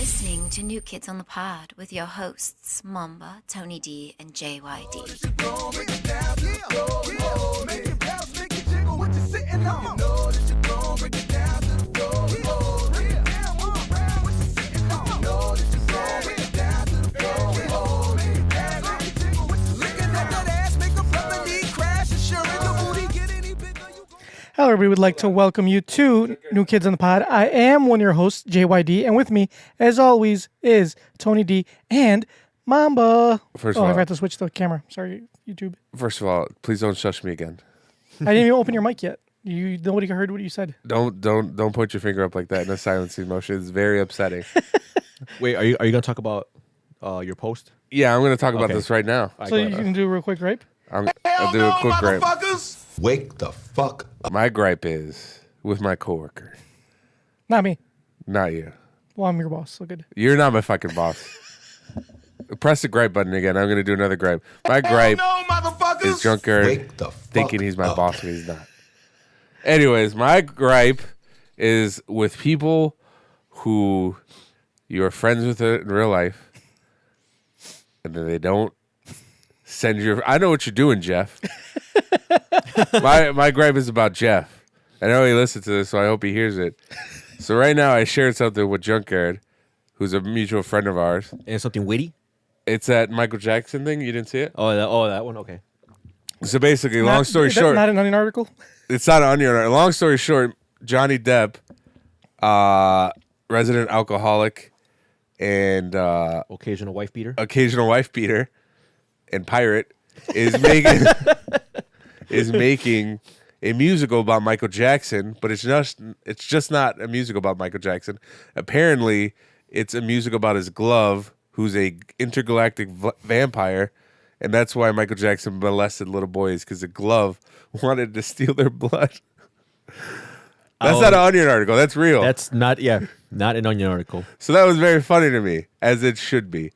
listening to New Kids on the Pod with your hosts, Mamba, Tony D, and JYD. Hello, everybody. Would like to welcome you to New Kids on the Pod. I am one of your hosts, JYD, and with me, as always, is Tony D and Mamba. I forgot to switch the camera. Sorry, YouTube. First of all, please don't shush me again. I didn't even open your mic yet. Nobody heard what you said. Don't put your finger up like that in a silencing motion. It's very upsetting. Wait, are you gonna talk about your post? Yeah, I'm going to talk about this right now. So you can do a real quick gripe? I'll do a quick gripe. Wake the fuck up. My gripe is with my coworker. Not me. Not you. Well, I'm your boss. So good. You're not my fucking boss. Press the gripe button again. I'm going to do another gripe. My gripe is Junkyard thinking he's my boss and he's not. Anyways, my gripe is with people who you're friends with in real life and then they don't send your... I know what you're doing, Jeff. My gripe is about Jeff. I know he listens to this, so I hope he hears it. So right now, I shared something with Junkyard, who's a mutual friend of ours. And something witty? It's that Michael Jackson thing. You didn't see it? That one? Okay. So basically, long story short... Not an Onion article? It's not an Onion article. Long story short, Johnny Depp, resident alcoholic, and... occasional wife beater, and pirate, is making a musical about Michael Jackson, but it's just not a musical about Michael Jackson. Apparently, it's a musical about his glove, who's a intergalactic vampire, and that's why Michael Jackson molested little boys, because the glove wanted to steal their blood. That's not an Onion article. That's real. That's not an Onion article. So that was very funny to me, as it should be.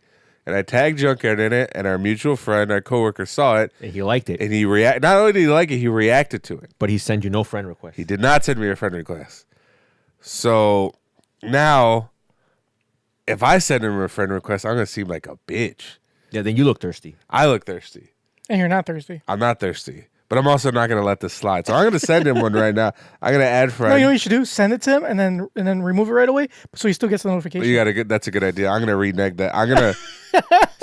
And I tagged Junkyard in it, and our mutual friend, our coworker, saw it. And he liked it. And he not only did he like it, he reacted to it. But he sent you no friend request. He did not send me a friend request. So now, if I send him a friend request, I'm going to seem like a bitch. Yeah, then you look thirsty. I look thirsty. And you're not thirsty. I'm not thirsty. But I'm also not going to let this slide. So I'm going to send him one right now. I'm going to add friend. No, you know what you should do? Send it to him and then remove it right away, so he still gets the notification. That's a good idea. I'm going to renege that. I'm going to...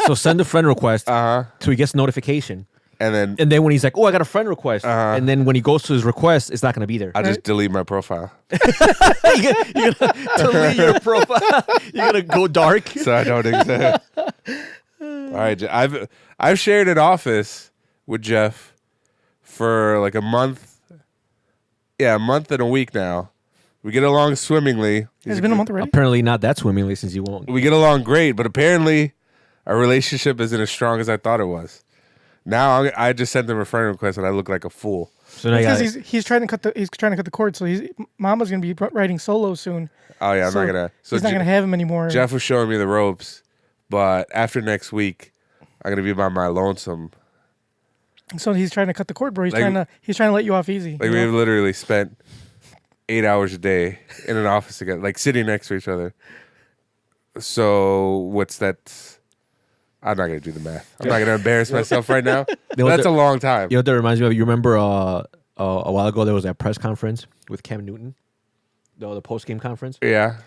So send a friend request so he gets notification. And then when he's like, oh, I got a friend request. And then when he goes to his request, it's not going to be there. I'll just delete my profile. You're going to delete your profile. You're going to go dark. So I don't exist. All right. I've shared an office with Jeff for like a month. Yeah, a month and a week now. We get along swimmingly. It's been a month already? Apparently not that swimmingly since you won't. We get along great, but apparently our relationship isn't as strong as I thought it was. Now I just sent him a friend request and I look like a fool. So because he's trying to cut the cord. So Mama's gonna be writing solo soon. Oh yeah, I'm not gonna. So he's not gonna have him anymore. Jeff was showing me the ropes, but after next week, I'm gonna be by my lonesome. So he's trying to cut the cord, bro. He's trying to let you off easy. Like we've literally spent 8 hours a day in an office together, like sitting next to each other. So what's that? I'm not gonna do the math. I'm not gonna embarrass myself right now. That's a long time. You know what that reminds me of? You remember a while ago there was that press conference with Cam Newton, the post game conference. Yeah.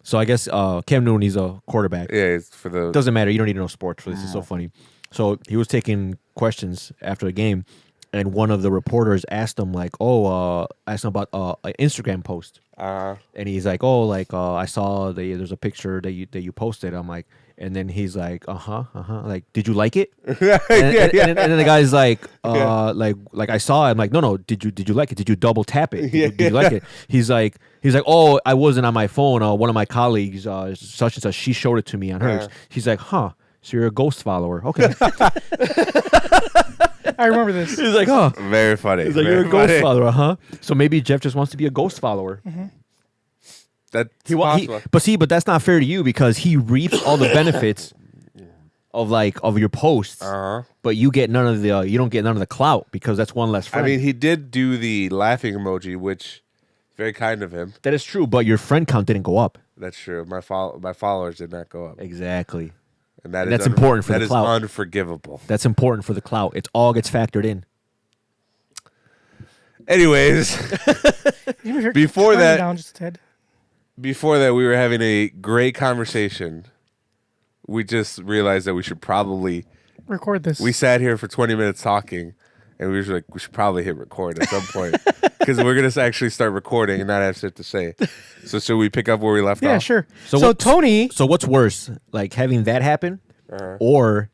So I guess Cam Newton, he's a quarterback. Yeah, it's for the. Doesn't matter. You don't need to know sports for this. It's so funny. So he was taking questions after the game, and one of the reporters asked him like, asked him about an Instagram post. And he's like, I saw there's a picture that you posted. I'm like, and then he's like, like, did you like it? And then the guy's like, like I saw it. I'm like, no, did you like it? Did you double tap it? Did you like it? He's like, oh, I wasn't on my phone. One of my colleagues, such and such, she showed it to me on hers. He's like, huh. So you're a ghost follower. Okay. I remember this. He's like, oh. Very funny. He's like, you're a ghost follower, huh? So maybe Jeff just wants to be a ghost follower. Mm-hmm. That's possible. But that's not fair to you because he reaps all the benefits of your posts, but you get none of the you don't get none of the clout because that's one less friend. I mean, he did do the laughing emoji, which Very kind of him. That is true, but your friend count didn't go up. That's true. My followers did not go up. Exactly. And that's important for the clout. That is unforgivable. That's important for the clout. It all gets factored in. Anyways, before that, down just a tad. Before that, we were having a great conversation. We just realized that we should probably record this. We sat here for 20 minutes talking, and we were like, we should probably hit record at some point because we're gonna actually start recording and not have shit to say. So should we pick up where we left off? Yeah, sure. So Tony. So what's worse, like having that happen, or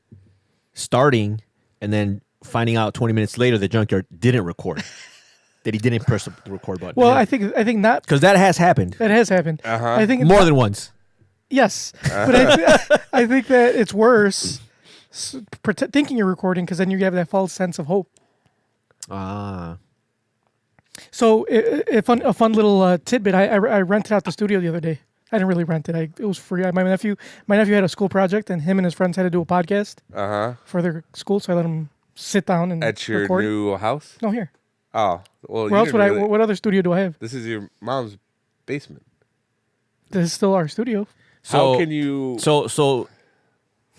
starting and then finding out 20 minutes later the Junkyard didn't record? That he didn't press the record button. Well, I think not because that has happened. That has happened. I think more than once. Yes, but I think that it's worse thinking you're recording because then you have that false sense of hope. So a fun little tidbit. I rented out the studio the other day. I didn't really rent it. It was free. My nephew had a school project, and him and his friends had to do a podcast for their school. So I let him sit down and at your record. new house. No, here. Oh, well. Where else would what other studio do I have? This is your mom's basement. This is still our studio. So how can you? So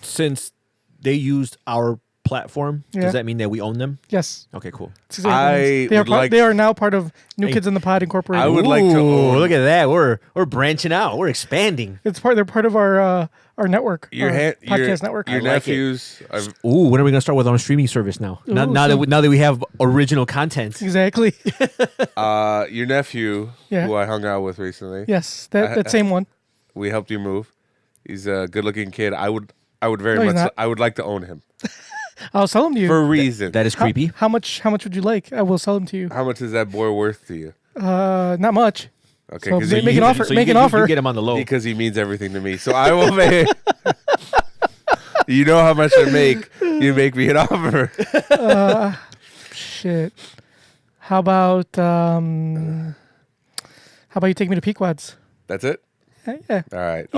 since they used our platform, does that mean that we own them? Yes. Okay, cool. They are now part of New Kids in the Pod Incorporated. I would like to own. Look at that. We're branching out. We're expanding. They're part of our network. Podcast network. Your nephews. When are we gonna start with our streaming service now? Now that we have original content. Exactly. Your nephew, who I hung out with recently. Yes, that same one. We helped you move. He's a good-looking kid. I would very much. I would like to own him. I'll sell him to you for a reason. That is creepy. How much would you like? I will sell him to you. How much is that boy worth to you? Not much. Okay, so make an offer. Make an offer. You get him on the low because he means everything to me. So I will make. You know how much I make. You make me an offer. Shit. How about you take me to Pequod's? That's it. Yeah. All right.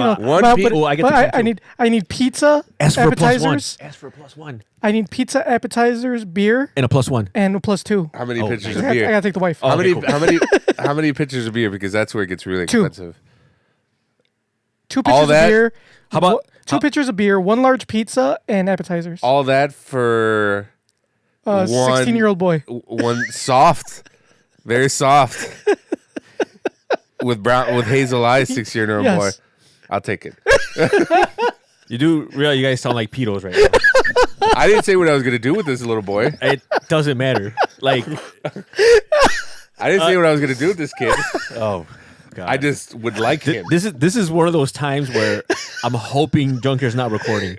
I need pizza, appetizers. Ask for a +1. I need pizza, appetizers, beer, and a +1, and a +2. How many pitchers of beer? I gotta take the wife. How many pitchers of beer? Because that's where it gets really expensive. 2 pitchers of beer. How about 2 pitchers of beer, 1 large pizza, and appetizers. All that for 16-year-old boy. One soft, very soft. With hazel eyes, 6-year-old boy. I'll take it. You do realize you guys sound like pedos right now. I didn't say what I was gonna do with this little boy. It doesn't matter. Like I didn't say what I was gonna do with this kid. Oh God. I just would like him. This is one of those times where I'm hoping Junker's not recording.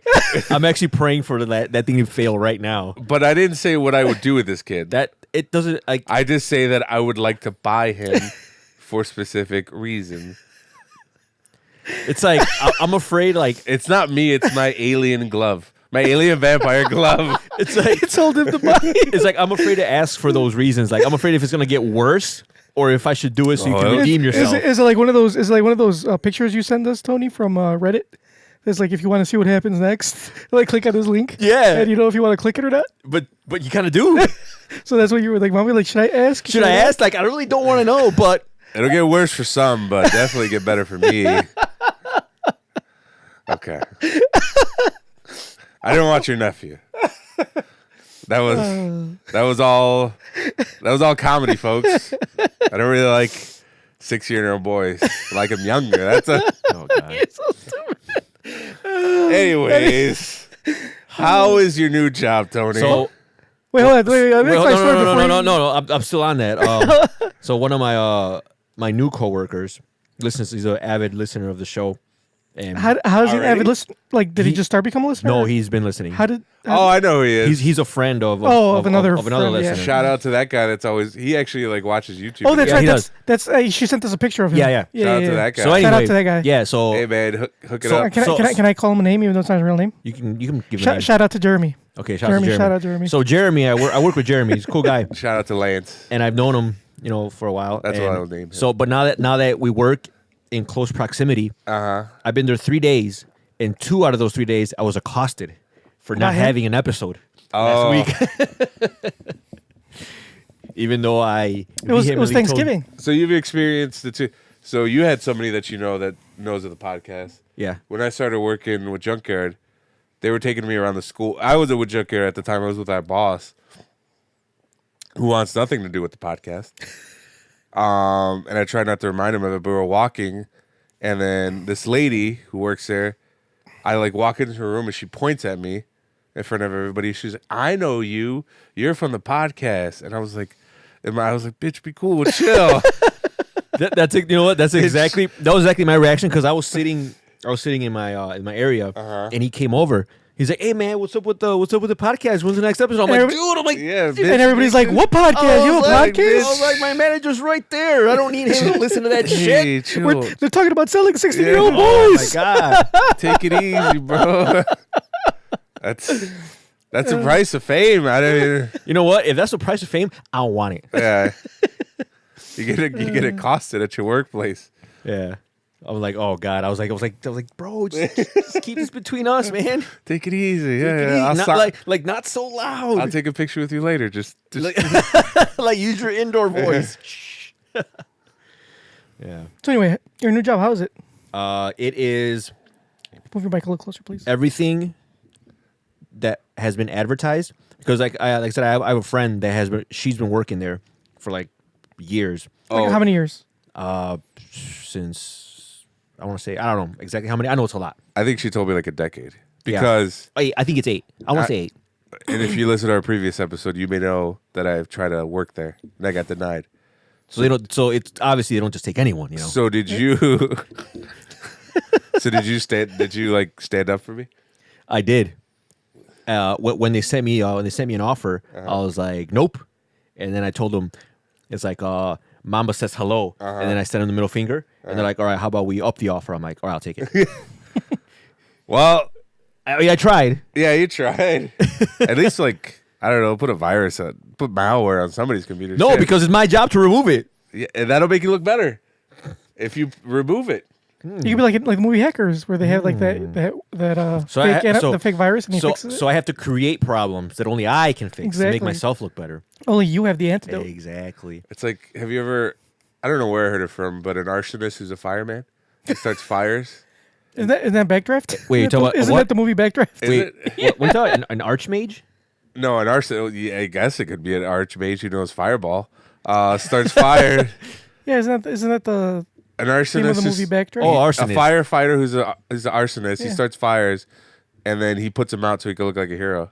I'm actually praying for that thing to fail right now. But I didn't say what I would do with this kid. That it doesn't. I just say that I would like to buy him. For specific reasons. It's like I'm afraid it's not me, it's my alien glove. My alien vampire glove. It's like it's told him to buy. It's like I'm afraid to ask for those reasons. Like I'm afraid if it's gonna get worse or if I should do it so you can redeem yourself. Is it like one of those pictures you send us, Tony, from Reddit? It's like if you want to see what happens next, click on this link. Yeah. And you know if you want to click it or not. But you kinda do. So that's what you were like, Mommy, should I ask? Should I ask? I really don't want to know, but it'll get worse for some, but definitely get better for me. Okay. I didn't watch your nephew. That was all comedy, folks. I don't really like 6-year-old boys. I like them younger. That's oh God. You're so stupid. Anyways, how is your new job, Tony? So wait, hold on. No. I'm still on that. So one of my new coworkers listens. He's an avid listener of the show. And how does he avid listen? Did he just start becoming a listener? No, he's been listening. I know who he is. He's a friend of another listener. Yeah. Shout out to that guy. He actually watches YouTube. Oh, that's videos. right. That's she sent us a picture of him. Yeah. Shout out to that guy. So anyway, shout out to that guy. Yeah. So hey man, hook it up. Can I call him a name even though it's not his real name? You can give him a name. Shout out to Jeremy. Okay, shout out to Jeremy. So Jeremy, I work with Jeremy. He's a cool guy. Shout out to Lance. And I've known him, for a while. That's what I'll name him. So, but now that we work in close proximity, I've been there 3 days, and 2 out of those 3 days I was accosted for not having an episode last week. Even though I It was Thanksgiving. So you've experienced the two. So you had somebody that you know that knows of the podcast. Yeah. When I started working with Junkyard, they were taking me around the school. I was with Junkyard at the time. I was with our boss, who wants nothing to do with the podcast. And I tried not to remind him of it, but we were walking, and then this lady who works there, I like walk into her room and she points at me in front of everybody. She's like, "I know you. You're from the podcast." And I was like, "Bitch, be cool, chill." That's you know what? That was exactly my reaction because I was sitting in my area, and he came over. He's like, "Hey man, what's up with the podcast? When's the next episode?" I'm like, "Dude," I'm like, "Yeah." And everybody's like, "What podcast? You have a podcast?" I was like, "My manager's right there. I don't need him to listen to that Hey, shit." chill. They're talking about selling 16-year-old Oh my boys. god. Take it easy, bro. That's the price of fame. I don't. You know what? If that's the price of fame, I don't want it. Yeah. You get accosted at your workplace. Yeah. I was like, oh god. I was like, bro, just keep this between us, man. Take it easy. Take it Yeah. easy. Not not so loud. I'll take a picture with you later. Just like use your indoor voice. Yeah. So anyway, your new job, how is it? It is Move your mic a little closer, please. everything that has been advertised because like I said, I have a friend that she's been working there for like years. Like, how many years? Since I want to say I don't know exactly how many. I know it's a lot. I think she told me like a decade. Because I think it's 8. I want to say 8. and if you listen to our previous episode, you may know that I've tried to work there and I got denied. So they don't. So it's obviously they don't just take anyone. You know. So did you? Did you like stand up for me? I did. When they sent me an offer, I was like, nope. And then I told them, it's like Mamba says hello, and then I sent them the middle finger, and they're like, all right, how about we up the offer? I'm like, all right, I'll take it. Well, I tried. yeah, you tried. At least like I don't know, put malware on somebody's computer. No, Shit. because it's my job to remove it. Yeah, and that'll make you look better if you remove it. You could be like the movie Hackers, where they have like the fake virus, and he fixes it. So I have to create problems that only I can fix to make Exactly. myself look better. Only you have the antidote. Exactly. It's like, have you ever? I don't know where I heard it from, but an arsonist who's a fireman, he starts fires. Isn't that Backdraft? Wait, you're talking about Isn't what? that the movie Backdraft? Is it? What are you talking? An archmage? No, an arson. Yeah, I guess it could be an archmage who knows fireball. Starts fire. Yeah, isn't that the An name of arsonist the movie is Backdraft? Oh, a arsonist. firefighter who's an arsonist. He Yeah. starts fires, and then he puts them out so he can look like a hero.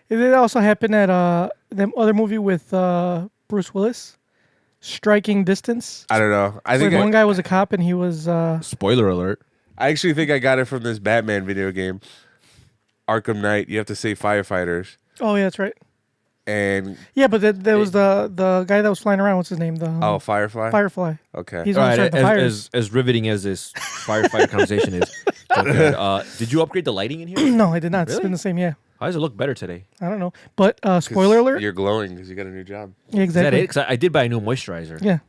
It also happened at the other movie with Bruce Willis, Striking Distance. I don't know. I think One guy was a cop and he was Spoiler alert. I actually think I got it from this Batman video game, Arkham Knight. You have to save firefighters, oh yeah, that's right. and Yeah, but there was the guy that was flying around. What's his name? The Firefly. Firefly. Okay. He's All on right, start the fires. as riveting as this firefighter conversation is, did you upgrade the lighting in here? No, I did not. It's Really? been the same. Yeah, How does it look better today? I don't know. But spoiler alert. You're glowing because you got a new job. Yeah, Is that exactly. it? Because I did buy a new moisturizer. Yeah.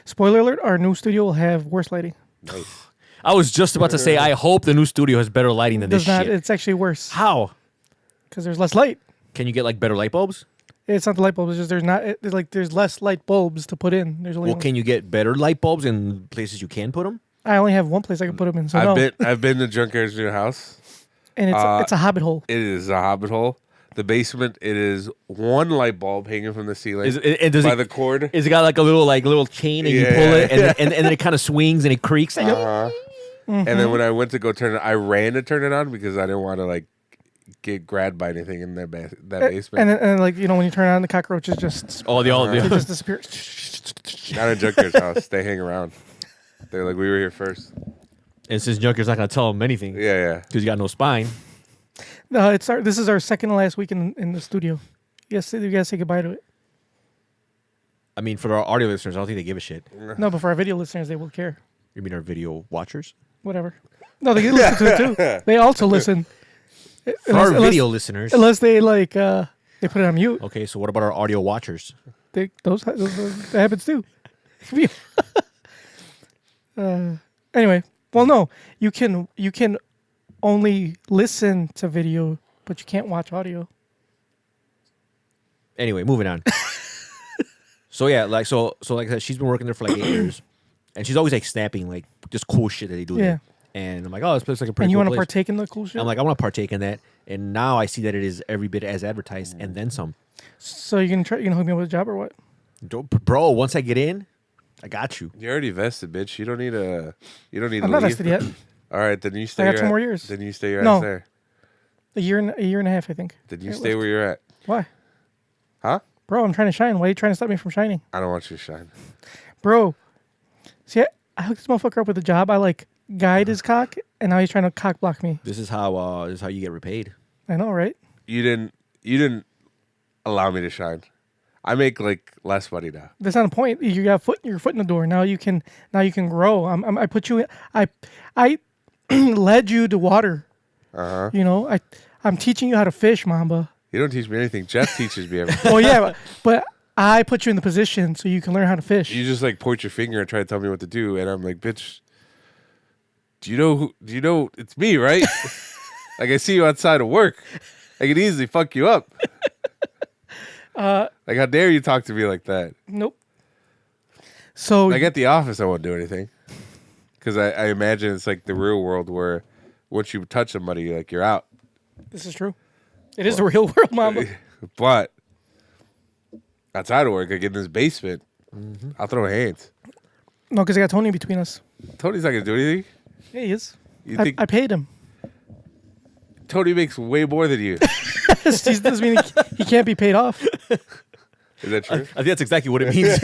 Spoiler alert: our new studio will have worse lighting. Nice. I was just about to say, I hope the new studio has better lighting than this Does not. shit. It's actually worse How? because there's less light. Can you get like better light bulbs? It's not the light bulbs. It's just there's less light bulbs to put in. There's only Well, can you get better light bulbs in places you can put them? I only have one place I can put them in. So no. I've been to Junkyard's new house. And it's a hobbit hole. It is a hobbit hole. The basement, it is one light bulb hanging from the ceiling Does the cord. Is it got like a little chain and you Yeah. pull it and then it kind of swings and it creaks? And then when I went to go turn it, I ran to turn it on because I didn't want to like get grabbed by anything in that basement. And like when you turn on, the cockroaches just Oh, they just disappear. Not in Junkyard's house. They hang around. They're like, we were here first. And since Junker's not gonna tell him anything, Yeah. because you got no spine. No, this is our second to last week in the studio. Yes, you guys say goodbye to it. I mean, for our audio listeners, I don't think they give a shit. No, but for our video listeners, they will care. You mean our video watchers? Whatever. No, they can listen to it too. They also listen. For our video listeners. Unless they they put it on mute. Okay, so what about our audio watchers? Those that happens too. Anyway, well, no, you can only listen to video, but you can't watch audio. Anyway, moving on. So yeah, like so like I said, she's been working there for like 8 years, and she's always like snapping like just cool shit that they do. Yeah. There. And I'm like, oh, this place is like a pretty. And you cool want to place. partake in the cool shit? I'm like, I want to partake in that, and now I see that it is every bit as advertised, and then some. So you gonna hook me up with a job or what? Bro, once I get in, I got you. You're already vested, bitch. You don't need a. I'm not vested yet. All right, then you stay. I got 2 more years. Then you stay your No. ass there. A year and a half, I think. Then you stay where you're at. Why? Huh? Bro, I'm trying to shine. Why are you trying to stop me from shining? I don't want you to shine. Bro, see, I hooked this motherfucker up with a job. I like guide his cock, and now he's trying to cock block me. This is how you get repaid. I know, right? You didn't allow me to shine. I make like less money now. That's not the point. You got your foot in the door. Now you can grow. I put you. I led you to water. You know, I'm teaching you how to fish, Mamba. You don't teach me anything. Jeff teaches me everything. Well, yeah, but I put you in the position so you can learn how to fish. You just like point your finger and try to tell me what to do, and I'm like, bitch. Do you know it's me, right? Like I see you outside of work. I can easily fuck you up. Like how dare you talk to me like that? Nope. So like at the office, I won't do anything because I imagine it's like the real world where once you touch somebody, like you're out. This is true. It is the real world, Mamba. But outside of work, I get in this basement. I'll throw hands. No, because I got Tony between us. Tony's not gonna do anything. Yeah, he is. You I think paid him. Tony makes way more than you? This doesn't mean he can't be paid off. Is that true? I think that's exactly what it means.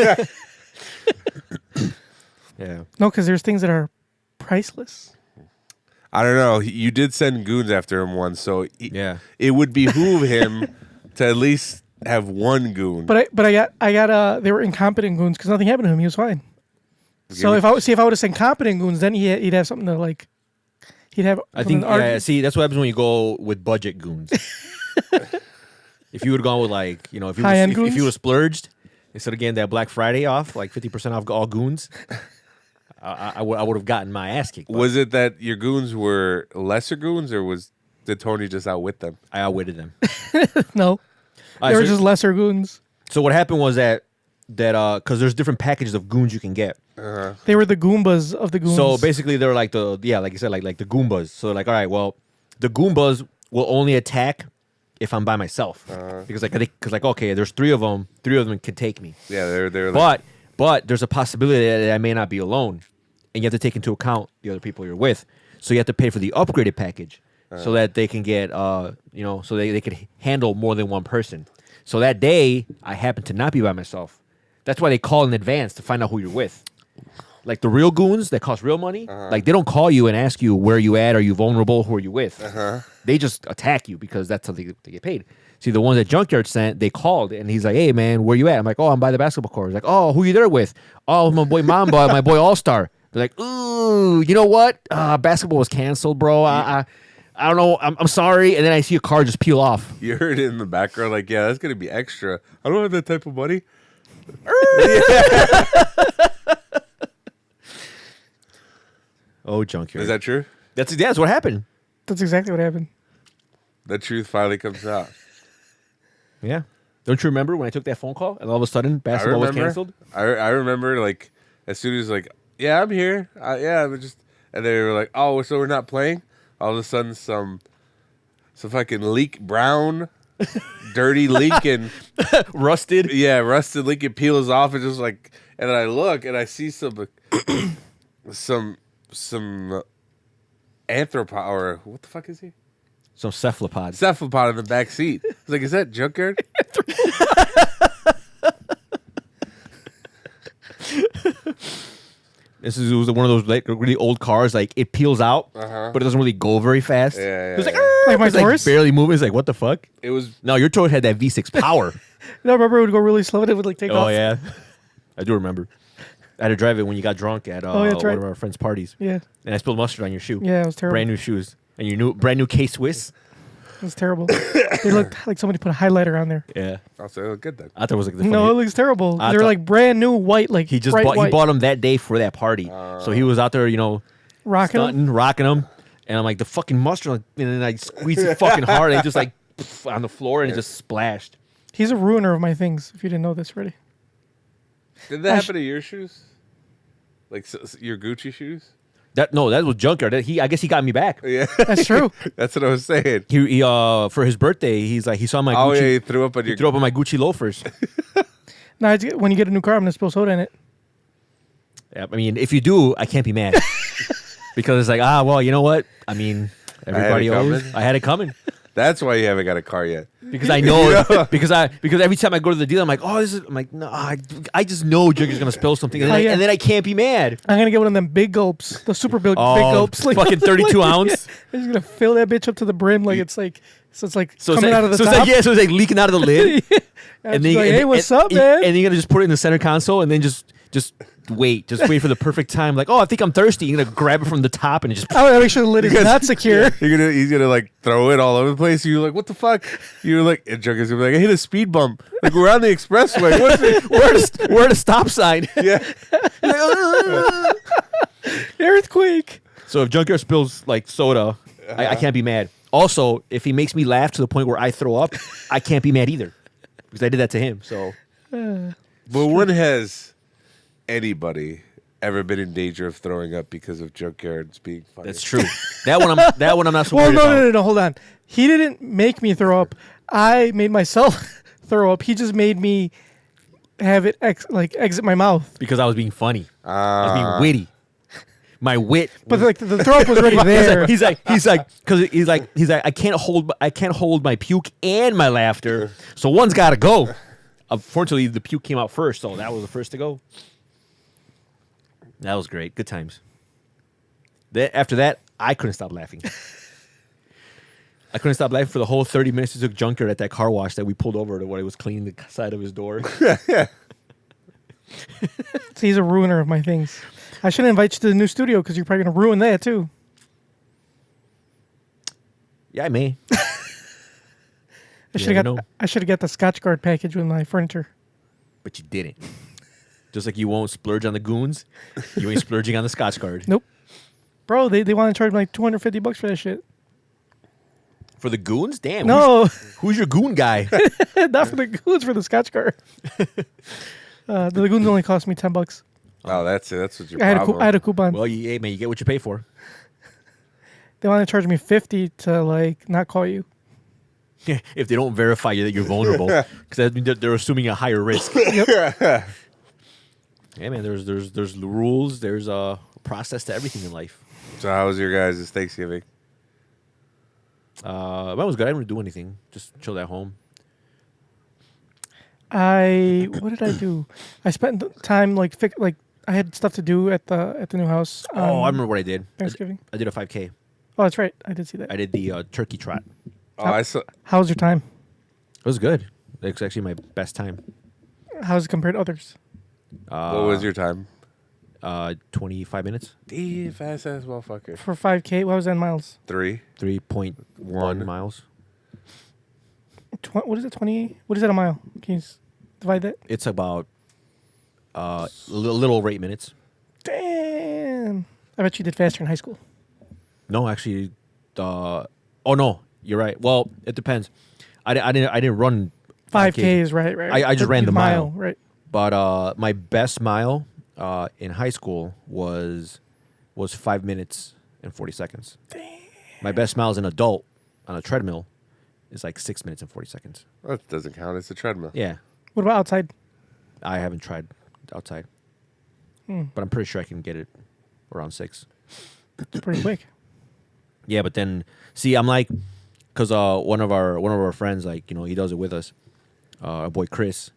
Yeah. No, because there's things that are priceless. I don't know. You did send Goons after him once, so Yeah. it would behoove him to at least have one Goon. But I got they were incompetent goons because nothing happened to him. He was fine. So if I would have sent competent goons, then he'd have something to like. He'd have. I think see that's what happens when you go with budget goons. If you would have gone with like if you High-end if you goons? would have splurged instead of getting that Black Friday off like 50% off all goons, I would have gotten my ass kicked. Was it that your Goons were lesser Goons, or did Tony just outwit them? I outwitted them. No, All they right, were just lesser goons. So what happened was that because there's different packages of goons you can get. They were the Goombas of the goons. So basically, they're like like you said, like the Goombas. So like, all right, well, the Goombas will only attack if I'm by myself because okay, there's 3 of them. 3 of them can take me. Yeah, they're like, But there's a possibility that I may not be alone, and you have to take into account the other people you're with. So you have to pay for the upgraded package so that they can get so they could handle more than one person. So that day, I happened to not be by myself. That's why they call in advance to find out who you're with. Like the real goons that cost real money, like they don't call you and ask you where you at, are you vulnerable, who are you with? They just attack you because that's something they get paid. See, the ones that Junkyard sent, they called and he's like, "Hey man, where you at?" I'm like, "Oh, I'm by the basketball court." He's like, "Oh, who you there with?" "Oh, my boy Mamba, my boy All Star." They're like, "Ooh, you know what? Basketball was canceled, bro. I don't know. I'm sorry." And then I see a car just peel off. you heard it in the background, like, yeah, that's gonna be extra. I don't have that type of money. Oh, Junkyard. Is that true? That's what happened. That's exactly what happened. The truth finally comes out. Yeah. Don't you remember when I took that phone call and all of a sudden basketball was canceled? I remember, like, as soon as, like, yeah, I'm here. And they were like, oh, so we're not playing? All of a sudden, some fucking leak brown, dirty leak, and Rusted. yeah, rusted leak. It peels off, and just like, and then I look and I see some anthropod, or what the fuck is he? Some cephalopod. Cephalopod in the back seat. I was like, is that Junkyard? This was one of those like really old cars. Like it peels out, but it doesn't really go very fast. Yeah, It was like, Like my it's like Taurus? barely moving. It's like, what the fuck? It was. No, your Taurus had that V6 power. No, remember it would go really slow and it would like take off. Oh yeah, I do remember. I had to drive it when you got drunk at that's one right. of our friends' parties. Yeah. And I spilled mustard on your shoe. Yeah, it was terrible. Brand new shoes, and your brand new K Swiss. It was terrible. They looked like somebody put a highlighter on there. Yeah, I'll say, look good then. I thought it was like the No, it funny. looks terrible. I They were thought- like brand new white, like He just bright bought. white. He bought them that day for that party. So he was out there, Rocking 'em. stunting, rocking them, and I'm like the fucking mustard, and then I squeezed it fucking hard, and it just like on the floor, and it just splashed. He's a ruiner of my things. If you didn't know this already. Did that happen to your shoes? Like your Gucci shoes? That was Junkyard. I guess he got me back. Yeah, That's true. that's what I was saying. He for his birthday, he saw my Oh Gucci. yeah, he threw up on your. He threw up on my Gucci loafers. Now, when you get a new car, I'm gonna spill soda in it. Yeah, I mean, if you do, I can't be mad because it's like, well, you know what? I mean, everybody owes. I had it coming. That's why you haven't got a car yet. Because I know because every time I go to the dealer, I'm like, I'm like, no, I just know Jigger's gonna spill something, and then I can't be mad. I'm gonna get one of them big gulps, the super big gulps, like fucking 32 ounce. I'm just gonna fill that bitch up to the brim, like it's like coming it's out of the top. So it's like leaking out of the lid. And then hey, what's up, man? And you're gonna just put it in the center console, and then just wait for the perfect time. Like, I think I'm thirsty. You're gonna grab it from the top and just. I want to make sure the lid is not secure. He's gonna like throw it all over the place. You're like, what the fuck? You're like, and Junker's gonna be like, I hit a speed bump. Like we're on the expressway. We're at a stop sign. Yeah. Earthquake. So if Junker spills like soda, I can't be mad. Also, if he makes me laugh to the point where I throw up, I can't be mad either because I did that to him. So. But when has anybody ever been in danger of throwing up because of Junkyards being funny? That's true. That one I'm not so Well, worried about. no, hold on. He didn't make me throw up. I made myself throw up. He just made me have it exit my mouth. Because I was being funny. I was being witty. My wit. But like the throw up was already there. He's like, I can't hold my puke and my laughter. So one's got to go. Unfortunately, the puke came out first, so that was the first to go. That was great. Good times. After that, I couldn't stop laughing. I couldn't stop laughing for the whole 30 minutes it took Junker at that car wash that we pulled over to where he was cleaning the side of his door. He's a ruiner of my things. I shouldn't invite you to the new studio because you're probably going to ruin that too. Yeah, I may. I should have got the Scotchgard package with my furniture. But you didn't. Just like you won't splurge on the Goons, you ain't splurging on the Scotchgard. Nope. Bro, they want to charge me like $250 for that shit. For the Goons? Damn. No. Who's your Goon guy? Not for the Goons, for the Scotchgard. The Goons only cost me $10. Oh, that's it. That's what your problem. I had a coupon. Well, hey, man, you get what you pay for. They want to charge me $50 to like not call you. If they don't verify you that you're vulnerable, because they're assuming a higher risk. Yep. Yeah, man. There's rules. There's a process to everything in life. So how was your guys' Thanksgiving? Mine was good. I didn't do anything. Just chilled at home. What did I do? I spent time like I had stuff to do at the new house. I remember what I did. Thanksgiving. I did a 5K. Oh, that's right. I did see that. I did the turkey trot. I saw. How was your time? It was good. It's actually my best time. How's it compared to others? What was your time? 25 minutes. Fast ass motherfucker. For 5K, what was that in miles? 3.1 miles. What is it? 20? What is that a mile? Can you divide that? It's about a little over 8 minutes. Damn. I bet you did faster in high school. No, actually, no, you're right. Well, it depends. I didn't run 5K is right. I just ran the mile. Right. But my best mile in high school was 5 minutes and 40 seconds. Damn. My best mile as an adult on a treadmill is like 6 minutes and 40 seconds. That doesn't count. It's a treadmill. Yeah. What about outside? I haven't tried outside. But I'm pretty sure I can get it around 6. It's pretty quick. Yeah, but then see, I'm like, because one of our friends, like, he does it with us, our boy Chris,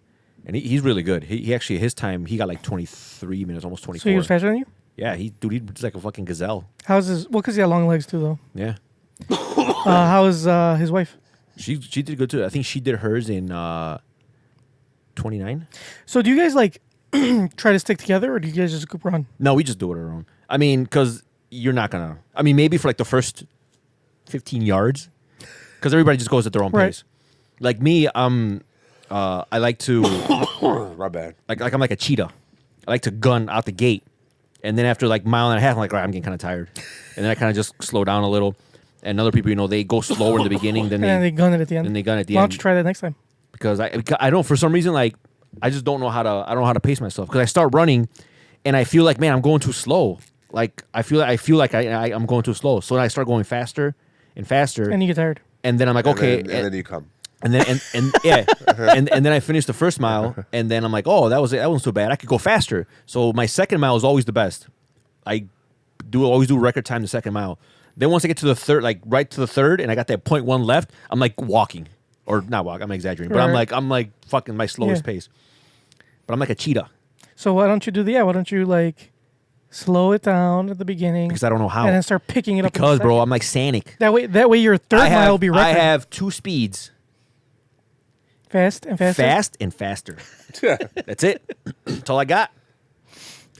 and he's really good. He actually, his time, he got like 23 minutes, almost 24. So he was faster than you? Yeah, he's like a fucking gazelle. How's his? Well, because he had long legs too, though. Yeah. How is his wife? She did good too. I think she did hers in 29. So do you guys like try to stick together, or do you guys just group run? No, we just do it on our own. I mean, because you're not gonna. I mean, maybe for like the first 15 yards, because everybody just goes at their own pace. Like me, I like to. My bad. Like I'm like a cheetah. I like to gun out the gate, and then after like mile and a half, I'm like, all right, I'm getting kind of tired, and then I kind of just slow down a little. And other people, they go slower in the beginning, then they gun it at the end. Then they gun at the Why end. don't you try that next time? Because I don't, for some reason, like I just don't know how to. I don't know how to pace myself because I start running, and I feel like, man, I'm going too slow. Like I feel like I'm going too slow. So then I start going faster and faster, And you get tired. and then I'm like, okay, And then you come. and then and yeah, and then I finish the first mile, and then I'm like, oh, that wasn't so bad. I could go faster. So my second mile is always the best. I always do record time the second mile. Then once I get to the third, like right to the third, and I got that 0.1 left, I'm like walking or not walking. I'm exaggerating, but Right. I'm like fucking my slowest pace. But I'm like a cheetah So why don't you do why don't you like slow it down at the beginning because I don't know how. and then start picking it up? Because in the bro, second? I'm like Sanic. That way your third mile will be record. I have 2 speeds. Fast and faster. Fast and faster. That's it. That's all I got.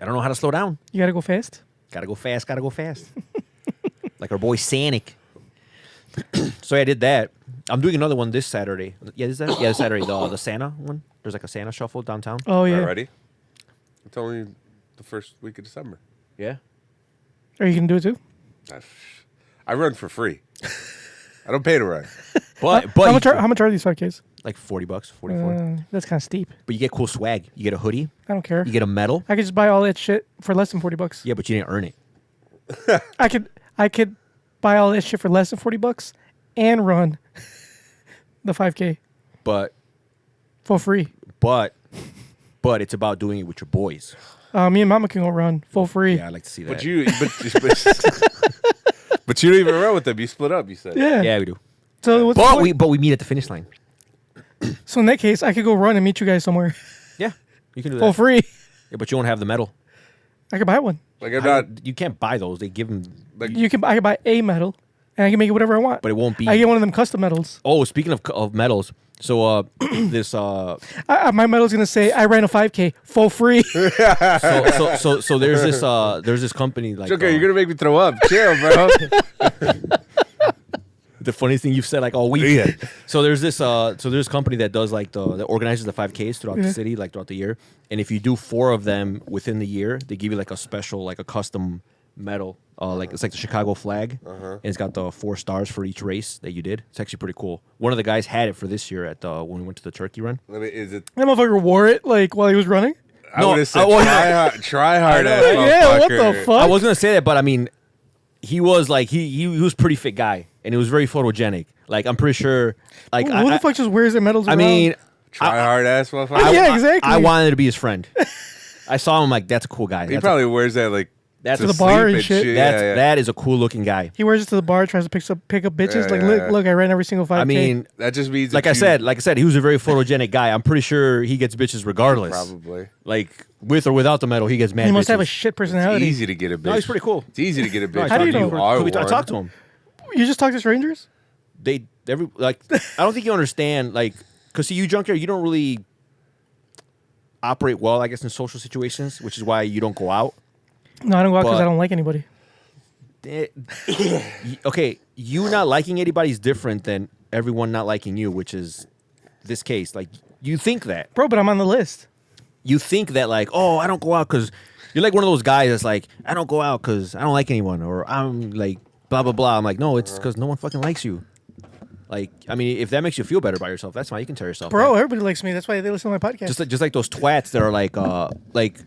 I don't know how to slow down. You gotta go fast. Gotta go fast. Gotta go fast. Like our boy Sanic. So I did that. I'm doing another one this Saturday. Yeah, this Saturday. The Santa one. There's like a Santa shuffle downtown. Oh yeah. Already? It's only the first week of December. Yeah. Are you gonna do it too? I run for free. I don't pay to run. But How much are these 5Ks? like $40, 44. That's kind of steep. But you get cool swag. You get a hoodie. I don't care. You get a medal. I could just buy all that shit for less than $40. Yeah, but you didn't earn it. I could buy all that shit for less than $40 and run the 5K But for free. but it's about doing it with your boys. Me and Mama can go run for free. Yeah, I like to see that. But you don't even run with them. You split up. You said. Yeah. we do. So what's the point? But we meet at the finish line. So in that case, I could go run and meet you guys somewhere Yeah, you can do for that. free. Yeah, but you won't have the medal. I could buy one. Like I'm not. You can't buy those. They give them. Like I could buy a medal, and I can make it whatever I want. But it won't be. I get one of them custom medals. Oh, speaking of medals, so this My medal's gonna say I ran a 5K for free. so there's this company like okay, you're gonna make me throw up. Chill, bro. the funniest thing you've said like all week. Yeah. So there's this company that does like that organizes the 5Ks throughout the city, like throughout the year. And if you do 4 of them within the year, they give you like a special, like a custom medal. Like it's like the Chicago flag, and it's got the 4 stars for each race that you did. It's actually pretty cool. One of the guys had it for this year at when we went to the turkey run. Is it? That motherfucker wore it like while he was running. I would have said try hard ass Yeah, what the motherfucker. fuck? I was gonna say that, but I mean, he was like he was a pretty fit guy, and it was very photogenic. Like I'm pretty sure, like Who the fuck just wears their medals I around? mean, Try hard ass motherfucker. Yeah, exactly. I wanted to be his friend. I saw him like that's a cool guy. He That's probably wears that like That's to the bar sleep and shit. that is a cool looking guy. he wears it to the bar, tries to pick up bitches. Like, Yeah. look, I ran every single 5K. I mean, That just means like that I said, he was a very photogenic guy. I'm pretty sure he gets bitches regardless. probably. Like with or without the medal, he gets mad. he must have a bitches. shit It's personality. easy to get a bitch. No, he's pretty cool. It's easy to get a bitch. How do you know? I talked to him. You just talk to strangers? I don't think you understand, like, because see, you junkyard, you don't really operate well, I guess, in social situations, which is why you don't go out. No, I don't go out because But- I don't like anybody. Okay, you not liking anybody is different than everyone not liking you, which is this case. Like, you think that. Bro, but I'm on the list. You think that, like, oh, I don't go out because you're like one of those guys that's like, I don't go out because I don't like anyone, or I'm like, blah, blah, blah. I'm like, no, it's because no one fucking likes you. Like, I mean, if that makes you feel better about yourself, that's fine. You can tell yourself. Bro, that. everybody likes me. That's why they listen to my podcast. Just like those twats that are like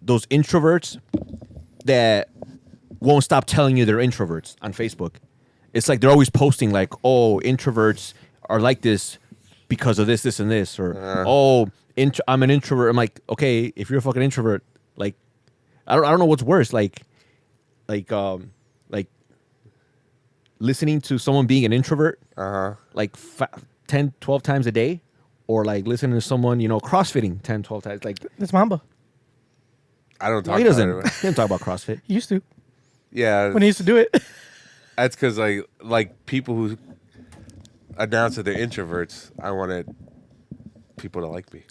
those introverts that won't stop telling you they're introverts on Facebook. It's like they're always posting like, oh, introverts are like this because of this, and this, or I'm an introvert. I'm like, okay, if you're a fucking introvert, like, I don't know what's worse, like listening to someone being an introvert, like 10, 12 times a day, or like listening to someone, CrossFitting 10, 12 times. Like, That's Mamba. I don't talk he about doesn't. it. He doesn't talk about CrossFit. He used to. Yeah. When he used to do it. That's because like people who announce that they're introverts, I wanted people to like me.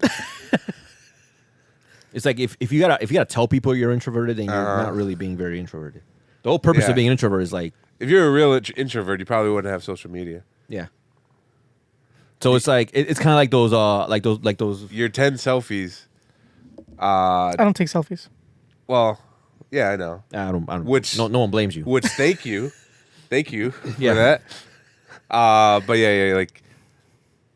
It's like if you gotta tell people you're introverted, then you're not really being very introverted. The whole purpose Yeah. of being an introvert is like, If you're a real introvert, you probably wouldn't have social media. yeah. So it's like it's kind of like those. Your 10 selfies. I don't take selfies. Well, yeah, I know. I don't. Which- no one blames you. Which thank you Yeah. for that. But yeah, like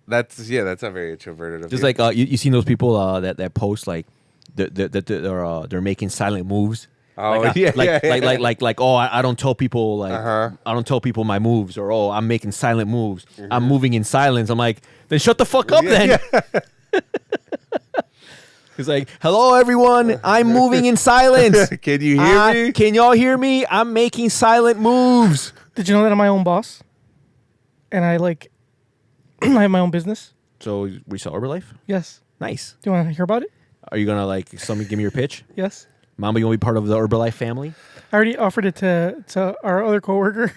That's not very introverted of Just you. like you seen those people that post like they're making silent moves. Oh, like, yeah, like oh I don't tell people like I don't tell people my moves, or oh I'm making silent moves. I'm moving in silence. I'm like, then shut the fuck up then. He's like, hello everyone, I'm moving in silence. Can you hear me? Can y'all hear me? I'm making silent moves. Did you know that I'm my own boss? And I like, I have my own business. So we sell Herbalife? Yes. Nice. Do you want to hear about it? Are you gonna like somebody give me your pitch? Yes. Mamba, you want to be part of the Herbalife family? I already offered it to our other coworker.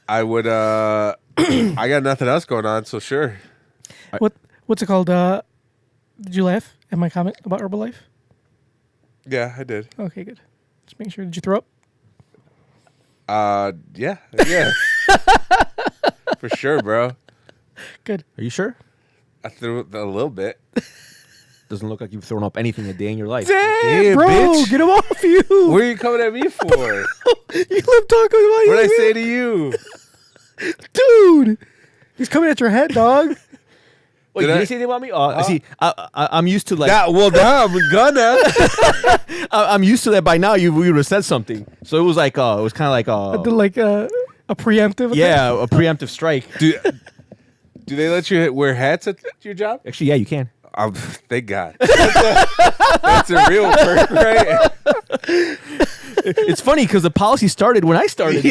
I would. I got nothing else going on, so sure. What's it called? Did you laugh at my comment about Herbalife? Yeah, I did. Okay, good. Just making sure. Did you throw up? Yeah. For sure, bro. Good. Are you sure? I threw it a little bit. Doesn't look like you've thrown up anything a day in your life. Damn, bro, bitch. get him off you. What are you coming at me for? You live talking about you. What did I say to you? Dude, he's coming at your head, dog. Wait, Did did I- you say anything about me? See, I'm used to like. Now I'm gonna. I'm used to that by now. You would have said something, so it was like it was kind of like A preemptive attack? yeah, a preemptive strike. Do they let you wear hats at your job? Actually, yeah, you can. Thank God. That's a real perk, right? It's funny because the policy started when I started.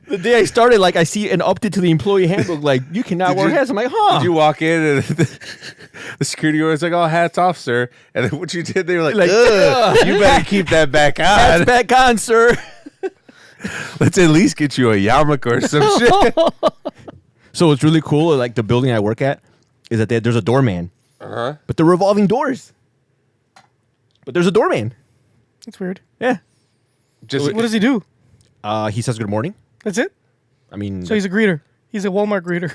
The day I started, like I see an update to the employee handbook, like you cannot wear hats. I'm like, huh? Did you walk in and the security guard was like, "Oh, hats off, sir." And then what you did, they were like, Like, "Ugh, you better keep that back on. Hats back on, sir. Let's at least get you a yarmulke or some shit." So what's really cool, like the building I work at, is that there's a doorman, but they're revolving doors. But there's a doorman. That's weird. Yeah. Just What does he do? He says good morning. That's it? I mean, So he's a greeter. He's a Walmart greeter.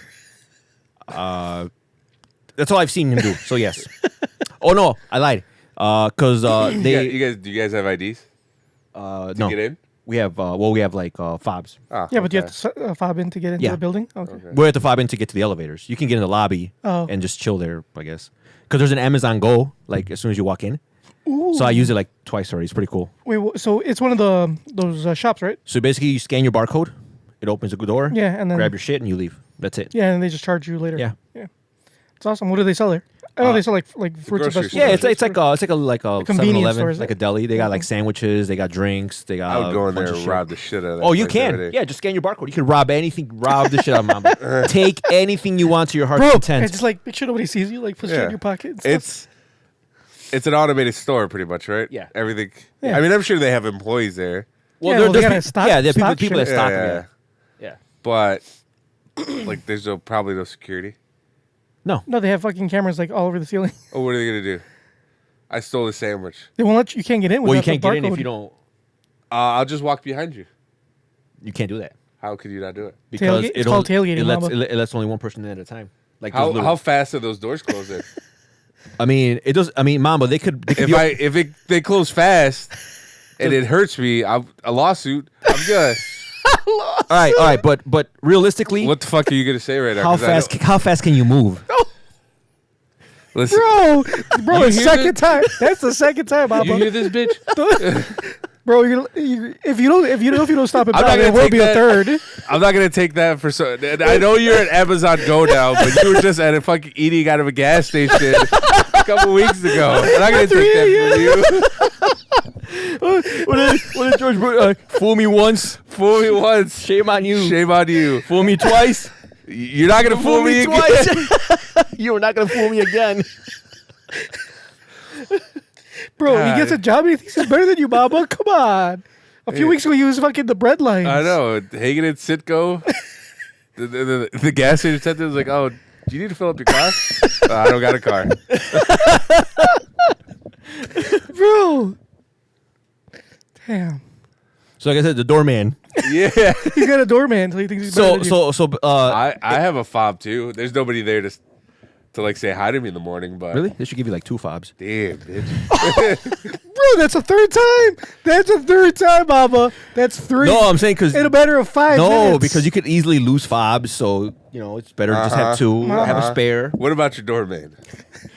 that's all I've seen him do. So yes. Oh no, I lied. Because they do you guys have IDs to no, get in? we have we have like fobs. Oh, Yeah, but you okay. have to fob in to get into Yeah. the building? Okay. We're at the fob in to get to the elevators. You can get in the lobby Oh. and just chill there, I guess. Because there's an Amazon Go, like as soon as you walk in. So I use it like twice already. It's pretty cool. Wait, so it's one of those shops, right? So basically, you scan your barcode, it opens the door. Yeah, and then grab your shit and you leave. That's it. Yeah, and they just charge you later. Yeah. Yeah. It's awesome. What do they sell there? I know they sell like fruits and grocery vegetables. store. Yeah, it's like a convenience 7-Eleven, store, is like it? a deli. They got like sandwiches, they got drinks, they got. I would go in a bunch there of and shit. rob the shit out of that. Oh, you place every can. day. Yeah, just scan your barcode. You can rob anything. Rob the shit out of Mamba. Take anything you want to your heart's Bro, content. it's just like make sure nobody sees you. Like put shit in your pocket. And stuff. It's an automated store, pretty much, right? Yeah. Everything. Yeah. I mean, I'm sure they have employees there. Yeah, well, they gotta stock- yeah, there are stock people that shit. stock Yeah, them. Yeah. But like, there's probably no security. No. No, they have fucking cameras like all over the ceiling. Oh, what are they gonna do? I stole a sandwich. They won't let you. You can't get in. Well, you without can't the get in if barcode. you don't. I'll just walk behind you. You can't do that How could you not do it? because Tailgate- it's called tailgating, It lets, Mamba. it lets only one person in at a time. Like How those little- how fast are those doors closing? I mean, it does. I mean, Mamba, they could. Be, They close fast and it hurts me, a lawsuit. I'm good. all right, but realistically, What the fuck are you gonna say right now? how 'Cause I fast? don't- How fast can you move? Listen, Bro, You the hear second this? time. That's the second time, you Papa. hear this, bitch? Bro, if you don't stop it, I'm not back, there gonna will take be a that. third. I'm not gonna take that for so. and I know you're at Amazon Go now, but you were just at a fucking eating out of a gas station a couple weeks ago. I'm not gonna take that from you. What did George Bush? Fool me once, Fool me once, shame on you. shame on you. Fool me twice, You're not gonna fool me again. twice. You are not gonna fool me again. Bro, God. he gets a job and he thinks he's better than you, Mama. Come on. A few weeks ago, he was fucking the bread lines. I know. Hagen and Sitco. The gas station attendant was like, "Oh, do you need to fill up your car?" I don't got a car. Bro. Damn. So like I said, the doorman. Yeah. He's got a doorman, so he thinks he's better than you. So I have a fob too. There's nobody there to. to like say hi to me in the morning, but Really? They should give you like 2 fobs. damn, bitch. Bro, that's a third time. That's a third time, Mama. That's 3. No, I'm saying because in a matter of 5 minutes. no, because you could easily lose fobs. So it's better to just have 2, have a spare. What about your doorman?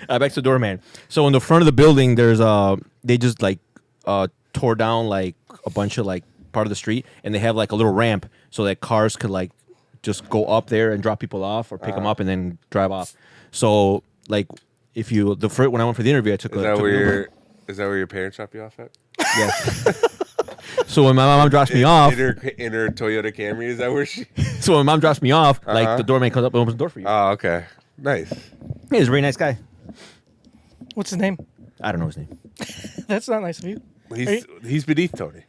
Back to the doorman. So in the front of the building, there's they just like tore down like a bunch of like part of the street, and they have like a little ramp so that cars could like just go up there and drop people off or pick them up and then drive off. So like if you when I went for the interview, I took Is that where your parents drop you off at? Yeah. So when my mom drops me off, in her Toyota Camry, is that where she? so when mom drops me off, like the doorman comes up and opens the door for you. Oh, okay, nice. Hey, he's a very nice guy. What's his name? I don't know his name. That's not nice of you. He's beneath Tony.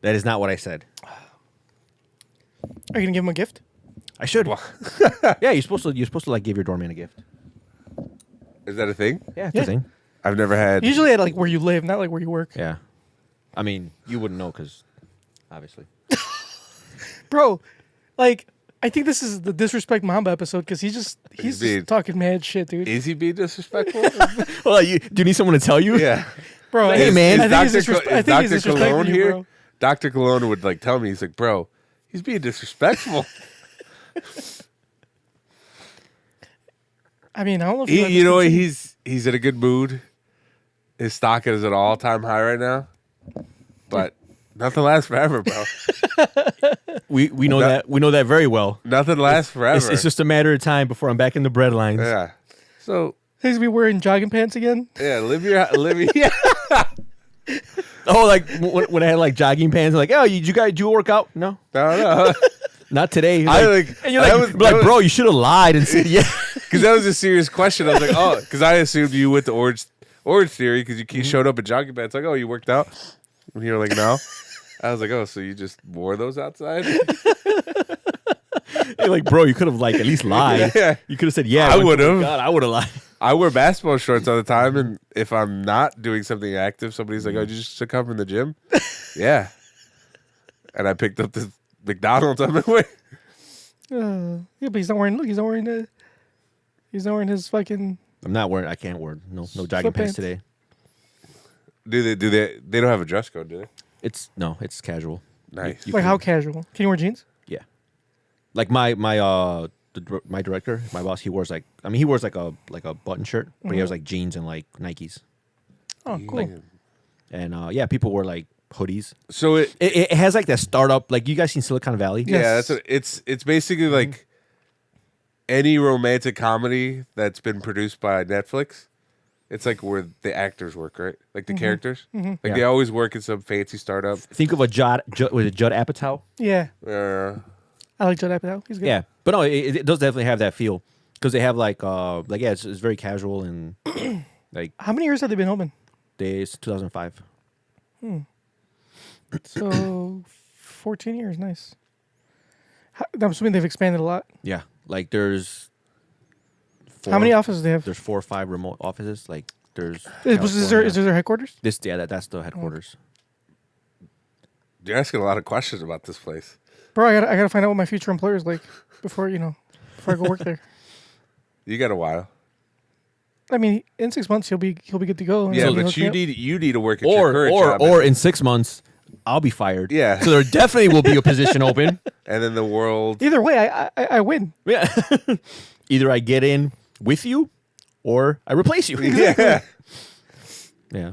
That is not what I said. Are you gonna give him a gift? I should. Yeah, you're supposed to like give your doorman a gift. Is that a thing? Yeah, it's Yeah. a thing. I've never had. Usually at like where you live, not like where you work. Yeah. I mean, you wouldn't know because obviously. Bro, like I think this is the Disrespect Mamba episode because he's just talking mad shit, dude. Is he being disrespectful? Well, do you need someone to tell you? Yeah. Bro, Hey, man. I think Is he's Dr. disrespecting Cologne you, here? bro. Dr. Cologne would like tell me, he's like, bro, he's being disrespectful. I mean, I don't know if you You know what? He's in a good mood. His stock is at an all-time high right now. But nothing lasts forever, bro. We know that very well. Nothing lasts forever. It's just a matter of time before I'm back in the bread lines. Yeah. So he's gonna be wearing jogging pants again. yeah, live your yeah. Oh, like when I had like jogging pants, like, oh, you guys do work out? No, No. not today. I Like, like. and you're like, bro, you should have lied and said yeah. Because that was a serious question. I was like, oh, because I assumed you went to Orange Theory because you showed up in jogging pants. Like, oh, you worked out? And you were like, no. I was like, oh, so you just wore those outside? You're like, bro, you could have like at least lied. Yeah. You could have said yeah. I would've. God, I would have lied. I wear basketball shorts all the time, and if I'm not doing something active, somebody's like, oh, did you just come from the gym? Yeah. And I picked up this McDonald's on my way. Yeah, but he's not wearing. Look, he's not wearing his fucking. I'm not wearing. I can't wear no jogging pants Sweatpants. today. Do they? They don't have a dress code, do they? It's casual. Nice. Like how casual? Can you wear jeans? Yeah. Like my director, my boss, he wears like a button shirt, but he wears like jeans and like Nikes. Oh, cool. And yeah, people wear like hoodies. So It has like that startup, like you guys seen Silicon Valley? yeah, Yes. it's basically like any romantic comedy that's been produced by Netflix. It's like where the actors work, right? Like the characters. Like Yeah. they always work in some fancy startup. Think of a Judd Apatow? Yeah, Uh, I like Judd Apatow. He's good. Yeah, but no, it does definitely have that feel because they have like yeah, it's very casual and like How many years have they been open? days 2005. So 14 years. Nice. I'm assuming they've expanded a lot. Yeah, like there's How many offices do they have? There's 4 or 5 remote offices. Like there's Is there their headquarters? that's the headquarters. you're asking a lot of questions about this place. Bro, I gotta find out what my future employer is like before I go work there. You got a while. I mean, in 6 months he'll be good to go. and Yeah, he'll but hook me you up. need to work at your current job. Or in 6 months, I'll be fired. Yeah. So there definitely will be a position open. And then the world. Either way, I win. Yeah. Either I get in with you, or I replace you. Yeah. Yeah.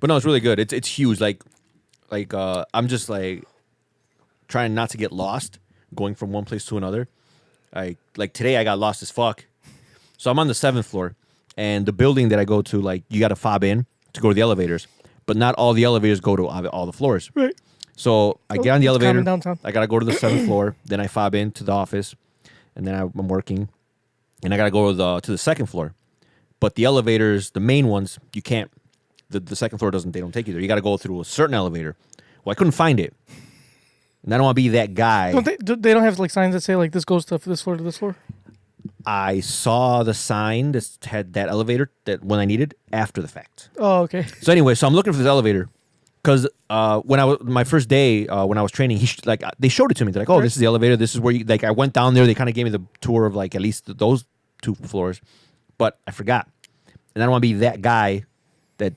But no, it's really good. It's huge. Like I'm just like trying not to get lost going from one place to another. Like today I got lost as fuck. So I'm on the 7th floor, and the building that I go to, like you got to fob in to go to the elevators, but not all the elevators go to all the floors. Right. So I get on the It's common elevator. downtown. I gotta go to the 7th floor. Then I fob in to the office, and then I'm working, and I gotta go to the 2nd floor. But the elevators, the main ones, you can't. The 2nd floor they don't take you there. You gotta go through a certain elevator. Well, I couldn't find it, and I don't want to be that guy. They don't have like signs that say like this goes to this floor to this floor. I saw the sign that had that elevator that when I needed after the fact. Oh, okay. So anyway, so I'm looking for this elevator Because when I was my first day when I was training, they showed it to me. They're like, "Oh, this is the elevator. This is where you." Like, I went down there. They kind of gave me the tour of like at least those 2 floors, but I forgot, and I don't want to be that guy that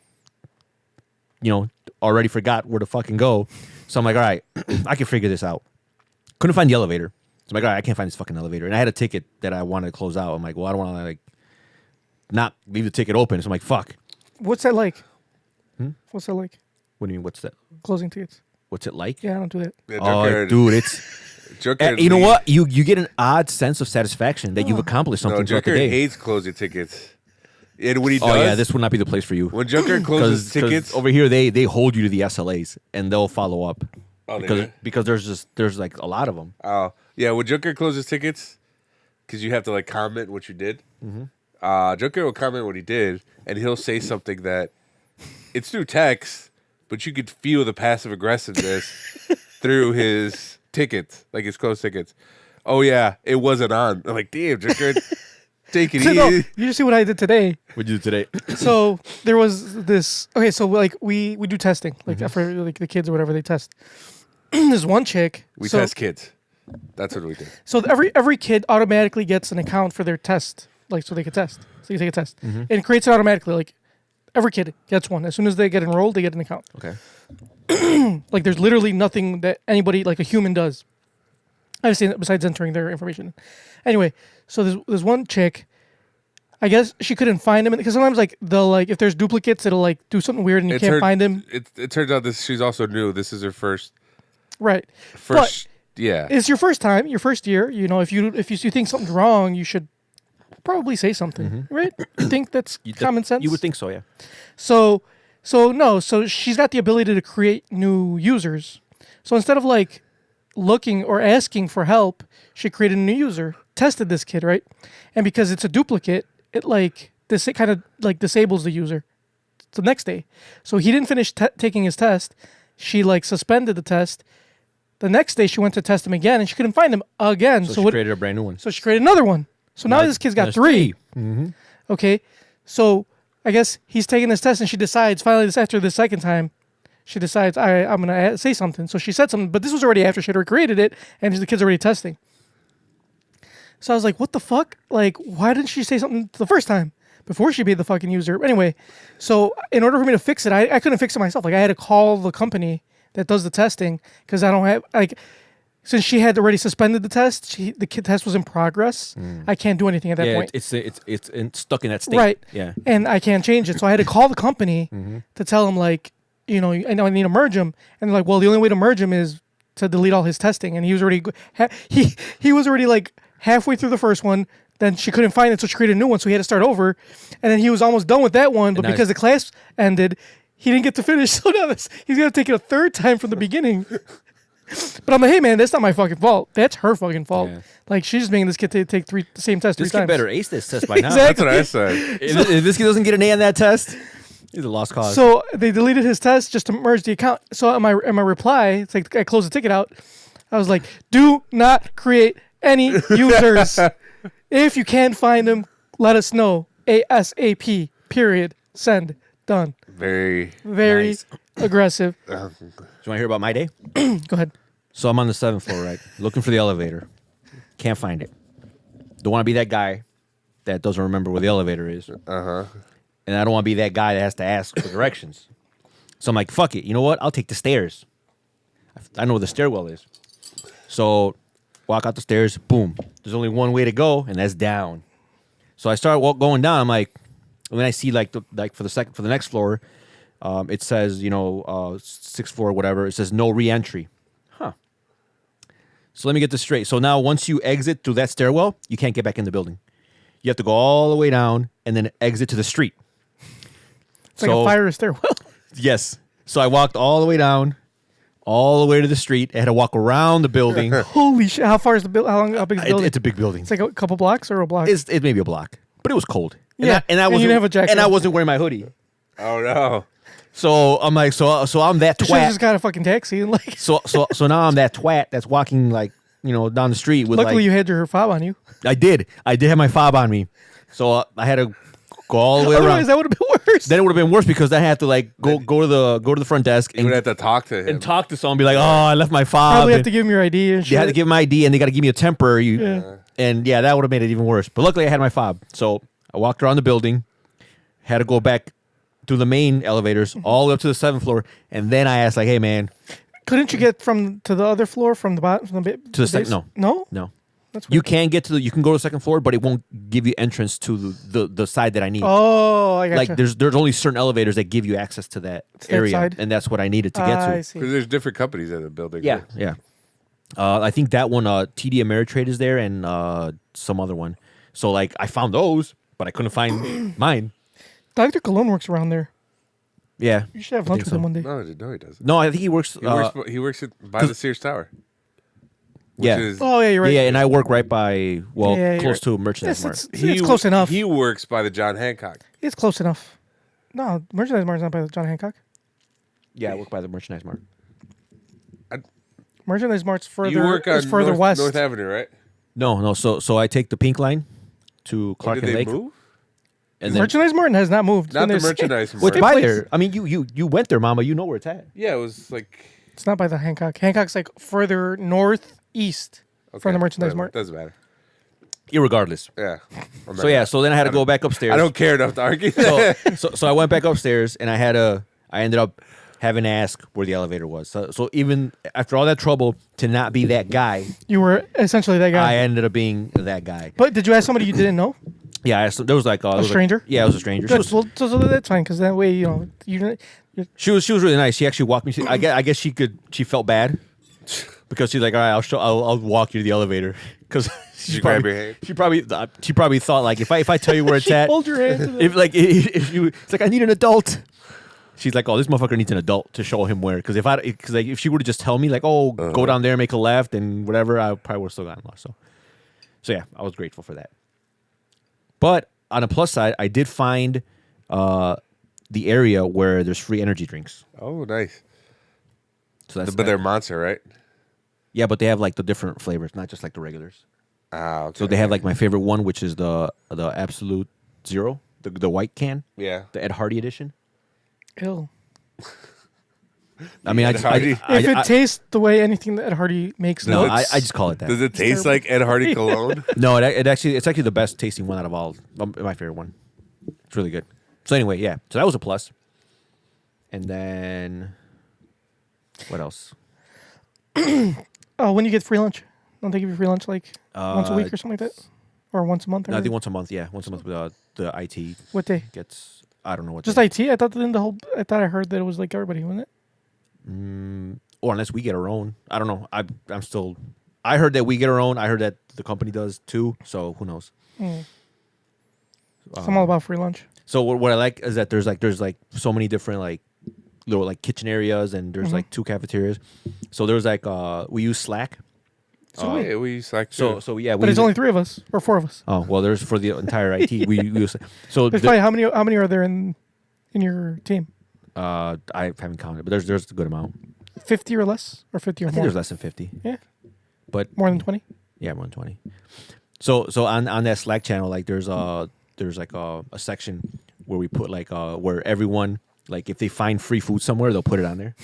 already forgot where to fucking go. So I'm like, all right, I can figure this out. Couldn't find the elevator. So I'm like, all right, I can't find this fucking elevator, and I had a ticket that I wanted to close out. I'm like, well, I don't want to like not leave the ticket open. So I'm like, fuck. What's that like? What's that like? What do you mean? What's that? Closing tickets. What's it like? Yeah, I don't do that. Yeah, Oh, dude, it's you know what? You get an odd sense of satisfaction that you've accomplished something throughout the Junker day. hates closing tickets. And when he does, Oh yeah, this would not be the place for you. when Junker closes tickets, over here they hold you to the SLAs and they'll follow up Oh, they do? because there's like a lot of them. oh yeah, when Junker closes tickets, because you have to like comment what you did. Junker will comment what he did, and he'll say something that it's through text, but you could feel the passive aggressiveness through his tickets, like his closed tickets. Oh yeah, it wasn't on. I'm like, damn, Junker, take it So, no, easy. you just see what I did today. What'd you do today? So there was this. Okay, so like we do testing, like for like the kids or whatever they test. There's one chick. We so, test kids. That's what we do. So every kid automatically gets an account for their test, like so they can test. So you take a test, and it creates it automatically. Like every kid gets one as soon as they get enrolled, they get an account. Okay. Like there's literally nothing that anybody like a human does. I've seen it besides entering their information. Anyway, so there's one chick. I guess she couldn't find him because sometimes like they'll like if there's duplicates, it'll like do something weird and you can't find him. It turns out she's also new. This is her first. Right. Yeah. It's your first time, your first year. You know, if you think something's wrong, you should probably say something, right? You think that's common sense? You would think so, yeah. So she's got the ability to create new users. So instead of like looking or asking for help, she created a new user, tested this kid, right? And because it's a duplicate, it like this it kind of like disables the user the next day. So he didn't finish taking his test. She like suspended the test. The next day she went to test him again and she couldn't find him again. So she created a brand new one. So she created another one. So now this kid's got 3. Okay. So I guess he's taking this test and she decides finally after the second time, she decides I'm going to say something. So she said something, but this was already after she had recreated it and the kid's already testing. So I was like, what the fuck? Like, why didn't she say something the first time before she made the fucking user? Anyway, so in order for me to fix it, I couldn't fix it myself. Like I had to call the company that does the testing because I don't have like since she had already suspended the test, the kid test was in progress. I can't do anything at that point. It's stuck in that state. Right. Yeah. And I can't change it. So I had to call the company to tell them like, you know, I need to merge him. And they're like, well, the only way to merge him is to delete all his testing. And he was already he was already like halfway through the first one. Then she couldn't find it, so she created a new one. So he had to start over. And then he was almost done with that one, but because the class ended, he didn't get to finish. So now he's gonna take it a third time from the beginning. But I'm like, hey man, that's not my fucking fault. That's her fucking fault. Yeah. Like she's just making this kid take the same test 3 times. This kid better ace this test by now. That's Exactly. what I said. If this kid doesn't get an A on that test, he's a lost cause. So they deleted his test just to merge the account. So in my reply, it's like I closed the ticket out. I was like, do not create any users. If you can't find them, let us know. ASAP. Period. Send. Done. Very nice. Aggressive. Do you want to hear about my day? Go ahead. So I'm on the 7th floor, right? Looking for the elevator. Can't find it. Don't want to be that guy that doesn't remember where the elevator is. And I don't want to be that guy that has to ask for directions. So I'm like, fuck it. You know what? I'll take the stairs. I know where the stairwell is. So walk out the stairs. Boom. There's only one way to go, and that's down. So I start going down. I'm like, when I see like for the next floor, it says 6th floor, whatever. It says no re-entry. Huh. So let me get this straight. So now once you exit through that stairwell, you can't get back in the building. You have to go all the way down and then exit to the street. It's like a fire stairwell. Yes. So I walked all the way down, all the way to the street. I had to walk around the building. Holy shit! How far is the building? How big is the building? It's a big building. It's like a couple blocks or a block. It may be a block, but it was cold. Yeah, and I and wasn't you didn't have a jacket. and I wasn't wearing my hoodie. Oh no. So I'm like, so I'm that You should have twat. just got a fucking taxi and like. So now I'm that twat that's walking like down the street with Luckily, like. you had your fob on you. I did have my fob on me, so I had to go all the way around. Otherwise, that would have been worse. Then it would have been worse because I had to like go to the front desk You would have to talk to him. and talk to someone, be like, "Oh, I left my fob." Probably have and to give him your ID and shit. they had to give him my ID, and they got to give me a temporary. Yeah. And yeah, that would have made it even worse. But luckily, I had my fob, so I walked around the building, had to go back through the main elevators all the way up to the 7th floor, and then I asked, like, "Hey, man, Couldn't you get to the other floor from the bottom from the to the second? base? No, No? no." That's You weird. can get to you can go to the 2nd floor, but it won't give you entrance to the side that I need. Oh, I got Like there's only certain elevators that give you access to that that area, side? and that's what I needed to get to. I see. Because there's different companies in the building. Yeah, yeah. I think that one, TD Ameritrade is there, and some other one. So like I found those, but I couldn't find mine. Dr. Cologne works around there. Yeah. You should have I lunch think with so. him one day. No, he doesn't. No, I think he works. He works by the Sears Tower. Which Yeah. is, Oh, yeah, you're right. Yeah, and I work right by Yeah, you're close right. to Merchandise Mart. It's close enough. He works by the John Hancock. It's close enough. No, Merchandise Mart's not by John Hancock. Yeah, I work by the Merchandise Mart. Merchandise Mart's further. You work on is further west. North Avenue, right? No. So I take the pink line to Clark Did and they Lake, move? and then Merchandise Mart has not moved. It's Not been the there merchandise since- mart. it's by place- there. I mean, you went there, Mama. You know where it's at. Yeah, it was like. It's not by the Hancock. Hancock's like further northeast from the Merchandise whatever, Mart. Doesn't matter. Irregardless. Yeah. So yeah, so then I had to go back upstairs. I don't care enough to argue. So I went back upstairs and I ended up having to ask where the elevator was. So even after all that trouble to not be that guy, You were essentially that guy. I ended up being that guy. But did you ask somebody you didn't know? Yeah, I asked, there was like there was like- stranger? yeah, it was a stranger. She Good. was, Well, so that's fine because that way you she was really nice. She actually walked me. I guess she felt bad because she's like, all right, I'll walk you to the elevator because She grabbed your hand? She probably thought like if I tell you where it's she at, hold your hand. To the, if you, it's like I need an adult. She's like, oh, this motherfucker needs an adult to show him where. Because if she would have just tell me like, oh, go down there, make a left, and whatever, I probably would have still gotten lost. So yeah, I was grateful for that. But on a plus side, I did find the area where there's free energy drinks. Oh, nice. So that's But they're Monster, right? yeah, but they have like the different flavors, not just like the regulars. Ah, okay. So they have like my favorite one, which is the Absolute Zero, the white can, Yeah. the Ed Hardy edition. Ew. I mean, Ed Hardy. If it tastes the way anything that Hardy makes, no, looks, I just call it that. Does it taste like Ed Hardy cologne? No, it's actually the best tasting one out of all. My favorite one. It's really good. So anyway, yeah. So that was a plus. And then what else? Oh, when you get free lunch, don't they give you free lunch like once a week or something like that, or once a month? No, I think once a month. Yeah, once a month. The IT What day? gets. I don't know what. Just day. IT. I thought I heard that it was like everybody, wasn't it? Or unless we get our own. I don't know. I'm still. I heard that we get our own. I heard that the company does too. So who knows? I'm all about free lunch. So what I like is that there's like so many different like little like kitchen areas and there's like 2 cafeterias. So there's like we use Slack. Yeah, we use like So yeah, we But use it's only 3 of us or 4 of us. Oh well, there's for the entire IT. We use so There's probably how many are there in your team? I haven't counted, but there's a good amount. 50 or less, or 50 or I think more? there's less than 50. Yeah, But more than 20. yeah, 120. So on that Slack channel, like there's like a section where we put like where everyone like if they find free food somewhere, they'll put it on there.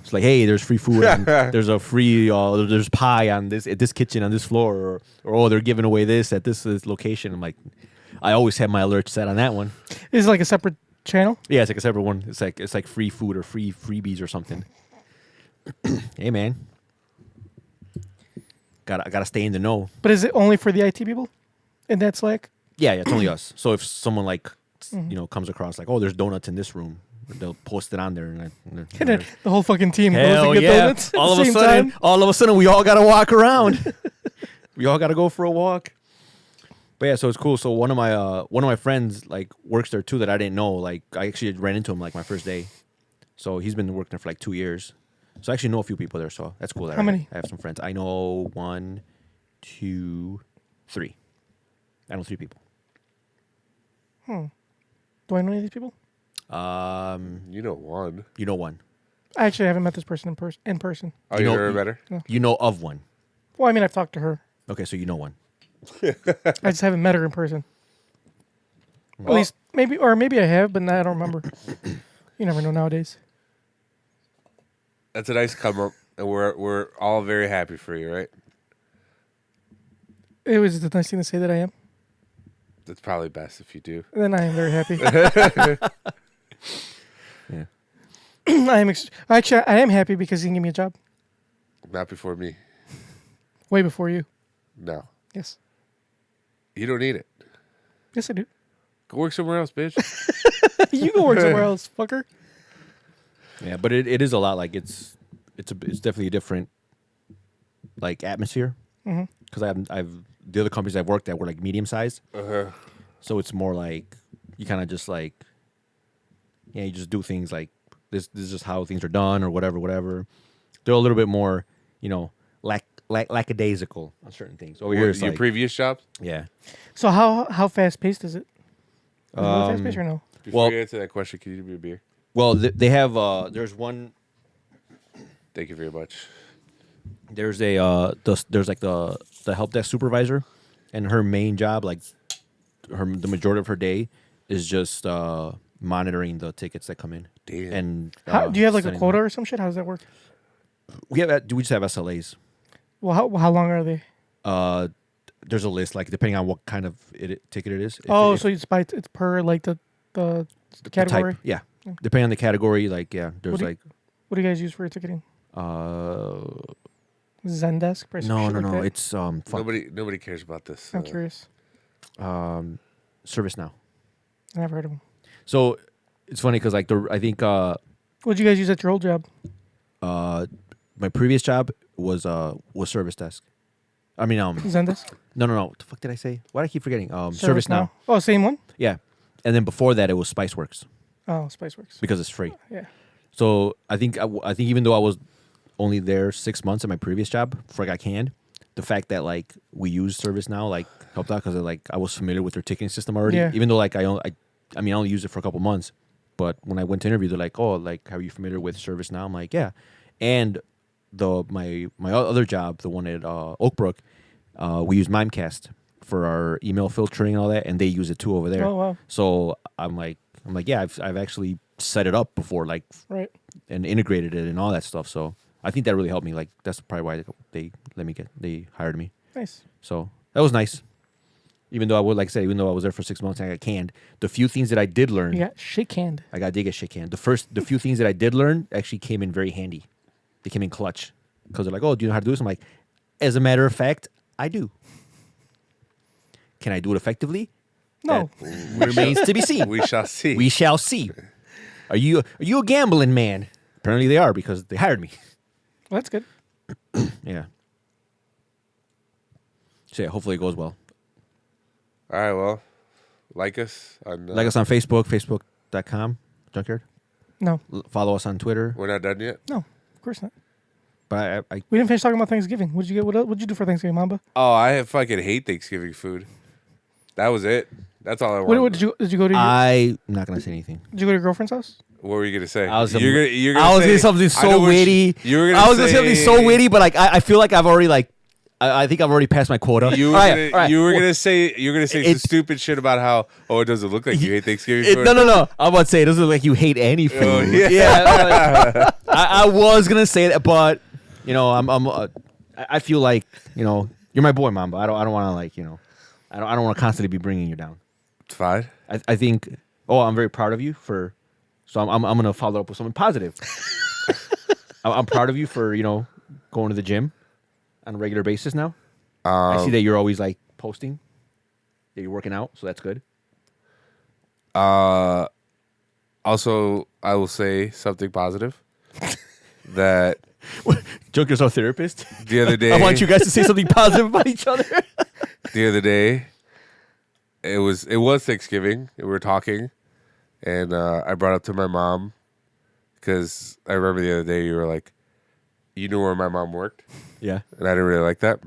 It's like, hey, there's free food. There's a free there's pie on this kitchen on this floor, or oh, they're giving away this at this location. I'm like, I always have my alert set on that one. Is it like a separate channel? Yeah, it's like a separate one. It's like free food or freebies or something. Hey man, gotta stay in the know. But is it only for the IT people in that Slack? Yeah, it's only us. So if someone like comes across like, oh, there's donuts in this room, they'll post it on there, and And then the whole fucking team goes hell to get yeah! donuts at All the of a same sudden, time. we all gotta walk around. We all gotta go for a walk. But yeah, so it's cool. So one of my friends like works there too that I didn't know. Like I actually ran into him like my first day. So he's been working there for like 2 years. So I actually know a few people there. So that's cool. That How many? I have some friends. I know 1, 2, 3. I know 3 people. Do I know any of these people? You know one. You know one. I actually haven't met this person in person. Oh, You you know- know her better? You know of one. Well, I mean, I've talked to her. Okay, so you know one. I just haven't met her in person. At least maybe I have, but I don't remember. You never know nowadays. That's a nice come up, and we're all very happy for you, right? It was a nice thing to say that I am. That's probably best if you do. Then I am very happy. Yeah. Actually, I am happy because he can give me a job Not before me. way before you. No. Yes. You don't need it. Yes, I do. Go work somewhere else, bitch. You go work somewhere else, fucker. Yeah, but it is a lot. Like it's definitely a different like atmosphere. Because I've the other companies I've worked at were like medium sized. So it's more like you kind of just like you just do things like this is just how things are done or whatever. They're a little bit more lackadaisical on certain things. Over here, it's your like, previous job? yeah. So how fast paced is it? Is it really fast paced or no? Before you answer that question, can you give me a beer? Well, they have there's one. Thank you very much. There's there's like the help desk supervisor, and her main job, like the majority of her day, is just monitoring the tickets that come in. Damn. And Do you have like a sending quota them. or some shit? How does that work? We just have SLAs. Well, how long are they? There's a list, like depending on what kind of ticket it is. So it's per like the category. Type, yeah. Depending on the category, like there's What do you guys use for your ticketing? Zendesk? Or some no, shit like that? it's fuck. Nobody cares about this. I'm curious. ServiceNow. I never heard of them. So it's funny because like I think What'd you guys use at your old job? my previous job was Service Desk. I mean Zendesk? no. What the fuck did I say? Why do I keep forgetting? ServiceNow. Oh, same one? Yeah, and then before that it was Spiceworks Oh, Spiceworks. because it's free. Yeah. So I think even though I was only there 6 months at my previous job before I got canned, the fact that like we used ServiceNow like helped out because like I was familiar with their ticketing system already. Yeah. Even though like I only used it for a couple months, but when I went to interview, they're like, "Oh, like are you familiar with ServiceNow?" I'm like, "Yeah," and my other job, the one at Oakbrook, we use Mimecast for our email filtering and all that, and they use it too over there. Oh, wow. So I'm like, yeah, I've actually set it up before, like, Right. and integrated it and all that stuff. So I think that really helped me. Like that's probably why they hired me. Nice. So that was nice. Even though I was there for 6 months and I got canned, the few things that I did learn, You got shit canned. did get shit canned. The few things that I did learn actually came in very handy. They came in clutch because they're like, "Oh, do you know how to do this?" I'm like, "As a matter of fact, I do." Can I do it effectively? No. That remains to be seen. We shall see. We shall see. Are you a gambling man? Apparently they are because they hired me. Well, that's good. Yeah. So yeah, hopefully it goes well. All right, well, like us on Like us on Facebook, facebook.com, Junkyard. No. Follow us on Twitter. We're not done yet. No. Of course not. But I We didn't finish talking about Thanksgiving. What'd you get? What'd you do for Thanksgiving, Mamba? Oh, I fucking hate Thanksgiving food. That was it. That's all I wanted. What did you go to? I'm not gonna say anything. Did you go to your girlfriend's house? What were you gonna say? I was you're gonna gonna say say something I so know what witty. You were gonna I was gonna say something so witty, but like I feel like I've already like I think I've already passed my quota. You were All gonna, right. you were gonna say some It's- stupid shit about how it doesn't look like you hate Thanksgiving food. No. I'm about to say it doesn't look like you hate any food. Oh, yeah. I was gonna say that, but I feel like you're my boy, Mamba. I don't want to like I don't want to constantly be bringing you down. It's fine. I think. Oh, I'm very proud of you for. So I'm gonna follow up with something positive. I'm proud of you for going to the gym on a regular basis now. I see that you're always like posting that you're working out, so that's good. Also, I will say something positive. That Joker's our therapist. the other day, I want you guys to say something positive about each other. the other day, it was Thanksgiving. We were talking, and I brought up to my mom because I remember the other day you were like, you knew where my mom worked, Yeah. and I didn't really like that.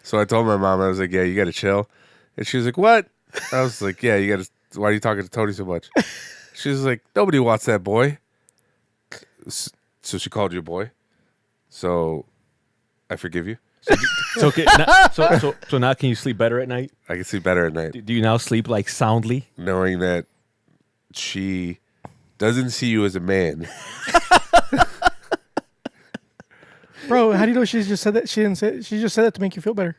So I told my mom, I was like, yeah, you got to chill, and she was like, what? I was like, yeah, you got to. Why are you talking to Tony so much? She was like, nobody wants that boy. So she called you a boy. So I forgive you. So now can you sleep better at night? I can sleep better at night. Do you now sleep like soundly? Knowing that she doesn't see you as a man. Bro, how do you know she just said that? She didn't say. She just said that to make you feel better.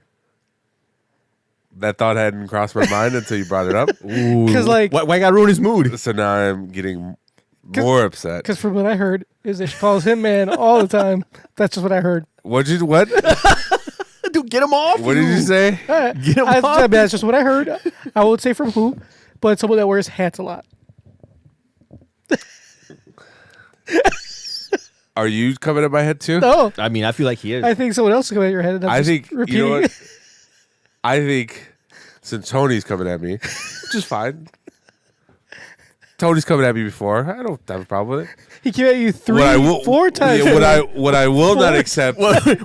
That thought hadn't crossed my mind until you brought it up. Because like, Why got ruin his mood? So now I'm getting more upset. because from what I heard is that she calls him man all the time. That's just what I heard. What? Dude, get him off. What did you say? Get him off. That's just what I heard. I won't say from who, but someone that wears hats a lot. Are you coming at my head too? No, I mean, I feel like he is. I think someone else is coming at your head. And I'm I just think repeating you know it. what? I think since Tony's coming at me, which is fine. Tony's coming at me before. I don't have a problem with it. He came at you four times. Yeah, what I will not accept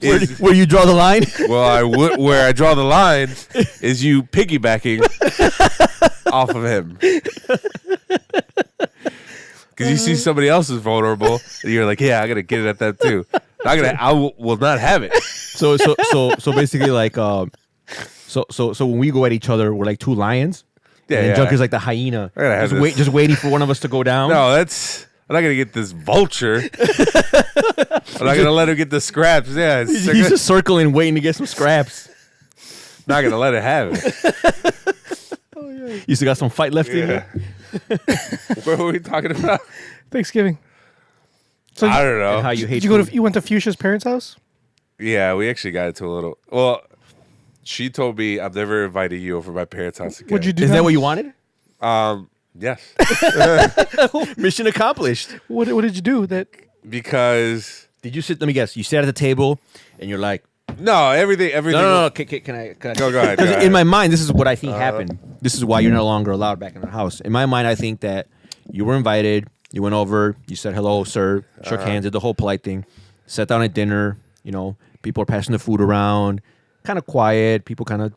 is where you draw the line? where I draw the line is you piggybacking off of him. Because you see somebody else is vulnerable, and you're like, yeah, I gotta get it at them too. I will not have it. So basically, like, so when we go at each other, we're like two lions. Yeah, and yeah. Junker's like the hyena, I gotta have just waiting for one of us to go down. No, I'm not gonna get this vulture. I'm not gonna let him get the scraps. Yeah, He's just circling, waiting to get some scraps. not gonna let it have it. You still got some fight left in Yeah. you. What were we talking about? Thanksgiving. So I don't know. And how you hate. did you food. you went to Fuchsia's parents' house? Yeah, we actually got into a little. Well, she told me I've never invited you over my parents' house again. What'd you do? Is now? that what you wanted? Yes, Mission accomplished. What did you do? That because Did you sit? Let me guess. You sat at the table and you're like, no, everything. no. Can I? Go ahead. Because go in ahead. my mind, this is what I think happened. This is why you're no longer allowed back in the house. In my mind, I think that you were invited. You went over. You said hello, sir. Shook hands. Did the whole polite thing. Sat down at dinner. You know, people are passing the food around. Kind of quiet. People kind of,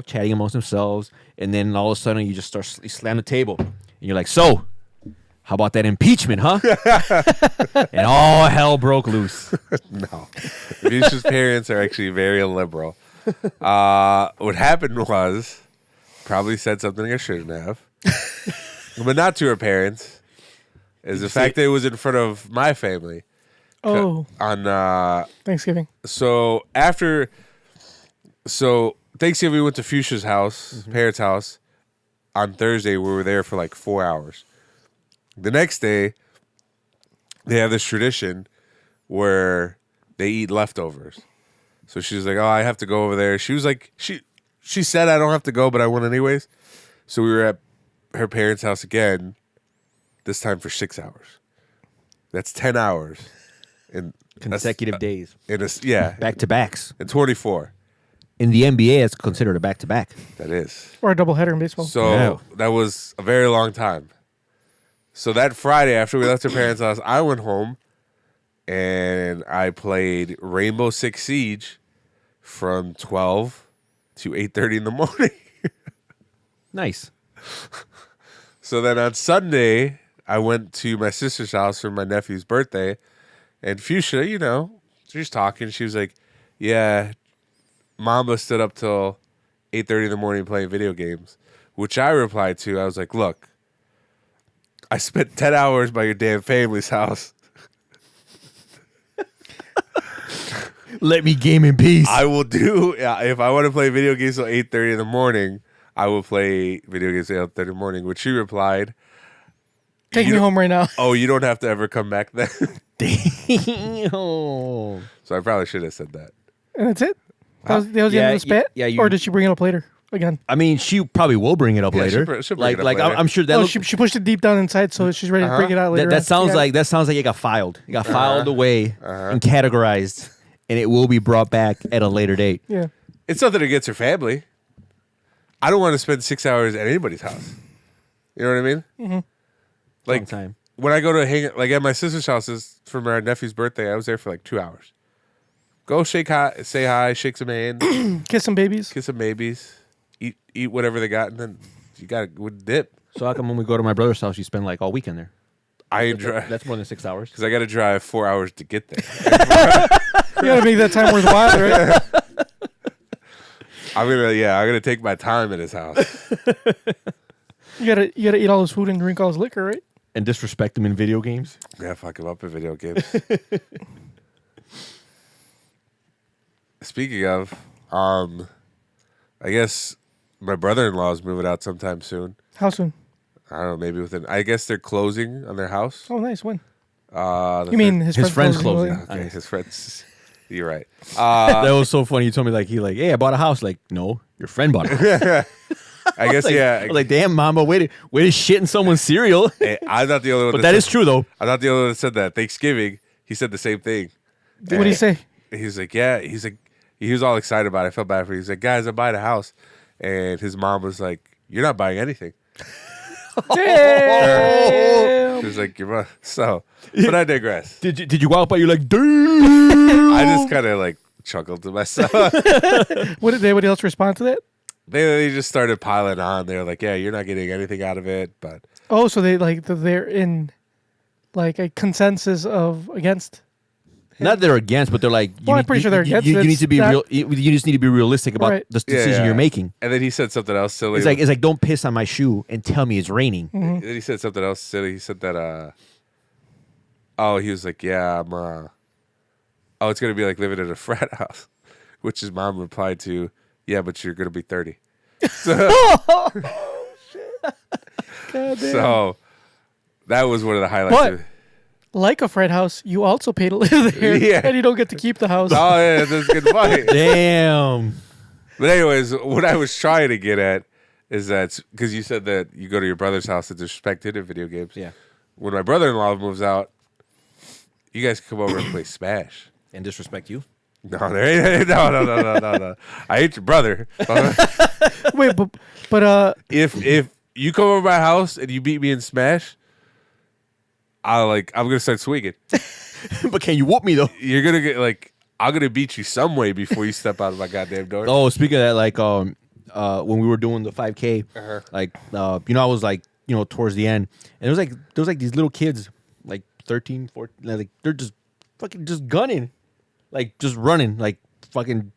chatting amongst themselves. And then all of a sudden, you just you slam the table. And you're like, so, how about that impeachment, huh? And all hell broke loose. No, Visha's parents are actually very liberal. What happened was probably said something I shouldn't have, but not to her parents. Is the fact that it was in front of my family. oh On Thanksgiving. so Thanksgiving we went to Fuchsia's house, parents' house. On Thursday, we were there for like 4 hours. The next day, they have this tradition where they eat leftovers. So she was like, "Oh, I have to go over there." She was like, she said I don't have to go, but I went anyways. So we were at her parents' house again. This time for 6 hours. That's 10 hours in Consecutive days. Yeah, Back to backs. in 24. In the NBA, it's considered a back to back. That is. Or a doubleheader in baseball. So Yeah. that was a very long time. So that Friday after we left her parents' house, I went home and I played Rainbow Six Siege from 12 to 8:30 in the morning. Nice. So then on Sunday, I went to my sister's house for my nephew's birthday, and Fuchsia, she's talking. She was like, "Yeah, Mamba stood up till 8:30 in the morning playing video games," which I replied to. I was like, "Look, I spent 10 hours by your damn family's house. Let me game in peace. I will do, if I want to play video games till 8:30 in the morning, I will play video games till 8:30 in the morning," which she replied, Take me home right now. "Oh, you don't have to ever come back then." Damn. So I probably should have said that. And that's it. That was the end Yeah, of the spat? yeah, you- Or did she bring it up later again? I mean, she probably will bring it up Yeah, later. she'll bring it up like later. I'm sure that. Oh, look- she pushed it deep down inside, so she's ready to bring it out later. that on. sounds Yeah. like it got filed. It got filed away and categorized, and it will be brought back at a later date. Yeah. It's nothing against her family. I don't want to spend 6 hours at anybody's house. You know what I mean? Mm-hmm. Like Long time. when I go to hang, like at my sister's house for my nephew's birthday, I was there for like 2 hours. Go say hi, shake some hand, Kiss some babies. kiss some babies, eat whatever they got, and then you got to dip. So how come when we go to my brother's house, you spend like all weekend there? I enjoy That's more than 6 hours. because I got to drive 4 hours to get there. gotta make that time worthwhile, right? I'm gonna take my time at his house. You gotta eat all his food and drink all his liquor, right? And disrespect him in video games. Yeah, fuck him up in video games. Speaking of, I guess my brother-in-law is moving out sometime soon. How soon? I don't know, maybe within. I guess they're closing on their house. Oh, nice. When? You mean his friend's closing? Okay, his friends. You're right. That was so funny. You told me hey, I bought a house. Like, no, your friend bought a house. I guess I was like, damn, Mama, way to shit in someone's cereal. Hey, I'm not the only one. But that is true, though. I'm not the only one that said that. Thanksgiving, he said the same thing. What did he say? He's like, yeah. He's like, he was all excited about it. I felt bad for him. He's like, guys, I'm buying a house. And his mom was like, you're not buying anything. Damn. He was like, your mom. So, but I digress. Did you walk by? You're like, damn. I just kind of like chuckled to myself. What did anybody else respond to that? They just started piling on. They were like, yeah, you're not getting anything out of it. But Oh, so they're in like a consensus of against. Not they're against, but they're like. Well, I'm pretty sure they're against. You need It's to be not- real. You just need to be realistic about Right. this decision you're making. And then he said something else silly. It's like don't piss on my shoe and tell me it's raining. Then he said something else silly. He said that he was like, yeah, I'm it's gonna be like living in a frat house, which his mom replied to, yeah, but you're gonna be 30. So that was one of the highlights. But like a frat house, you also pay to live there, Yeah. and you don't get to keep the house. Oh yeah, that's a good point. Damn. But anyways, what I was trying to get at is that because you said that you go to your brother's house to disrespect him in video games. Yeah. When my brother-in-law moves out, you guys can come over and play Smash. And disrespect you. No, there ain't, no. I hate your brother. Wait, but If you come over my house and you beat me in Smash, I'm gonna start swinging. But can you whoop me though? You're gonna get I'm gonna beat you some way before you step out of my goddamn door. Oh, speaking of that, when we were doing the 5K, I was towards the end, and there was these little kids, 13, 14, they're just fucking just gunning, just running, fucking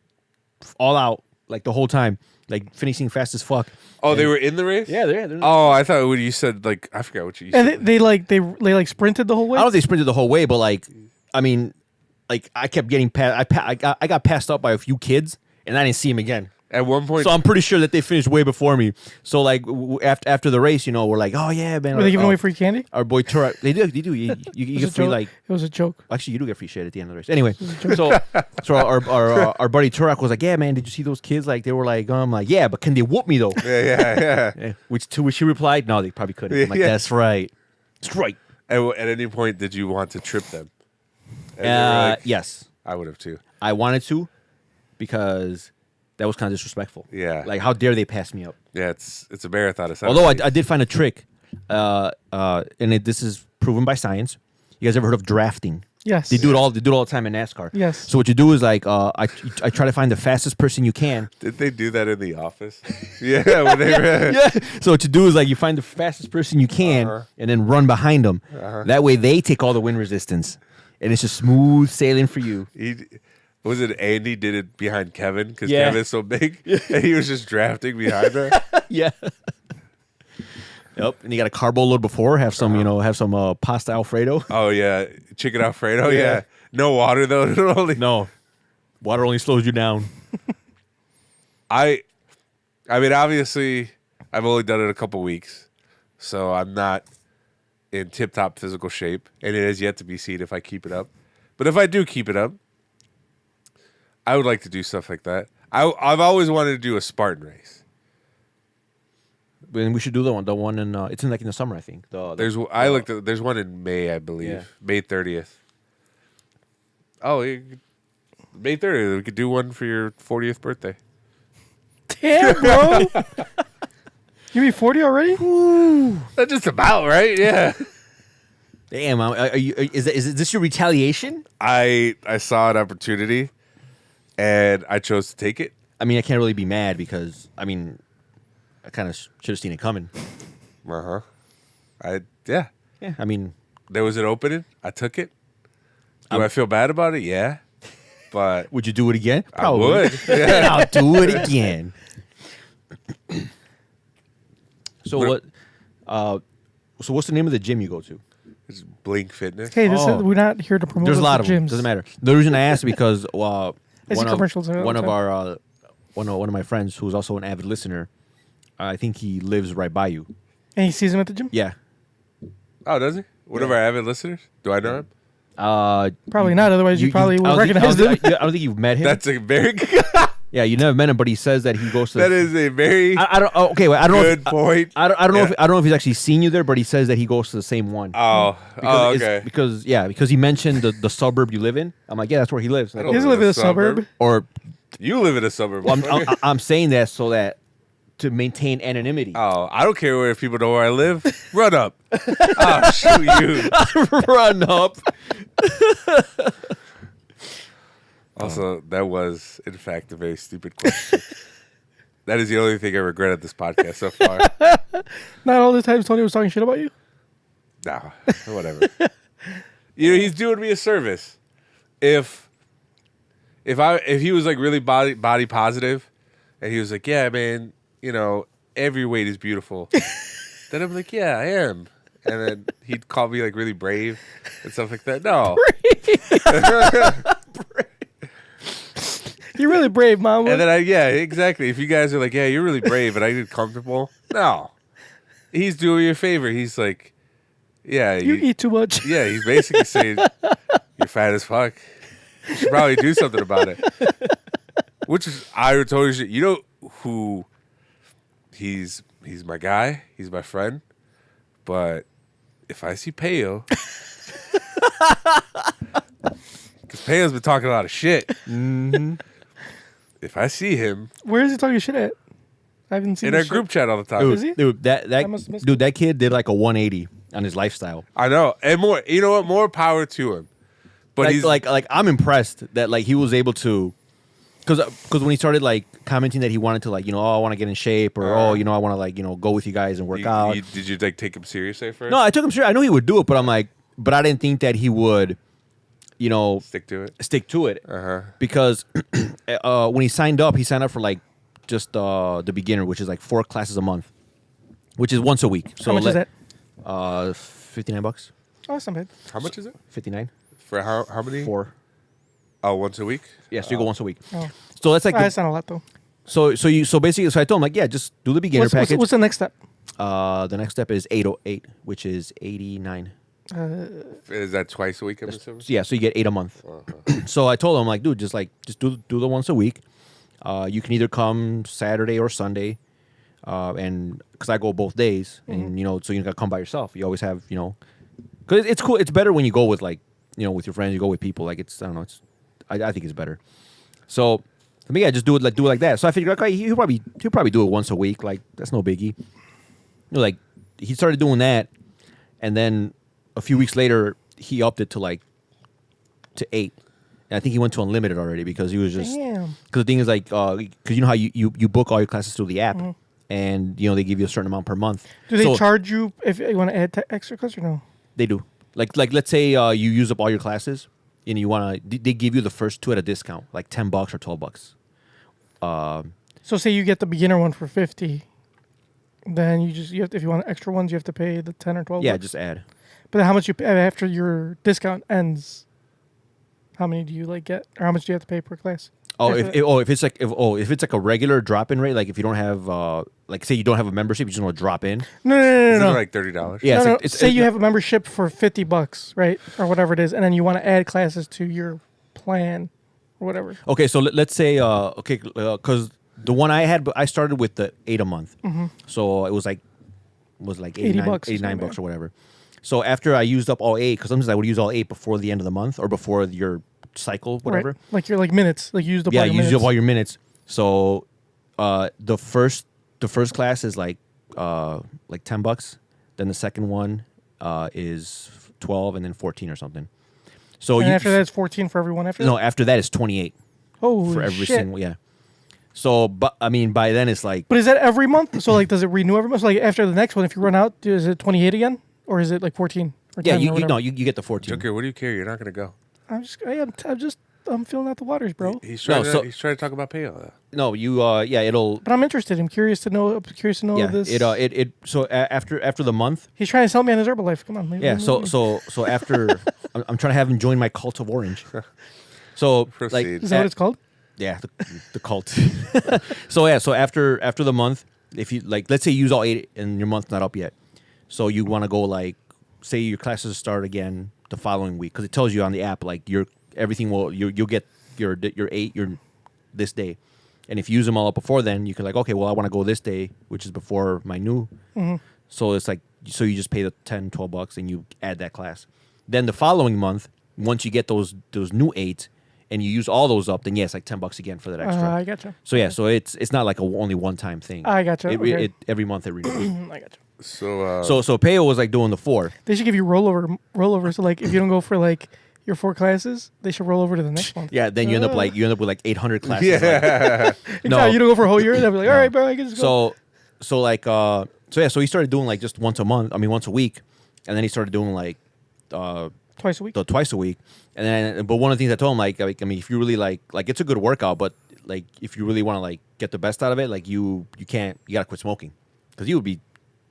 all out, the whole time, finishing fast as fuck. Oh, they were in the race? Yeah, they're Oh, I thought when you said I forgot what you said. and they sprinted the whole way. I don't know if they sprinted the whole way, but I kept getting past. I got passed up by a few kids, and I didn't see him again. At one point, So I'm pretty sure that they finished way before me. So after the race, we're like, oh yeah, man. Were they giving away free candy? Our boy Trot, they do. You It get was a free joke. It was a joke. Actually, you do get free shit at the end of the race. Anyway, so our buddy Turek was like, yeah, man, did you see those kids? They were like, I'm like, yeah, but can they whoop me though? yeah. To which she replied, no, they probably couldn't. I'm like, that's right. That's right. At any point, did you want to trip them? And they were like, Yes, I would have too. I wanted to because that was kind of disrespectful. Yeah. How dare they pass me up? Yeah, it's a marathon. Although I did find a trick, and this is proven by science. You guys ever heard of drafting? Yes. They do it all. They do it all the time in NASCAR. Yes. So what you do is I try to find the fastest person you can. Did they do that in the office? Yeah, when they were. Yeah. So what you do is you find the fastest person you can and then run behind them. That way they take all the wind resistance, and it's just smooth sailing for you. Was it Andy did it behind Kevin because Yeah. Kevin's so big and he was just drafting behind her? Yeah. Yep. And you got a carbo load before. Have some pasta Alfredo. Oh yeah, chicken Alfredo. Yeah. Yeah, no water though. Only No, water only slows you down. I mean, obviously, I've only done it a couple weeks, so I'm not in tip-top physical shape, and it has yet to be seen if I keep it up. But if I do keep it up, I would like to do stuff like that. I've always wanted to do a Spartan race. And we should do the one in it's in the summer, I think. There's one in May, I believe, Yeah. May 30th. Oh, May 30th. We could do one for your 40th birthday. Damn, bro. You be 40 already? That's just about right. Yeah. Damn, is this your retaliation? I saw an opportunity, and I chose to take it. I mean, I can't really be mad because I kind of should have seen it coming. Yeah. Yeah, I mean, There was an opening. I took it. Do I feel bad about it? Yeah. But would you do it again? I would. Yeah. I'll do it again. So what? So what's the name of the gym you go to? It's Blink Fitness. Hey, we're not here to promote. There's a lot of gyms. them. Doesn't matter. The reason I asked is because I see commercials all the one of time. one of my friends who's also an avid listener, I think he lives right by you. And he sees him at the gym. Yeah. Oh, does he? One of our avid listeners? Do I know him? Probably not. Otherwise, you probably would recognize him. I don't think you've met him. That's a very yeah, you never met him, but he says that he goes to. That is a very I don't. Oh, okay, wait, I don't know. good point. I don't know. I don't know if he's actually seen you there, but he says that he goes to the same one. Okay. Because he mentioned the suburb you live in. I'm like, yeah, that's where he lives. Like, I don't He doesn't live in a suburb. or You live in a suburb. well, I'm saying that so that to maintain anonymity. I don't care if people know where I live. Run up. I'll shoot you. Run up. Also, that was, in fact, a very stupid question. That is the only thing I regret at this podcast so far. Not all the times Tony was talking shit about you. Nah, whatever. He's doing me a service. If he was like really body positive, and he was like, yeah, man, every weight is beautiful. Then I'm like, yeah, I am. And then he'd call me like really brave and stuff like that. No. You're really brave, Mom. And then exactly. If you guys are like, yeah, you're really brave, and I get comfortable. No. He's doing you a favor. He's like, yeah. You eat too much. Yeah, he's basically saying, you're fat as fuck. You should probably do something about it. Which is, I totally should. You know who, he's my guy. He's my friend. But if I see Peo, because Peo's been talking a lot of shit. Mm-hmm. If I see him, Where is he talking shit at? I haven't seen in our group chat all the time. Dude, Is he? dude, I must have missed that kid did like a 180 on his lifestyle. I know, and more. You know what? More power to him. But Like, he's like I'm impressed that like he was able to, because when he started like commenting that he wanted to like I want to get in shape or I want to like go with you guys and work out. Did you like take him seriously at first? No, I took him serious. I know he would do it, but I'm like, but I didn't think that he would, Stick to it. stick to it. Because when he signed up for like just the beginner, which is like 4 classes a month, which is once a week. So How much is that? $59. Oh, that's not bad. How much is it 59 for how many? 4. Oh, once a week. Yeah, so you go once a week. Oh. So that's like That's not a lot, though. so basically, so I told him like, yeah, just do the beginner package. What's the next step? The next step is 808, which is 89. Is that twice a week? I'm assuming. So yeah, so you get 8 a month. So I told him like, dude, just do the once a week. You can either come Saturday or Sunday, and because I go both days, and so you gotta come by yourself. You always have because it's cool. It's better when you go with like with your friends. You go with people. Like I don't know. I think it's better. So I mean, yeah, just do it like that. So I figured, okay, he'll probably do it once a week. Like that's no biggie. Like he started doing that, and then a few weeks later he upped it to 8. And I think he went to unlimited already because he was just because the thing is like because you know how you book all your classes through the app, and they give you a certain amount per month. Do they charge you if you want to add extra class or no? They do. Like let's say you use up all your classes and you want to, they give you the first 2 at a discount, like $10 or $12. So say you get the beginner one for 50, then you have to, if you want extra ones, you have to pay the 10 or 12. Yeah, bucks. just add. But then how much you pay after your discount ends? How many do you get, or how much do you have to pay per class? If it's like a regular drop-in rate, like if you don't have like say you don't have a membership, you just want to drop in. No. Is it like $30? Yeah, No, say you have a membership for $50, right, or whatever it is, and then you want to add classes to your plan, or whatever. Okay, so let's say because the one I had, I started with the 8 a month, so it was like $89 or whatever. So after I used up all 8, because sometimes I would use all 8 before the end of the month or before your cycle, whatever. Right. Like your minutes, like you used up. Yeah, all your you minutes. use up all your minutes. So the first class is like $10. Then the second one is 12, and then 14 or something. So and after that, it's 14 for everyone. After no, that? after that is 28 Oh, for every shit. single So, but I mean, by then it's like. But is that every month? So does it renew every month? So after the next one, if you run out, is it 28 again, or is it 14 or 10? Yeah, or whatever? you get the 14. Junker, what do you care? You're not gonna go. I'm feeling out the waters, bro. He's trying to talk about payo though. No, you it'll. But I'm interested. I'm curious to know this. So after the month. He's trying to sell me on his Herbalife. Come on. So after I'm trying to have him join my cult of orange. So like, is that what it's called? Yeah, the cult. So after the month, if you like, let's say you use all 8 and your month's not up yet, so you want to go like, say your classes start again the following week because it tells you on the app like you'll get your 8 this day, and if you use them all up before then, you can like, okay, well I want to go this day, which is before my new. Mm-hmm. So it's like, so you just pay the $10-12 and you add that class. Then the following month, once you get those new 8. And you use all those up, then yes, like $10 again for that extra. I gotcha. So yeah, so it's not like only one time thing. I gotcha. Every month it renews. I gotcha. So Payo was like doing the 4. They should give you rollover. So like if you don't go for like your 4 classes, they should roll over to the next month. Yeah, then you end up with like 800 classes. Yeah. Like, no, you don't go for a whole year. They'll be like, all right, bro, I can just go. So he started doing like just once a week, and then he started doing like twice a week. Twice a week. And then, but one of the things I told him, like I mean, if you really like it's a good workout, but like if you really want to like get the best out of it, like you gotta quit smoking because you would be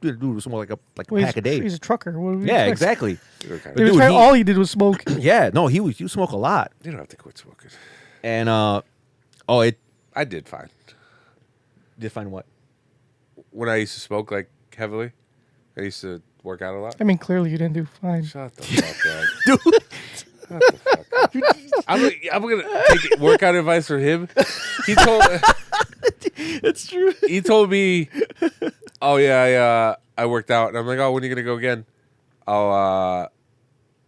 doing something like a pack a day. He's a trucker. Yeah, exactly. Okay. Dude, all he did was smoke. Yeah, no, he smoke a lot. You don't have to quit smoking. And I did fine. Did fine what? When I used to smoke like heavily, I used to work out a lot. I mean, clearly you didn't do fine. Shut the fuck up, dude. I'm gonna take workout advice from him. He told it's true. He told me, "Oh yeah, I worked out," and I'm like, "Oh, when are you gonna go again?" "Oh,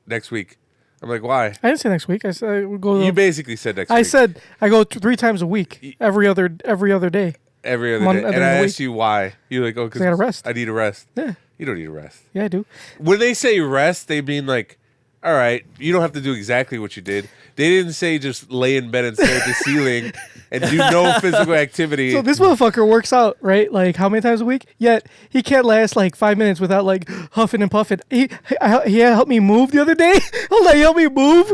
next week." I'm like, "Why?" I didn't say next week. I said I would go. You basically said next week. I said I go 3 times a week, every other day. Every other day, and I asked you why. You're like, "Oh, because I gotta rest. I need a rest." Yeah, you don't need a rest. Yeah, I do. When they say rest, they mean like, all right, you don't have to do exactly what you did. They didn't say just lay in bed and stare at the ceiling and do no physical activity. So this motherfucker works out, right? Like how many times a week? Yet he can't last like 5 minutes without like huffing and puffing. He helped me move the other day. Hold on, he helped me move.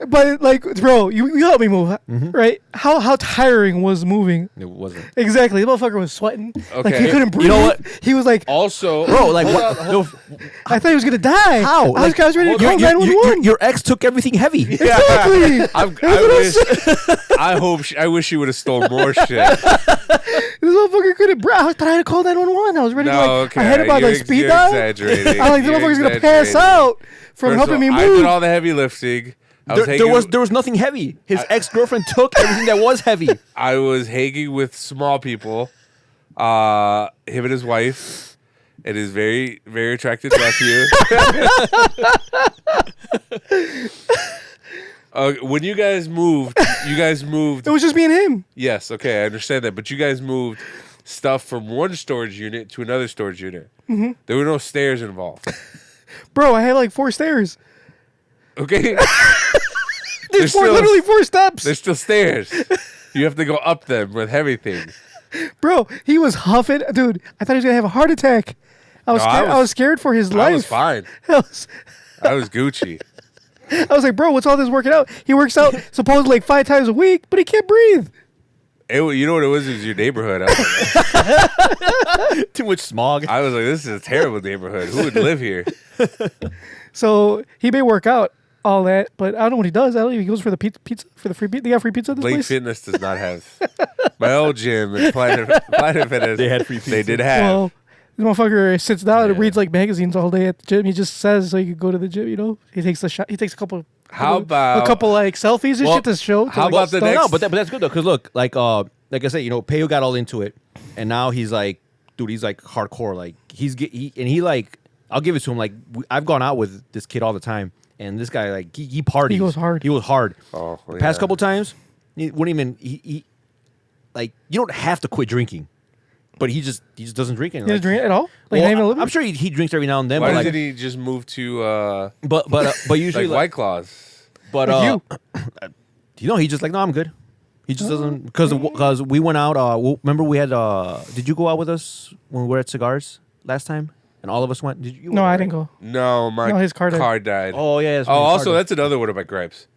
But like, bro, you helped me move, right? How tiring was moving? It wasn't. Exactly. The motherfucker was sweating. Okay. Like he couldn't breathe. You know what? He was like, also, bro, like what? I thought he was gonna die. How? I was ready to call 911. Your ex took everything heavy. Yeah. Exactly. I wish she would have stole more shit. This motherfucker couldn't breathe. I thought I had to call 911. I was ready to okay. I had about like speed dial. Exaggerating. I like this motherfucker's gonna pass out from helping me move. I did all the heavy lifting. There was nothing heavy. His ex-girlfriend took everything that was heavy. I was hanging with small people, him and his wife, and his very, very attractive nephew. When you guys moved. It was just me and him. Yes, okay, I understand that. But you guys moved stuff from one storage unit to another storage unit. Mm-hmm. There were no stairs involved. Bro, I had like 4 stairs. Okay. There's literally 4 steps. There's still stairs. You have to go up them with heavy things. Bro, he was huffing. Dude, I thought he was going to have a heart attack. I was scared for his life. I was fine. I was Gucci. I was like, bro, what's all this working out? He works out supposedly like 5 times a week, but he can't breathe. You know what it was? It was your neighborhood. Too much smog. I was like, this is a terrible neighborhood. Who would live here? So he may work out all that, but I don't know what he does. I don't know if he goes for the pizza for the free pizza. They got free pizza at this Blink place? Fitness does not have. My old gym and Planet Fitness. They had free pizza. They did have. Well, this motherfucker sits down and reads like magazines all day at the gym. He just says so you can go to the gym, you know? He takes a shot. He takes a couple like selfies and shit to show. How about the next? No, but that's good though, because look, like I said, you know, Payo got all into it, and now he's like, dude, he's like hardcore. Like he like, I'll give it to him. Like I've gone out with this kid all the time, and this guy like he parties. He goes hard. He was hard. Oh, the past couple times, he wouldn't even. He like you don't have to quit drinking, but he just doesn't drink anymore. He doesn't drink at all. Like I'm sure he drinks every now and then. Why but didn't he just move to? But usually like White Claws. But you know, he just like, no, I'm good. He just doesn't, because we went out. Remember we had. Did you go out with us when we were at Cigars last time? And all of us went. Did you? No, I didn't go. No, his car died. Oh yeah. Also, that's another one of my gripes.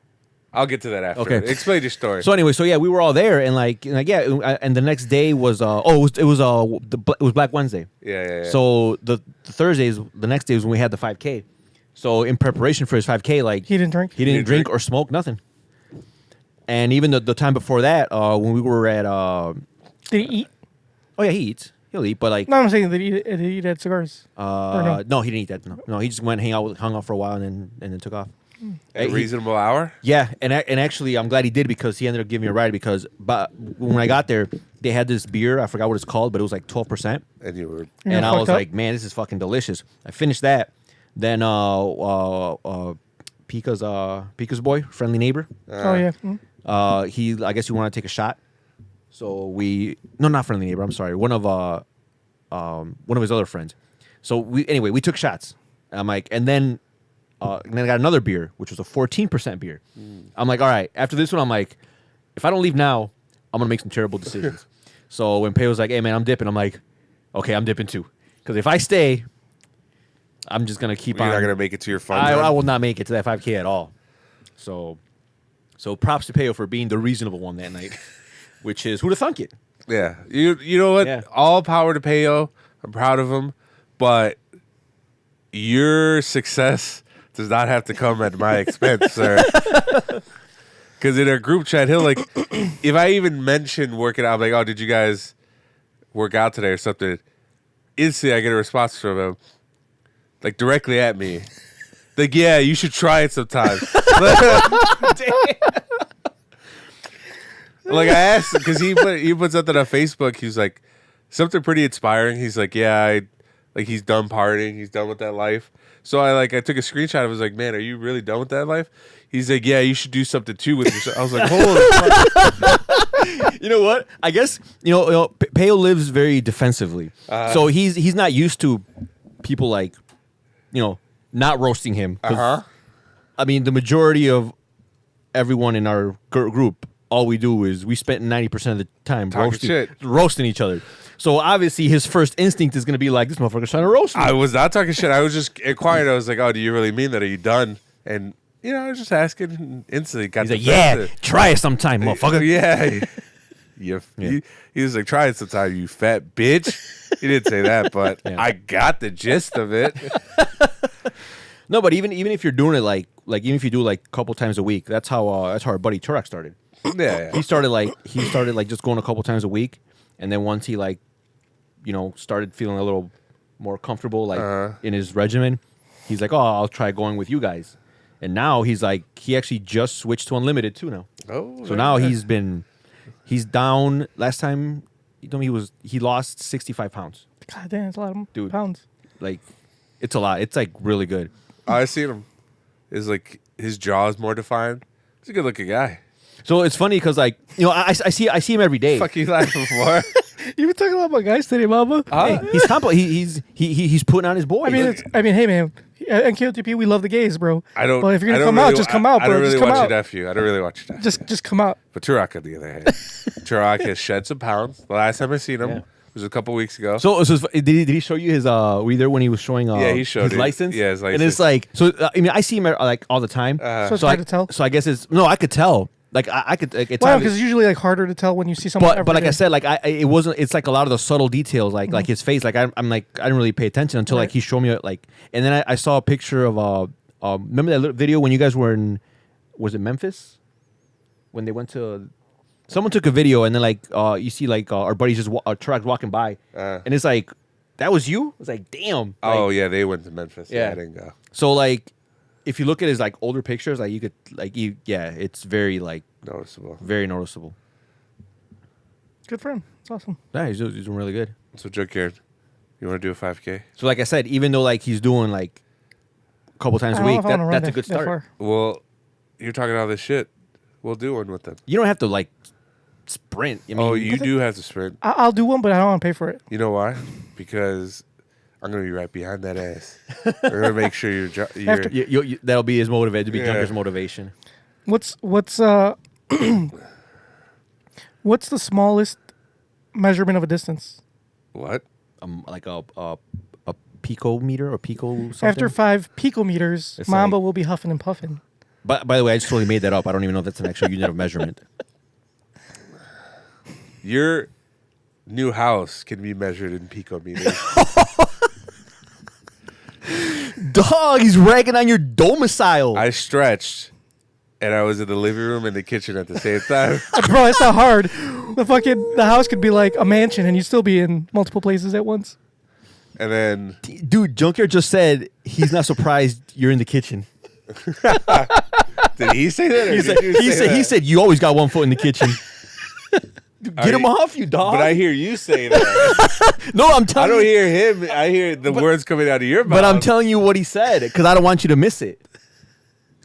I'll get to that after. Okay. Explain your story. So anyway, we were all there, and and the next day was it was Black Wednesday. Yeah. So the Thursdays, the next day was when we had the 5K. So in preparation for his 5K, like He didn't drink? He didn't drink or smoke, nothing. And even the time before that, when we were at Did he eat? oh yeah, he eats. He'll eat, but like No, I'm saying that he had cigars. Or no, he didn't eat that. No, he just went hung out for a while and then took off. At a reasonable hour? Yeah, and actually, I'm glad he did because he ended up giving me a ride because when I got there, they had this beer. I forgot what it's called, but it was like 12%. And you were... And I was up? like, man, this is fucking delicious. I finished that. Then Pika's boy, friendly neighbor. Oh, yeah. I guess he wanted to take a shot. So not friendly neighbor. I'm sorry, one of his other friends. So we took shots. I'm like, and then I got another beer, which was a 14% beer. I'm like, all right. After this one, I'm like, if I don't leave now, I'm gonna make some terrible decisions. So when Pay was like, hey man, I'm dipping. I'm like, okay, I'm dipping too. Because if I stay, I'm just gonna keep on. You're not gonna make it to your fun. I will not make it to that 5K at all. So props to Peo for being the reasonable one that night, which is who'd have thunk it. Yeah, you know what? Yeah. All power to Peo. I'm proud of him, but your success does not have to come at my expense, sir. Because in our group chat, he'll like, if I even mention working out, I'm like, oh, did you guys work out today or something? Instantly, I get a response from him, like directly at me, like, yeah, you should try it sometime. Like I asked because he put something on Facebook. He's like something pretty inspiring. He's like, yeah, he's done partying. He's done with that life. So I took a screenshot. I was like, man, are you really done with that life? He's like, yeah, you should do something too with yourself. I was like, holy fuck. You know what? I guess Peo lives very defensively, so he's not used to people like not roasting him. I mean, the majority of everyone in our group, all we do is we spend 90% of the time roasting each other. So obviously his first instinct is going to be like, this motherfucker's trying to roast me. I was not talking shit. I was just inquiring. I was like, oh, do you really mean that? Are you done? And, I was just asking and instantly got He's like, yeah, try it sometime, motherfucker. Yeah. He was like, try it sometime, you fat bitch. He didn't say that, but I got the gist of it. No, but even if you're doing it like even if you do like a couple times a week, that's how our buddy Turek started. Yeah. He started just going a couple times a week, and then once he started feeling a little more comfortable in his regimen, he's like, oh, I'll try going with you guys. And now he actually just switched to unlimited too now. Oh, so now he's down. Last time he told me he lost 65 pounds. God damn, it's a lot of Dude. pounds. Like, it's a lot. It's like really good. I seen him. Is like his jaw is more defined. He's a good looking guy. So it's funny because I see him every day. Fuck you laughing for? You been talking about my guys today, Mama? Hey, he's putting on his boy. I mean, hey man, NKOTP, we love the gays, bro. I don't. Well, if you're gonna I come don't out, really- just come out, I bro. don't really Just come watch out. your nephew. I don't really watch your nephew. Just come out. But Turok, on the other hand, Turok has shed some pounds. The last time I seen him was a couple weeks ago. So did he show you his? Were you there when he was showing? He showed his it. license. Yeah, his license. And it's like I see him like all the time. So it's hard to tell. So I guess I could tell. Like I could. Like, Well, because it's usually hard to tell when you see someone. But like I said, it wasn't. It's like a lot of the subtle details, like his face. Like I'm like I didn't really pay attention until he showed me and then I saw a picture of remember that little video when you guys were in, was it Memphis? When they went to, someone took a video and then you see our buddies just truck walking by and it's like, that was you? It's like, damn. Oh yeah, they went to Memphis. Yeah. I didn't go. So if you look at his older pictures, you could it's very Noticeable. very noticeable. Good for him. It's awesome. Yeah, he's doing really good. So Junkyard, you want to do a 5K? So like I said, even though he's doing a couple times a I don't know week, if I wanna run that's a that- good that start. far. Well, you're talking all this shit. We'll do one with them. You don't have to sprint. I mean, You do have to sprint. I'll do one, but I don't want to pay for it. You know why? Because I'm gonna be right behind that ass. We're gonna make sure you're After- that'll be his motivation to be Yeah. Junker's motivation. What's what's the smallest measurement of a distance? what? Like a picometer or pico something. After 5 picometers, It's Mamba will be huffing and puffing. By the way, I just totally made that up. I don't even know if that's an actual unit of measurement. Your new house can be measured in picometers. Dog, he's ragging on your domicile. I stretched, and I was in the living room and the kitchen at the same time. Bro, it's not hard. The house could be like a mansion, and you'd still be in multiple places at once. And then, Dude, Junkyard just said he's not surprised you're in the kitchen. did he say that? Or He did said, you he, say said, that? he said you always got one foot in the kitchen. Dude, get him off, you dog. But I hear you say that. No, I'm I telling don't you. hear him. I hear the words coming out of your mouth. But I'm telling you what he said because I don't want you to miss it.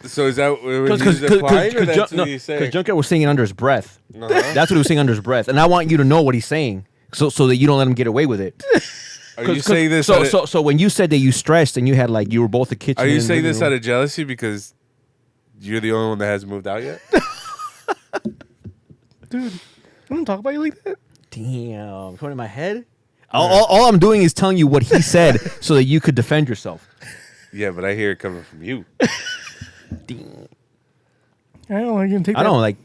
So is that what he's implying, or that's what he's saying? Because Junkyard was saying it under his breath. Uh-huh. That's what he was saying under his breath, and I want you to know what he's saying, so that you don't let him get away with it. Are you saying this? So when you said that you stressed and you had you were both a kitchen. Are you and saying living this room. out of jealousy because you're the only one that hasn't moved out yet? Dude, I don't talk about you like that. Damn, going in my head. All I'm doing is telling you what he said so that you could defend yourself. Yeah, but I hear it coming from you. Damn. I don't know. You can take that. I don't like.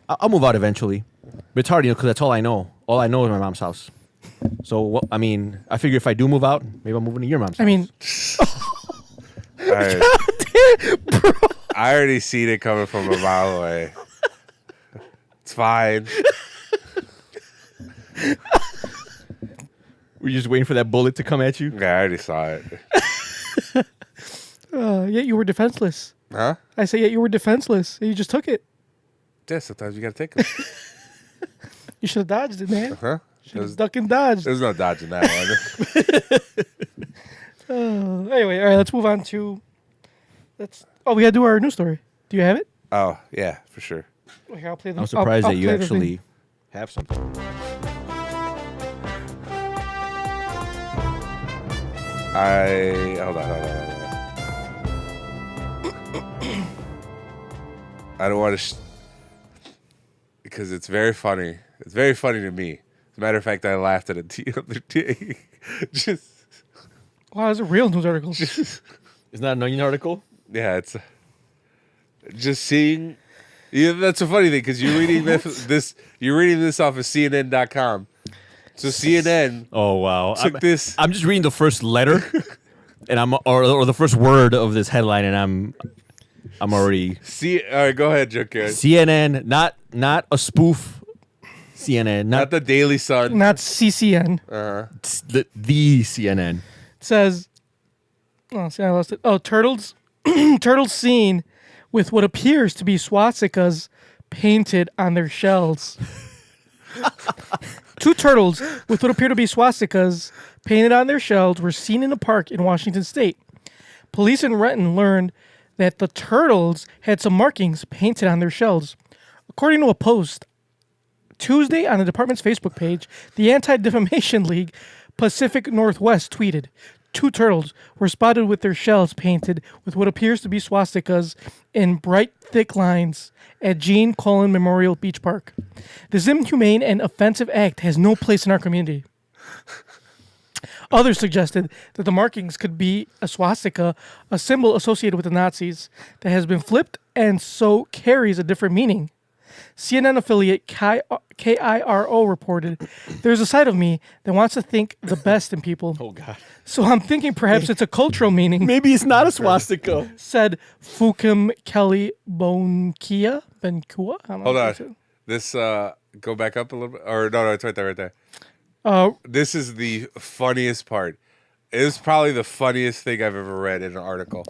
I'll move out eventually, but it's hard, because that's all I know. All I know is my mom's house. So I mean, I figure if I do move out, maybe I'm moving to your mom's house. I mean, I already seen it coming from a mile away. It's fine. Were you just waiting for that bullet to come at you? Yeah, I already saw it. yet you were defenseless. Huh? I say, yet you were defenseless. You just took it. Yeah, sometimes you gotta take it. You should have dodged it, man. Huh? Should have ducked and dodged. There's no dodging that one. Anyway, all right, let's move on to. We gotta do our news story. Do you have it? Oh, yeah, for sure. Okay, I'll play the. I'm surprised I'll that you play the actually thing. have something. Hold on. I don't want to, because it's very funny. It's very funny to me. As a matter of fact, I laughed at it the other day. Wow, it's a real news article. Isn't that an Onion article? Yeah, it's just seeing. Yeah, that's a funny thing because you're reading this. You're reading this off of CNN.com. So CNN. Oh wow! Took this. I'm just reading the first letter, and or the first word of this headline, and I'm already. All right, go ahead, Junkyard. CNN, not a spoof. CNN, Not the Daily Sun. Not CCN. the CNN. It says. Oh, see, I lost it. Oh, turtles. Turtles seen with what appears to be swastikas painted on their shells. 2 turtles with what appear to be swastikas painted on their shells were seen in a park in Washington State. Police in Renton learned that the turtles had some markings painted on their shells. According to a post Tuesday on the department's Facebook page, the Anti-Defamation League Pacific Northwest tweeted, 2 turtles were spotted with their shells painted with what appears to be swastikas in bright, thick lines at Gene Cullen Memorial Beach Park. This inhumane and offensive act has no place in our community. Others suggested that the markings could be a swastika, a symbol associated with the Nazis, that has been flipped and so carries a different meaning. CNN affiliate KIRO reported, "There's a side of me that wants to think the best in people. Oh God! So I'm thinking perhaps it's a cultural meaning," Maybe it's not a swastika. said Fukim Kelly Benkua. I don't know Hold what on. This go back up a little bit, or no, it's right there, right there. This is the funniest part. It was probably the funniest thing I've ever read in an article.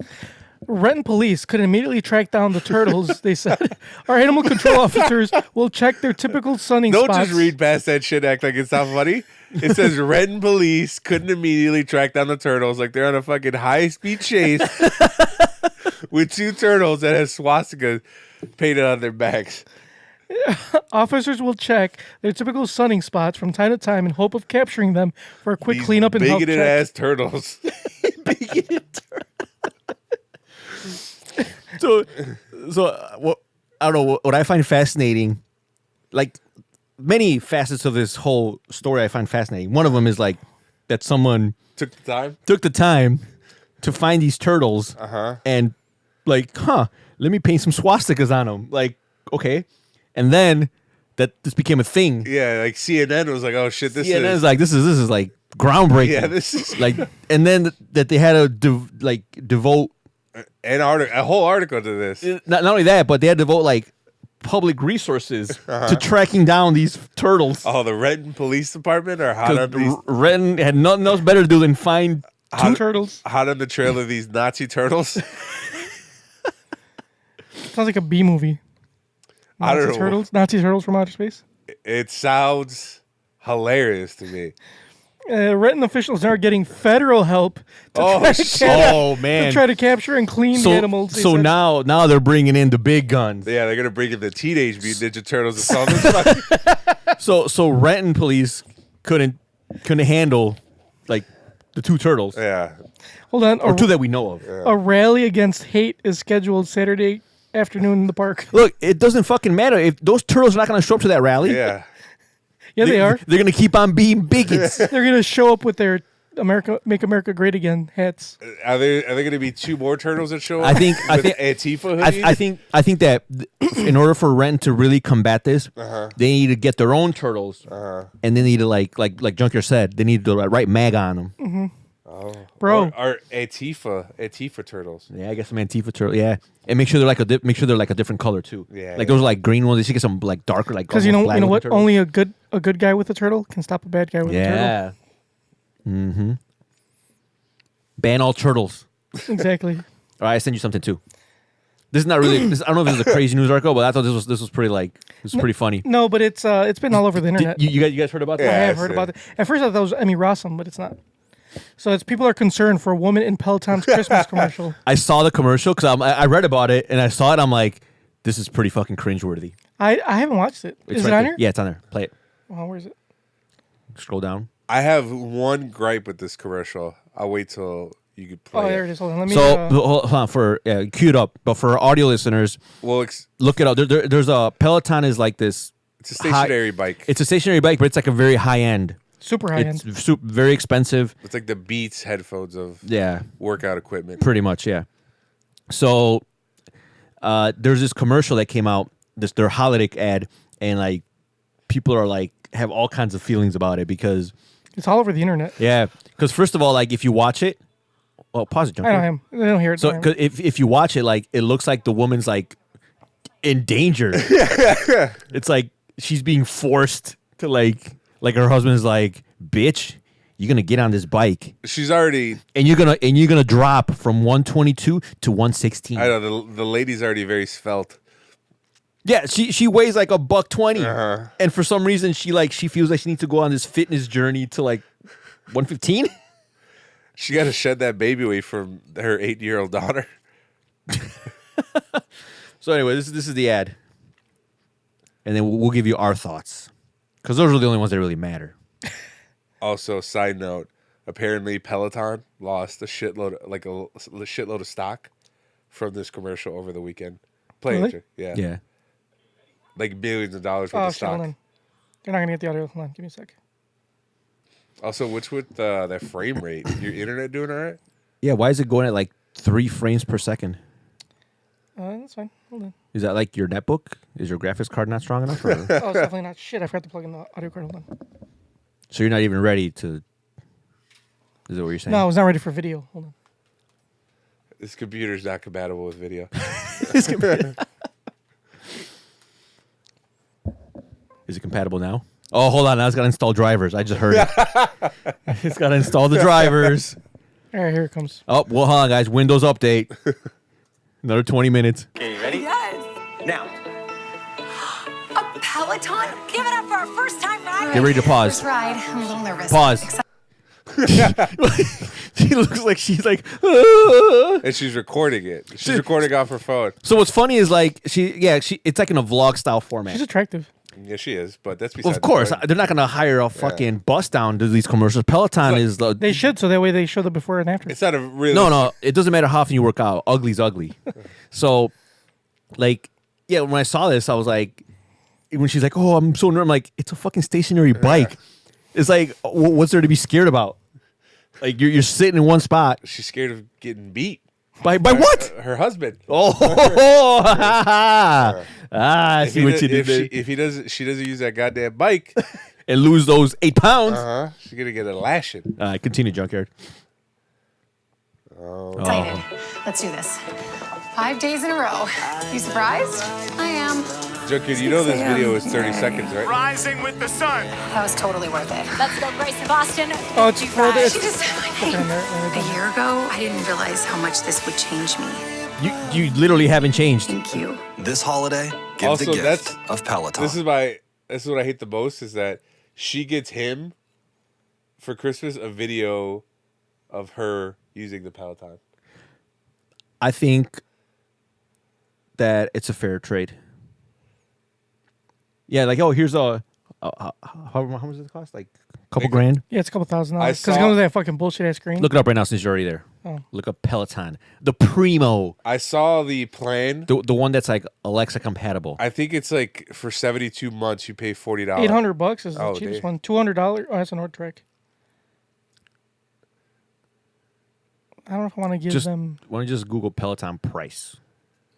Renton police could immediately track down the turtles, they said. Our animal control officers will check their typical sunning Don't spots. just read past that shit, act like it's not funny. It says Renton police couldn't immediately track down the turtles like they're on a fucking high-speed chase with 2 turtles that have swastikas painted on their backs. Officers will check their typical sunning spots from time to time in hope of capturing them for a quick These cleanup and health bigoted check. ass turtles. So I don't know what I find fascinating, like many facets of this whole story I find fascinating. One of them is like that someone Took the time. took the time to find these turtles and like, let me paint some swastikas on them. Like, okay. And then this became a thing. Yeah, like CNN was like, oh shit, this CNN is is like, this is like groundbreaking. Yeah, this is like, and then that they had to devote a whole article to this. Not only that, but they had to devote like public resources to tracking down these turtles. Oh, the Renton Police Department are hot on these. Renton had nothing else better to do than find two turtles. Hot on the trail of these Nazi turtles. Sounds like a B movie. I don't know. Nazi turtles from outer space. It sounds hilarious to me. Renton officials are getting federal help to try to capture and clean the animals. So now they're bringing in the big guns. Yeah, they're gonna bring in the Teenage Mutant Ninja Turtles and all this. So Renton police couldn't handle like the two turtles. Yeah. Hold on. Or two that we know of. Yeah. A rally against hate is scheduled Saturday afternoon in the park. Look, it doesn't fucking matter if those turtles are not going to show up to that rally. Yeah. Yeah, they are. They're going to keep on being bigots. They're going to show up with their Make America Great Again hats. Are there going to be two more turtles that show up? I think Antifa hoodies? I think that in order for Renton to really combat this, they need to get their own turtles, and they need to like Junker said, they need to write MAG on them. Mm-hmm. Oh, bro, or Antifa turtles. Yeah, I guess some Antifa turtles. Yeah, and make sure they're like a different color too. Yeah, like those are like green ones. They should get some like darker, like because you know what? turtles. Only a good guy with a turtle can stop a bad guy with a turtle. Yeah. Mm-hmm. Ban all turtles. Exactly. All right, I sent you something too. This is not really. I don't know if this is a crazy news article, but I thought this was pretty funny. No, but it's been all over the internet. You guys heard about that? Yeah, I have heard about it. At first I thought that was Emmy Rossum, but it's not. So it's people are concerned for a woman in Peloton's Christmas commercial. I saw the commercial because I read about it and I saw it. I'm like, this is pretty fucking cringeworthy. I haven't watched it. Is it on here? Yeah, it's on there. Play it. Well, where is it? Scroll down. I have one gripe with this commercial. I'll wait till you could play. Oh, there it is. Hold on. Let me. Hold on for cue it up. But for audio listeners, look it up. There's a Peloton is like this. It's a stationary bike. It's a stationary bike, but it's like a very high end. Super high end. It's very expensive. It's like the Beats headphones of workout equipment. Pretty much, yeah. So there's this commercial that came out, their holiday ad, and like people are like have all kinds of feelings about it because it's all over the internet. Yeah, because first of all, like if you watch it, well, pause it, Junker. I don't hear it. So if you watch it, like it looks like the woman's like in danger. It's like she's being forced to like her husband's like, bitch, you're gonna get on this bike. She's already and you're gonna drop from 122 to 116. I know the lady's already very svelte. Yeah, she weighs like $120, and for some reason she feels like she needs to go on this fitness journey to like 115. She got to shed that baby weight from her 8-year-old daughter. So anyway, this is the ad, and then we'll give you our thoughts because those are the only ones that really matter. Also, side note: apparently Peloton lost a shitload of stock from this commercial over the weekend. Really? Yeah. Like millions of dollars worth of stock. Hold on. You're not gonna get the audio. Hold on, give me a sec. Also, what's with that frame rate? Your internet doing all right? Yeah, why is it going at like 3 frames per second? That's fine. Hold on. Is that like your netbook? Is your graphics card not strong enough? Or? Oh, it's definitely not. Shit, I forgot to plug in the audio card. Hold on. So you're not even ready to... Is that what you're saying? No, I was not ready for video. Hold on. This computer's not compatible with video. Is it compatible now? Oh, hold on. Now it's got to install drivers. I just heard it. It's got to install the drivers. All right, here it comes. Oh, well, hold on, guys. Windows update. Another 20 minutes. Okay, you ready? Yes. Now. A Peloton? Give it up for our first time ride. Get ready to pause. First ride. I'm a little nervous. Pause. She looks like she's like... And she's recording it. She's recording off her phone. So what's funny is like, it's like in a vlog style format. She's attractive. Yeah, she is, but that's Well, of course, they're not going to hire a fucking bust down to these commercials. Peloton is... They should, so that way they show the before and after. It's not a really... No, it doesn't matter how often you work out. Ugly's ugly. So, like, yeah, when I saw this, I was like... When she's like, oh, I'm so nervous. I'm like, it's a fucking stationary bike. It's like, what's there to be scared about? Like, you're sitting in one spot. She's scared of getting beat. By what? Her husband. Oh, I see what you did there. If she doesn't use that goddamn bike And lose those 8 pounds. She's gonna get a lashing. Continue, Junkyard. Excited. Let's do this. 5 days in a row. You surprised? I am. Junkyard, you know this video is 30 seconds, right? Rising with the sun. That was totally worth it. Let's go, Grace in Boston. Oh, it's for this. She just said my name. A year ago, I didn't realize how much this would change me. You literally haven't changed. Thank you. This holiday, give Also, the gift of Peloton. This is what I hate the most is that she gets him for Christmas a video of her using the Peloton. I think that it's a fair trade. Yeah, like, oh, here's how much does it cost? Like a couple grand? Yeah, it's a couple $1,000. I Because saw- it goes to that fucking bullshit ass screen. Look it up right now since you're already there. Oh. Look up Peloton. The Primo. I saw the plan. The one that's like Alexa compatible. I think it's like for 72 months you pay $40. $800 is the Oh, cheapest damn. one. $200. Oh, that's an Nordtrek. I don't know if I want to give them. Why don't you just Google Peloton price?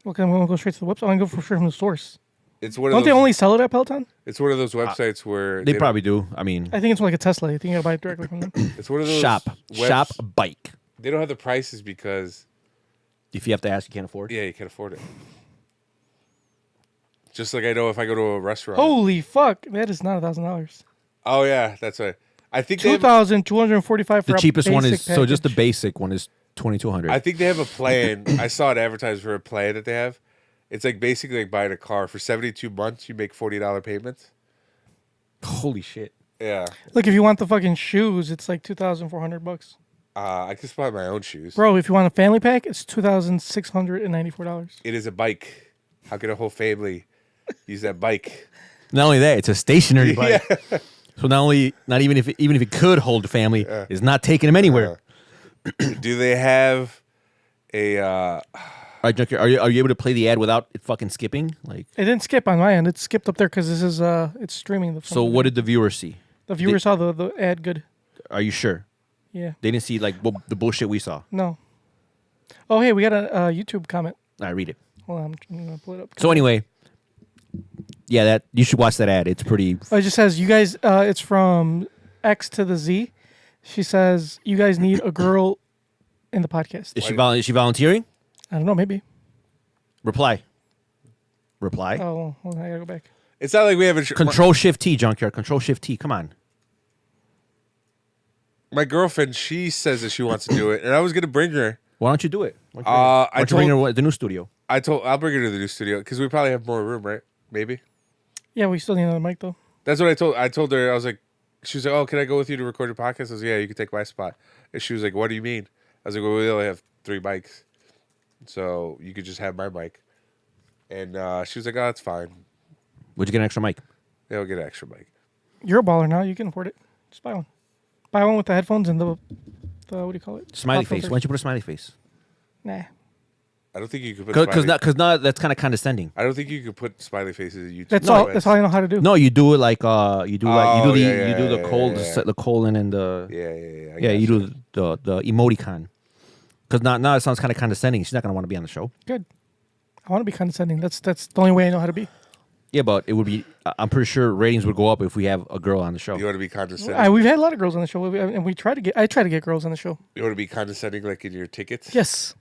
Okay, I'm going to go straight to the website. I'm going to go straight from the source. It's one of Don't those, they only sell it at Peloton? It's one of those websites where They don't- probably do. I mean, I think it's like a Tesla. I think you got to buy it directly from them. It's one of those shop webs- bike. They don't have the prices because If you have to ask, you can't afford. you can't afford it. Just like I know if I go to a restaurant. Holy fuck. That is not $1,000. Oh yeah, that's right. I think they have, $2,245 for The a cheapest one is basic so just the package. basic one is $2,200. I think they have a plan. I saw it advertised for a plan that they have. It's like basically like buying a car for 72 months. You make $40 payments. Holy shit! Yeah, Look, if you want the fucking shoes, it's like $2,400. I could buy my own shoes. Bro, if you want a family pack, it's $2,694. It is a bike. How could a whole family use that bike? Not only that, it's a stationary bike. So not even if it could hold a family, it's not taking them anywhere. Do they have a? All right, Junker, are you able to play the ad without it fucking skipping? Like, It didn't skip on my end. It skipped up there because this is it's streaming. so what did the viewers see? The viewer saw the ad good. Are you sure Yeah. they didn't see like the bullshit we saw? No. Oh, hey, we got a YouTube comment. I read it. Hold on, I'm going to pull it up. So anyway, yeah, that you should watch that ad. It's pretty. Oh, it just says, you guys, it's from X to the Z. She says, you guys need a girl in the podcast. Is she volunteering? I don't know, maybe. Reply. Oh, well, I got to go back. It's not like we have a Control Shift T, Junkyard. Control Shift T. Come on. My girlfriend, she says that she wants to do it, and I was gonna bring her. Why don't you do it? Why I don't you bring her to the new studio? I'll bring her to the new studio because we probably have more room, right? Maybe. Yeah, we still need another mic, though. That's what I told her. I was like, she was like, "Oh, can I go with you to record your podcast?" I was like, "Yeah, you can take my spot." And she was like, "What do you mean?" I was like, "Well, we only have 3 mics, so you could just have my mic." And she was like, "Oh, that's fine. Would you get an extra mic? Yeah, we'll get an extra mic." You're a baller now. You can afford it. Just buy one. Buy one with the headphones and the what do you call it? Smiley Pop face. filters. Why don't you put a smiley face? Nah. I don't think you could put Because not that's kind of condescending. I don't think you could put smiley faces in YouTube. That's all. That's all I know how to do. No, you do it like you do Oh, the yeah, the colon and the Yeah. you do the emoticon. Because now it sounds kind of condescending. She's not gonna want to be on the show. Good. I want to be condescending. That's the only way I know how to be. Yeah, but it would be. I'm pretty sure ratings would go up if we have a girl on the show. You want to be condescending? We've had a lot of girls on the show, and I try to get girls on the show. You want to be condescending like in your tickets? Yes.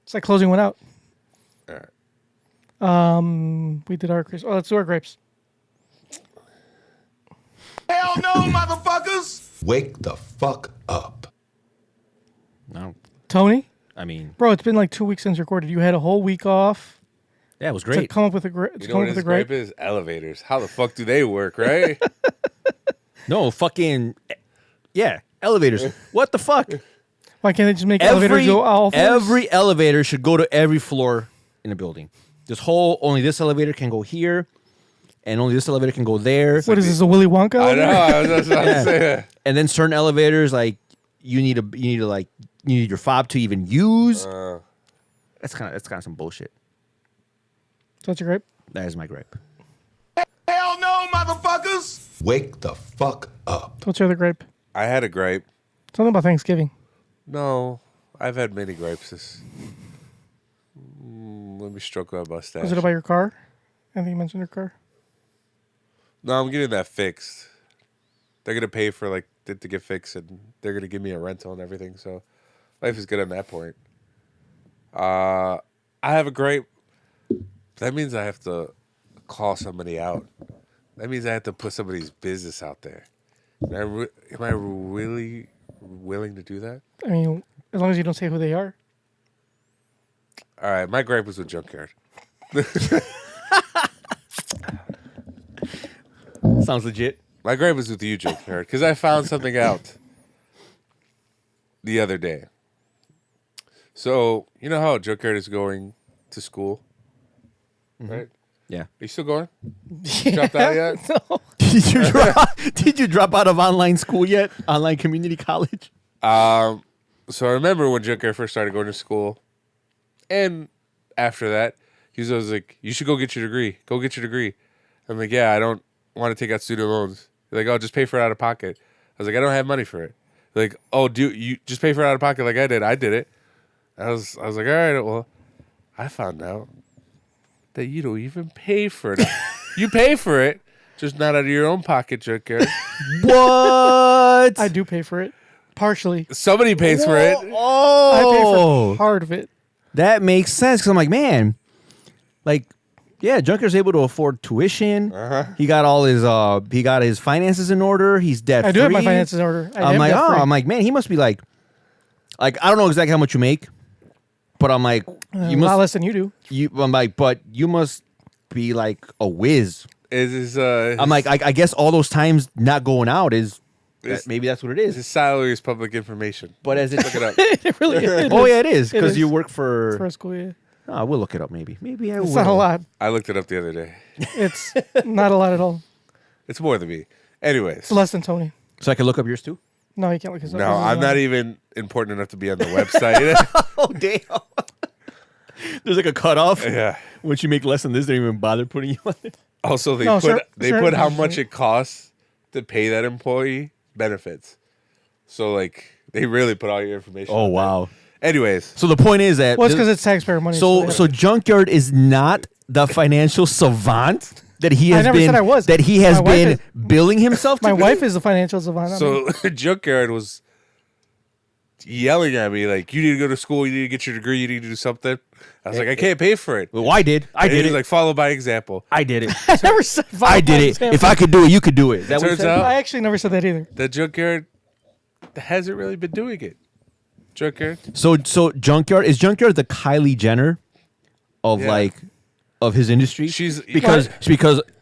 It's like closing one out. All right. We did our Chris. Oh, let's do our grapes. Hell no, motherfuckers! Wake the fuck up. No, Tony, I mean, bro, it's been like 2 weeks since you recorded. You had a whole week off yeah, it was to great. come up with a grape. You know what his gripe is? Elevators. How the fuck do they work, right? No, fucking yeah, elevators. What the fuck? Why can't they just make elevators go all floors? Every elevator should go to every floor in a building. Only this elevator can go here, and only this elevator can go there. What is this, a Willy Wonka? I know. elevator? I was just about to say that. And then certain elevators, like you need your fob to even use. That's kind of some bullshit. So that's your grape? That is my gripe. Hell no, motherfuckers! Wake the fuck up. What's your other grape? I had a gripe. Something about Thanksgiving. No, I've had many gripes. Let me stroke my mustache. Was it about your car? I think you mentioned your car. No, I'm getting that fixed. They're gonna pay for like it to get fixed, and they're gonna give me a rental and everything. So life is good on that point. I have a great. That means I have to call somebody out. That means I have to put somebody's business out there. Am I really willing to do that? I mean, as long as you don't say who they are. All right, my gripe was with Junkyard. Sounds legit. My gripe was with you, Junkyard, because I found something out the other day. So, you know how Junkyard is going to school, right? Yeah. Are you still going? Dropped out yet? No. Did you drop out of online school yet? Online community college? So I remember when Junkyard first started going to school, and after that, he was always like, "You should go get your degree. Go get your degree." I'm like, "Yeah, I don't want to take out student loans." They're like, "Oh, just pay for it out of pocket." I was like, "I don't have money for it." They're like, "Oh, do you just pay for it out of pocket like I did?" I did it. I was like, "All right, well," I found out that you don't even pay for it. You pay for it, just not out of your own pocket, Junkyard. What? I do pay for it. Partially. Somebody pays for it. I pay Oh, for part of it. that makes sense. Because I'm like, man, like, yeah, Junker's able to afford tuition. He got all his finances in order. He's debt free. I do have my finances in order. I'm like, man, he must be like, I don't know exactly how much you make, but I'm like, a lot less than you do. I'm like, but you must be like a whiz. I'm like, I guess all those times not going out maybe that's what it is. His salary is public information. But as it Look it up. It really is. oh yeah, it is It because is. you work for. For school, yeah. Oh, we'll look it up. Maybe I will. It's not a lot. I looked it up the other day. It's not a lot at all. It's more than me. Anyways. It's less than Tony. So I can look up yours too. No, you can't look his up. No, I'm not even important enough to be on the website. Oh damn! There's like a cutoff. Yeah. Once you make less than this, they don't even bother putting you on it. Also, they No, put how much it costs to pay that employee benefits. So like they really put all your information. Oh on there. wow! Anyways, So the point is that Well, it's because it's taxpayer money. so Junkyard is not the financial savant that he has never been. said I was. That he has My wife been is- billing himself. my to wife is the financial savant. so Junkyard was yelling at me like, "You need to go to school. You need to get your degree. You need to do something." I was like, "I can't pay for it." Well, I did. I And he did was it. like, "Follow by example." I did it. I never said. I did it. If I could do it, you could do it. That Turns out I actually never said that either. that Junkyard hasn't really been doing it. Junkyard. So Junkyard is Junkyard the Kylie Jenner of Yeah. of his industry. She's-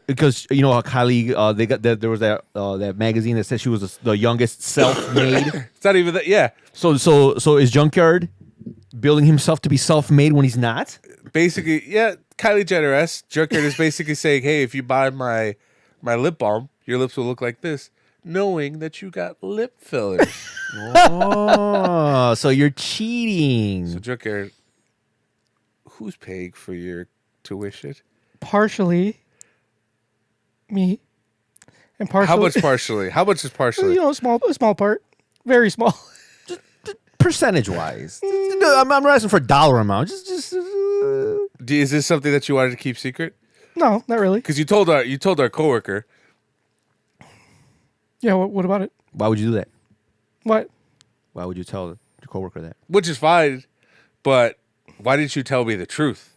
because you know how Kylie they got there was that magazine that said she was the youngest self-made. It's not even that. Yeah. so is Junkyard building himself to be self-made when he's not? Basically, yeah, Kylie Jenner-esque. Junkyard is basically saying, "Hey, if you buy my lip balm, your lips will look like this," knowing that you got lip fillers. Oh, so you're cheating. So, Junkyard, who's paying for your tuition? Partially, me, and partially. How much partially? How much is partially? You know, a small part, very small. Percentage-wise, I'm not asking for a dollar amount. Just Is this something that you wanted to keep secret? No, not really. Because you told our coworker. Yeah. What about it? why would you do that? What? Why would you tell your coworker that? Which is fine, but why didn't you tell me the truth?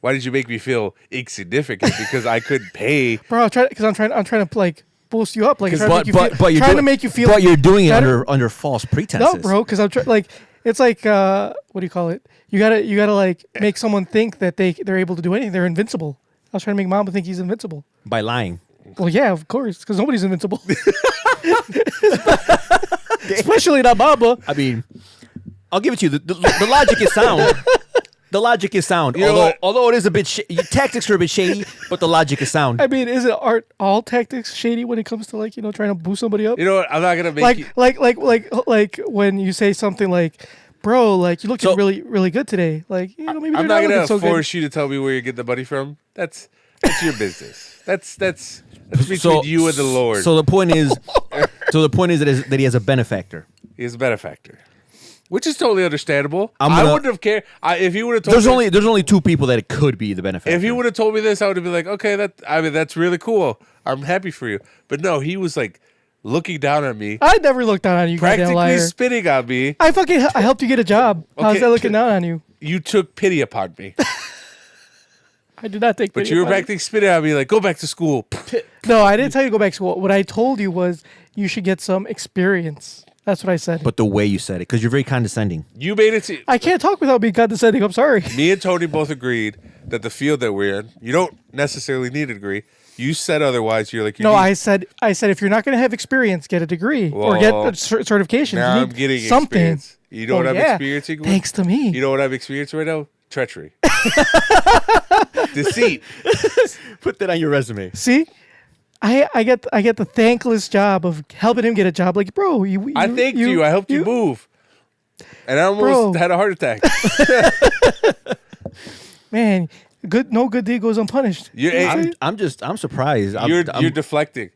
Why did you make me feel insignificant because I couldn't pay? Bro, I'm trying to like boost you up, like trying to make you feel. But you're doing it better. under false pretenses. No, bro, because I'm like it's like what do you call it? You gotta like make someone think that they're able to do anything. They're invincible. I was trying to make Mamba think he's invincible. By lying. Well, yeah, of course, because nobody's invincible. Especially not Mamba. I mean, I'll give it to you. The logic is sound. The logic is sound. You know what? Although it is a bit tactics are a bit shady, but the logic is sound. I mean, aren't all tactics shady when it comes to like trying to boost somebody up? You know what? I'm not gonna make you. Like when you say something like, "Bro, like you look really really good today." Like maybe I'm they're not not gonna looking so force good. you to tell me where you get the money from. That's your business. That's between you and the Lord. So the point is, that he has a benefactor. He's a benefactor. Which is totally understandable. I wouldn't have cared if you would have told me. There's only two people that it could be the benefactor. If you would have told me this, I would have been like, okay, that's really cool. I'm happy for you. But no, he was like looking down on me. I never looked down on you, goddamn Practically liar. spitting on me. I helped you get a job. How's Okay, that looking down on you? You took pity upon me. I did not take. But pity you were upon practically spitting on me like, go back to school. No, I didn't tell you to go back to school. What I told you was you should get some experience. That's what I said. But the way you said it, because you're very condescending. You made it to... I can't talk without being condescending. I'm sorry. Me and Tony both agreed that the field that we're in, you don't necessarily need a degree. You said otherwise. You're like, I said if you're not going to have experience, get a degree or get a certification. Now You I'm need getting something. experience. You know what I'm experiencing? With? Thanks to me. You know what I'm experiencing right now? Treachery. Deceit. Put that on your resume. See, I get the thankless job of helping him get a job. Like, bro, I thanked you. I helped you move, and I almost had a heart attack. Man, no good deed goes unpunished. I'm surprised. You're deflecting.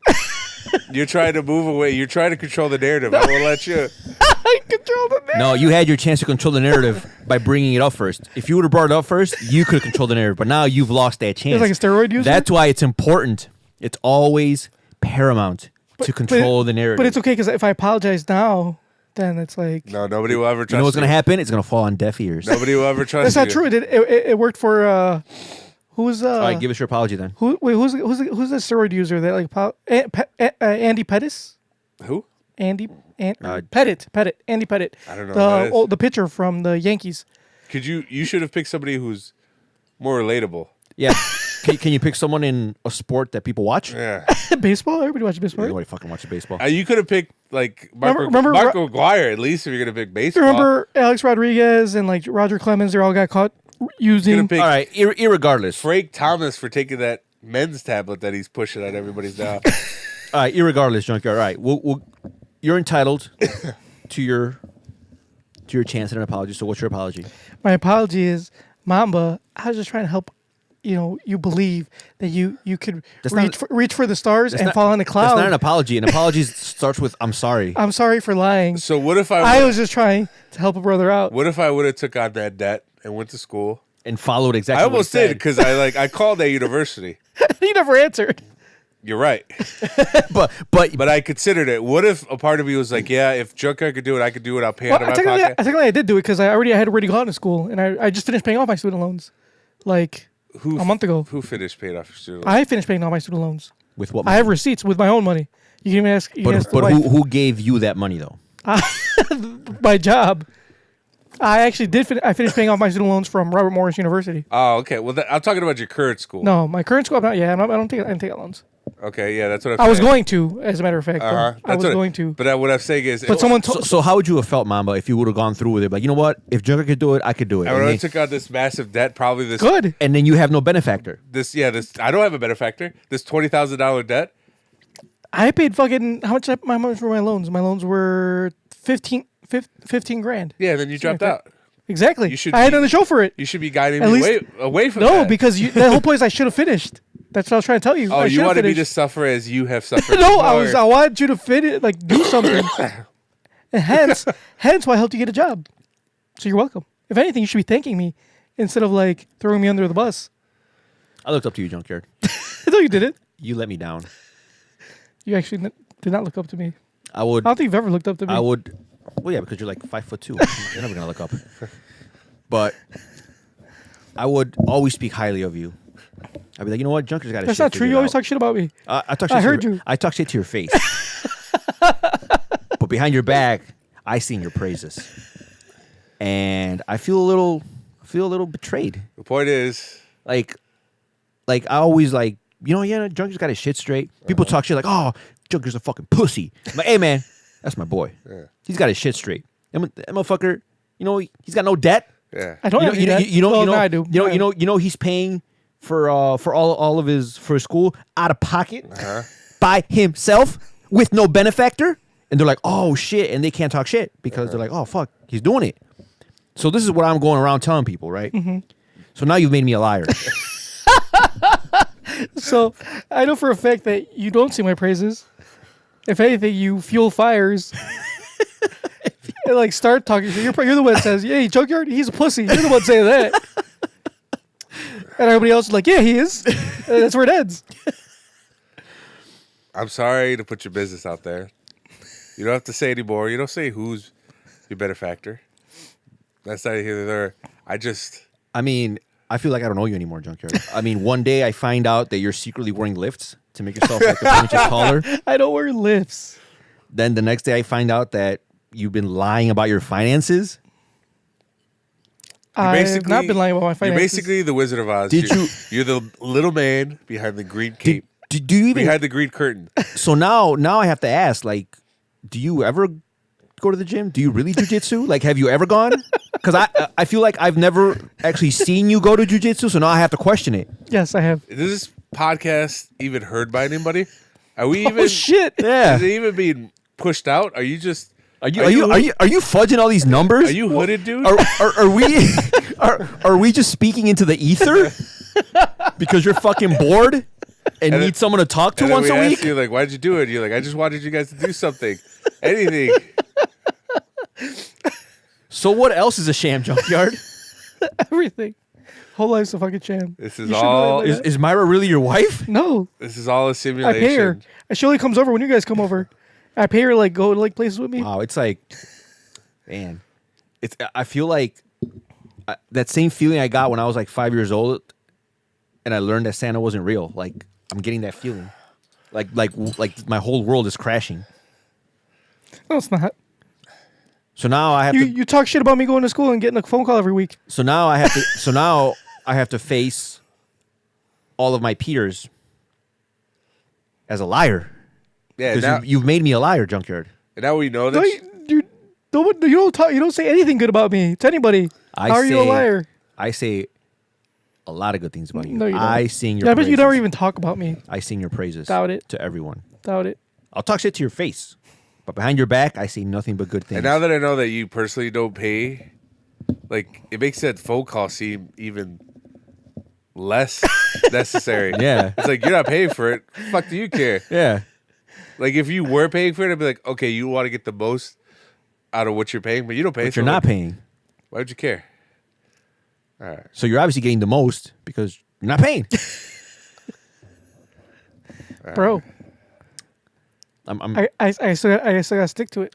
You're trying to move away. You're trying to control the narrative. I won't let you. I control the narrative. No, you had your chance to control the narrative by bringing it up first. If you would have brought it up first, you could have controlled the narrative. But now you've lost that chance. It's like a steroid user? That's why it's important. It's always paramount to control the narrative. But it's okay because if I apologize now, then it's like No, nobody will ever trust you. You know what's going to happen? It's going to fall on deaf ears. Nobody will ever trust that's not true. It worked for who's All right, give us your apology then. who's the steroid user that like Andy Pettis? Who? Andy Pettit. Andy Pettit. I don't know who that is. The pitcher from the Yankees. You should have picked somebody who's more relatable. Yeah. Can you pick someone in a sport that people watch? Yeah. Baseball? Everybody watches baseball. Nobody fucking watches baseball. You could have picked like Mark Remember McGuire at least if you're gonna pick baseball. Remember Alex Rodriguez and like Roger Clemens? They all got caught using. Could've picked All right, irregardless. Frank Thomas for taking that men's tablet that he's pushing on everybody's now. All right, irregardless, Junkyard. All right, you're entitled to your chance at an apology. So what's your apology? My apology is Mamba. I was just trying to help. You believe that you could reach for the stars and fall on the cloud. That's not an apology. An apology starts with "I'm sorry." I'm sorry for lying. So what if I was just trying to help a brother out? What if I would have took on that debt and went to school and followed exactly? I what almost he said. did because I called that university. He never answered. You're right, but I considered it. What if a part of me was like, yeah, if Junkyard could do it, I could do it. I'll pay out of my pocket. Technically, I did do it because I had already gone to school and I just finished paying off my student loans, like a month ago. Who finished paying off your student loans? I finished paying all my student loans. With what? I have receipts with my own money. You can even ask. But who gave you that money though? My job. I actually did. I finished paying off my student loans from Robert Morris University. Oh, okay. Well, I'm talking about your current school. No, my current school. I don't take out loans. Okay, yeah, that's what I was going to, as a matter of fact. I was going to. But what I'm saying is, but someone. So how would you have felt, Mamba, if you would have gone through with it? Like, you know what? If Junkyard could do it, I could do it. I would have took out this massive debt, probably this. Good. And then you have no benefactor. This I don't have a benefactor. This $20,000 debt. I paid fucking how much were my loans? My loans were 15 grand. Yeah, then you dropped out. Exactly. You should. I had done the show for it. You should be guiding me away from that. No, because the whole point is I should have finished. That's what I was trying to tell you. Oh, you wanted me to suffer as you have suffered. No, I wanted you to finish, like do something. And hence why I helped you get a job. So you're welcome. If anything, you should be thanking me instead of like throwing me under the bus. I looked up to you, Junkyard. No, you didn't. You let me down. You actually did not look up to me. I would. I don't think you've ever looked up to me. I would. Well, yeah, because you're like 5'2". You're never gonna look up. But I would always speak highly of you. I'd be like, you know what, Junkyard's got to. That's not true. You always talk shit about me. I heard you. I talk shit to your face. But behind your back, I sing your praises, and I feel a little betrayed. The point is, like I always like, Junkyard's got his shit straight. People talk shit like, oh, Junkyard's a fucking pussy. I'm like, hey man, that's my boy. Yeah. He's got his shit straight. That motherfucker, he's got no debt. Yeah. I don't have any debt. I do. He's paying for all of his school out of pocket by himself with no benefactor, and they're like, oh shit, and they can't talk shit because they're like, oh fuck, he's doing it. So this is what I'm going around telling people, right? Mm-hmm. So now you've made me a liar. So I know for a fact that you don't sing my praises. If anything, you fuel fires. and like start talking shit. You're the one that says, "Yeah, Junkyard, he's a pussy." You're the one saying that, and everybody else is like, "Yeah, he is." And that's where it ends. I'm sorry to put your business out there. You don't have to say anymore. You don't say who's your benefactor. That's not here nor there. I mean, I feel like I don't know you anymore, Junkyard. I mean, one day I find out that you're secretly wearing lifts to make yourself like a few inches taller. I don't wear lifts. Then the next day I find out that you've been lying about your finances. I've not been lying about my finances. You're basically the Wizard of Oz. You're the little man behind the green cape. Do you even behind the green curtain? So now I have to ask, like, do you ever go to the gym? Do you really jujitsu? Like, have you ever gone? Because I feel like I've never actually seen you go to jujitsu, so now I have to question it. Yes, I have. Is this podcast even heard by anybody? Are we even? Oh shit! Yeah. Is it even being pushed out? Are you just? Are you fudging all these numbers? Are you hooded, dude? Are we just speaking into the ether because you're fucking bored and need someone to talk to once a week? You like, why'd you do it? You're like, I just wanted you guys to do something, anything. So what else is a sham, Junkyard? Everything. Whole life's a fucking sham. This is all. Is Myra really your wife? No. This is all a simulation. I pay her. She only comes over when you guys come over. I pay her like go to like places with me. Wow, it's like, man, I feel like that same feeling I got when I was like 5 years old, and I learned that Santa wasn't real. Like I'm getting that feeling, like my whole world is crashing. No, it's not. So now I have you talk shit about me going to school and getting a phone call every week. So now I have to. So now I have to face all of my peers as a liar. Yeah, because you've made me a liar, Junkyard. And now we know that. You don't talk. You don't say anything good about me to anybody. How are you a liar? I say a lot of good things about you. No, you don't. I sing your. Yeah, praises. but you never even talk about me. I sing your praises. Doubt it. To everyone. Doubt it. I'll talk shit to your face, but behind your back, I say nothing but good things. And now that I know that you personally don't pay, like it makes that phone call seem even less necessary. Yeah, it's like you're not paying for it. Fuck, do you care? Yeah. Like if you were paying for it, I'd be like, okay, you want to get the most out of what you're paying, but you don't pay. But you're not paying. Why would you care? All right. So you're obviously getting the most because you're not paying. Bro. I still gotta stick to it.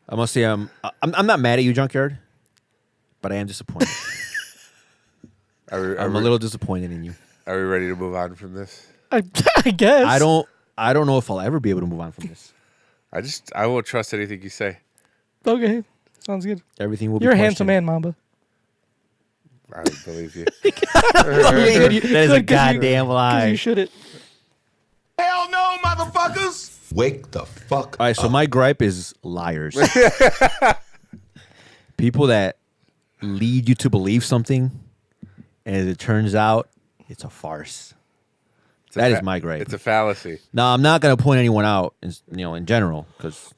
I must say I'm not mad at you, Junkyard, but I am disappointed. I'm a little disappointed in you. Are we ready to move on from this? I guess. I don't know if I'll ever be able to move on from this. I won't trust anything you say. Okay. Sounds good. Everything will be You're a handsome man, Mamba. I don't believe you. That is a goddamn lie. You shouldn't. Hell no, motherfuckers! Wake the fuck All right, so up. my gripe is liars. People that lead you to believe something, and as it turns out, it's a farce. That is my gripe. It's a fallacy. Now, I'm not going to point anyone out, in general, because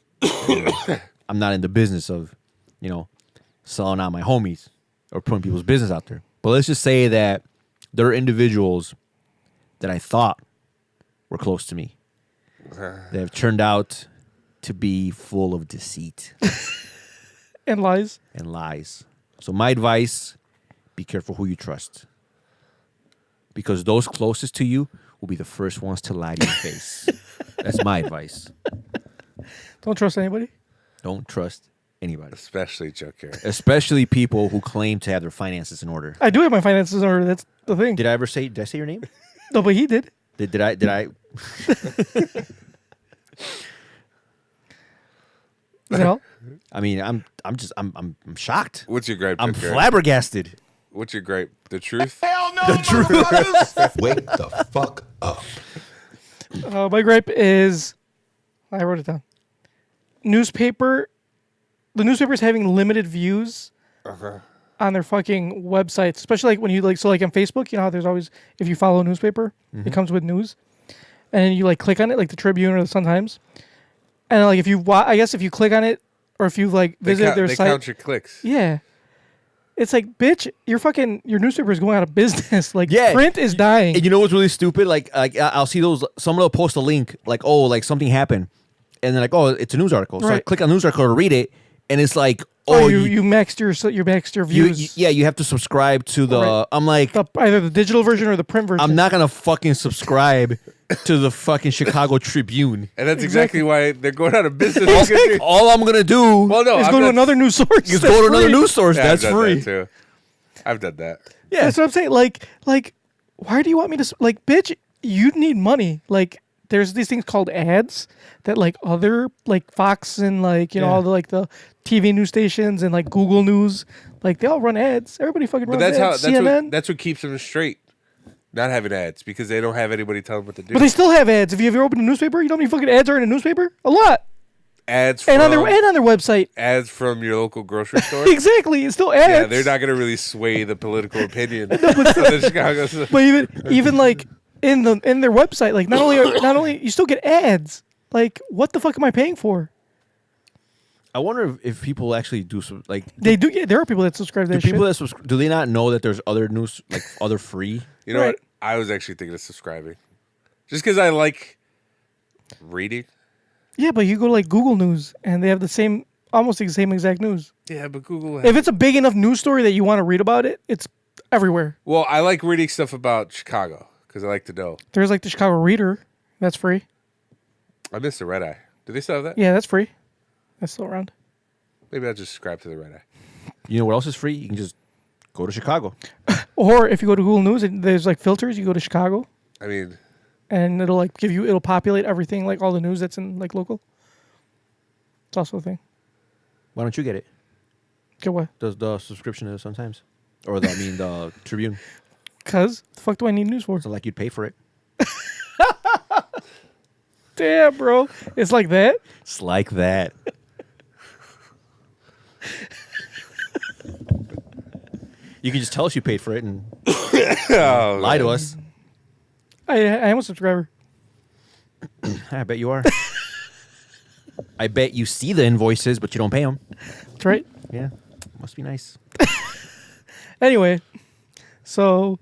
I'm not in the business of, selling out my homies or putting people's business out there. But let's just say that there are individuals that I thought were close to me that have turned out to be full of deceit and lies. So my advice, be careful who you trust, because those closest to you will be the first ones to lie to your face. That's my advice. Don't trust anybody. Don't trust anybody. Especially Junkyard. Especially people who claim to have their finances in order. I do have my finances in order. That's the thing. Did I say your name? No, but he did. Did I? Is that all? I mean, I'm shocked. What's your gripe? I'm Junkyard? flabbergasted. What's your gripe? The truth? Hell no, motherfuckers! Wake the fuck up. My gripe is, I wrote it down. The newspaper's having limited views on their fucking websites, especially like when you like on Facebook, you know how there's always, if you follow a newspaper, it comes with news, and then you like click on it, like the Tribune or the Sun Times, and like if you click on it or if you like visit their site, they count your clicks. Yeah. It's like, bitch, your newspaper is going out of business. Like, Yeah. print is dying. And you know what's really stupid? Like I'll see someone will post a link, like, oh, like something happened. And then like, oh, it's a news article. So I Right. click on the news article to read it. And it's like you maxed your views. You have to subscribe to the. Right. I'm like, either the digital version or the print version. I'm not gonna fucking subscribe to the fucking Chicago Tribune. And that's exactly why they're going out of business. All I'm gonna do is go to another news source. Is go to another news source. Yeah, That's free. That too. I've done that. Yeah, that's what I'm saying. Like, why do you want me to bitch? You need money. Like, there's these things called ads that other Fox and all the TV news stations and Google News, they all run ads. Everybody fucking runs ads. That's what keeps them straight. Not having ads because they don't have anybody telling them what to do. But they still have ads. If you ever opened a newspaper, you know how many fucking ads are in a newspaper? A lot. Ads from, on their website. Ads from your local grocery store. Exactly, it's still ads. Yeah, they're not going to really sway the political opinion of the Chicago. But even in their website, not only you still get ads. What the fuck am I paying for? I wonder if people actually do they do. Yeah, there are people that subscribe to that shit. Do they not know that there's other news other free? You know what? I was actually thinking of subscribing, just because I like reading. Yeah, but you go to Google News and they have almost the same exact news. Yeah, but Google. If it's a big enough news story that you want to read about it, it's everywhere. Well, I like reading stuff about Chicago because I like to know. There's the Chicago Reader, that's free. I missed the Red Eye. Do they still have that? Yeah, that's free. That's still around. Maybe I'll just subscribe to the Red Eye. You know what else is free? You can just go to Chicago. Or if you go to Google News, there's filters. You go to Chicago. I mean, and it'll it'll populate everything all the news that's in local. It's also a thing. Why don't you get it? Get what? The subscription to the Sun-Times, or the Tribune. Cause the fuck do I need news for? So you'd pay for it. Damn, bro, it's like that. It's like that. You can just tell us you paid for it and lie to us. I am a subscriber. I bet you are. I bet you see the invoices, but you don't pay them. That's right. Yeah, must be nice. Anyway, so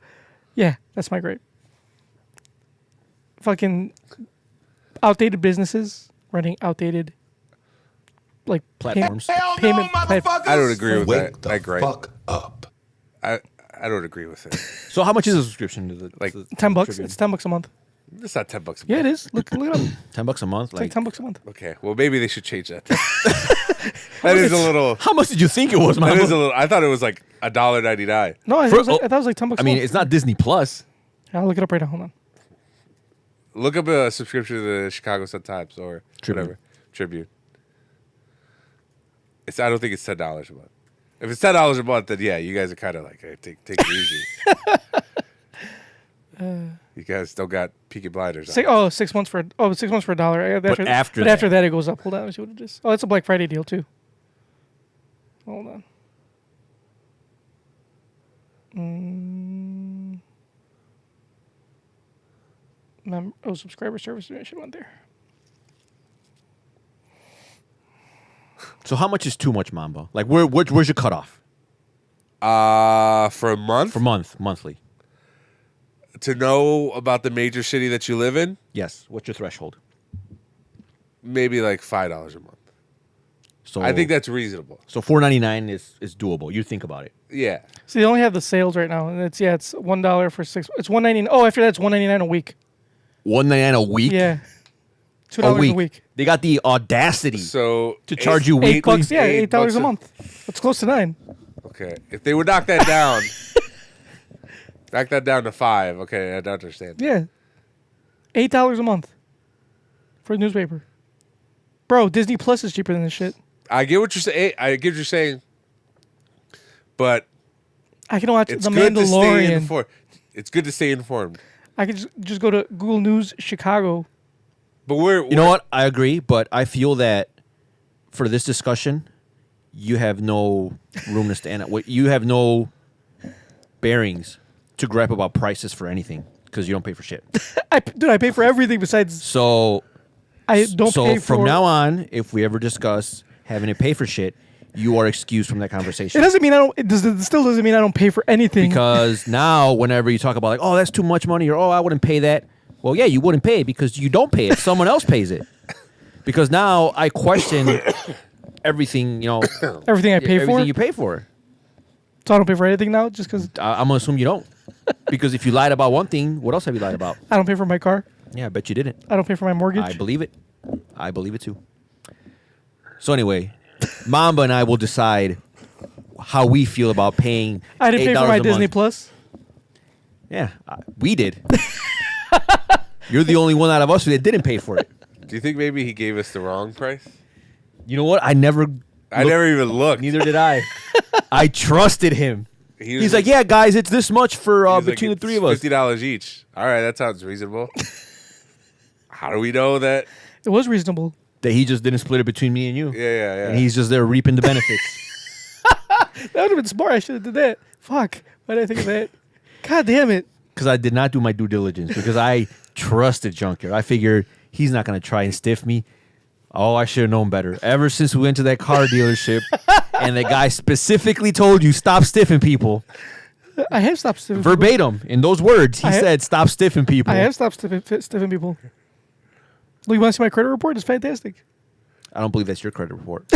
yeah, that's my gripe. Fucking outdated businesses running outdated platforms. Payment platforms. I don't agree with Wake that. the fuck up. I don't agree with it. So how much is a subscription to the $10? Tribune? It's $10 a month. It's not $10 a month. Yeah, it is. Look it up. $10 a month. It's like $10 a month. Okay, well maybe they should change that. That is a little. How much did you think it was, man? That is a little. I thought it was $1.99. No, I thought it was like $10 a month. I mean, it's not Disney Plus. I'll look it up right now. Hold on. Look up a subscription to the Chicago Sun-Times or Tribune. whatever Tribune. I don't think it's $10 a month. If it's $10 a month, then yeah, you guys are kind of hey, take it easy. You guys still got Peaky Blinders. 6 months for $1. But after that it goes up. Hold on, let's see what it is. Oh, it's a Black Friday deal too. Hold on. Subscriber service should went there. So how much is too much, Mamba? Where's your cutoff? For a month? Monthly. To know about the major city that you live in? Yes. What's your threshold? Maybe $5 a month. So I think that's reasonable. So $4.99 is doable. You think about it. Yeah. So they only have the sales right now, and it's $1 for 6. It's $1.99. Oh, after that, it's $1.99 a week. $1.99 a week. Yeah. $2 a week. They got the audacity to charge you weekly. $8. Yeah, $8 a month. That's close to $9. Okay, if they would knock that down, knock that down to $5. Okay, I don't understand. Yeah, $8 a month for a newspaper, bro. Disney Plus is cheaper than this shit. I get what you're saying. But I can watch The Mandalorian. It's good to stay informed. I could just go to Google News Chicago. But you know what? I agree, but I feel that for this discussion, you have no room to stand up. You have no bearings to gripe about prices for anything because you don't pay for shit. I pay for everything besides. So I don't pay for. So from now on, if we ever discuss having to pay for shit, you are excused from that conversation. It doesn't mean I don't. It still doesn't mean I don't pay for anything. Because now, whenever you talk about oh, that's too much money, or I wouldn't pay that. Well, yeah, you wouldn't pay it because you don't pay it. Someone else pays it. Because now I question everything, Everything I pay for. everything you pay for. So I don't pay for anything now, just because I'm gonna assume you don't, because if you lied about one thing, what else have you lied about? I don't pay for my car. Yeah, I bet you didn't. I don't pay for my mortgage. I believe it. I believe it too. So anyway, Mamba and I will decide how we feel about paying. I didn't pay for $8 my a Disney month. Plus. Yeah, we did. You're the only one out of us that didn't pay for it. Do you think maybe he gave us the wrong price? You know what? I never even looked. Neither did I. I trusted him. He was He's like, yeah, guys, it's this much for he was between like, the three of us. $50 each. All right, that sounds reasonable. How do we know that? It was reasonable. That he just didn't split it between me and you. Yeah. And he's just there reaping the benefits. That would have been smart. I should have did that. Fuck. Why did I think of that? God damn it. Because I did not do my due diligence. Because I trusted Junkyard. I figured he's not going to try and stiff me. Oh, I should have known better. Ever since we went to that car dealership and the guy specifically told you, stop stiffing people. I have stopped stiffing Verbatim, in those words, he said, stop stiffing people. I have stopped stiffing people. Look, you want to see my credit report? It's fantastic. I don't believe that's your credit report.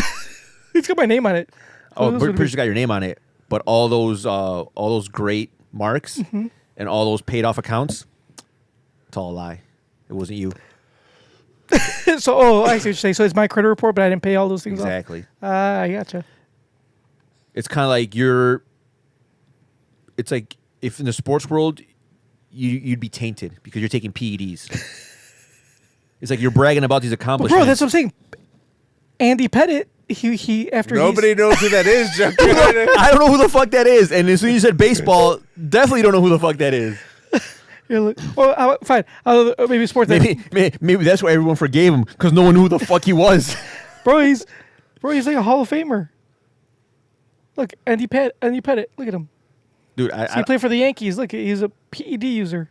It's got my name on it. Oh, Who knows what it pretty is? sure got your name on it. But all those great marks and all those paid off accounts, it's all a lie. It wasn't you. So, I see what you're saying. So it's my credit report, but I didn't pay all those things Exactly. off. I gotcha. It's kind of like it's like if in the sports world, you'd be tainted because you're taking PEDs. It's like you're bragging about these But accomplishments. bro, that's what I'm saying. Andy Pettit, he after Nobody knows who that is, Junkyard. I don't know who the fuck that is. And as soon as you said baseball, definitely don't know who the fuck that is. You're like, well, fine. Maybe sports. Maybe that's why everyone forgave him because no one knew who the fuck he was. Bro, he's like a Hall of Famer. Look, Andy Pettit. Look at him. Dude, He played for the Yankees. Look, he's a PED user.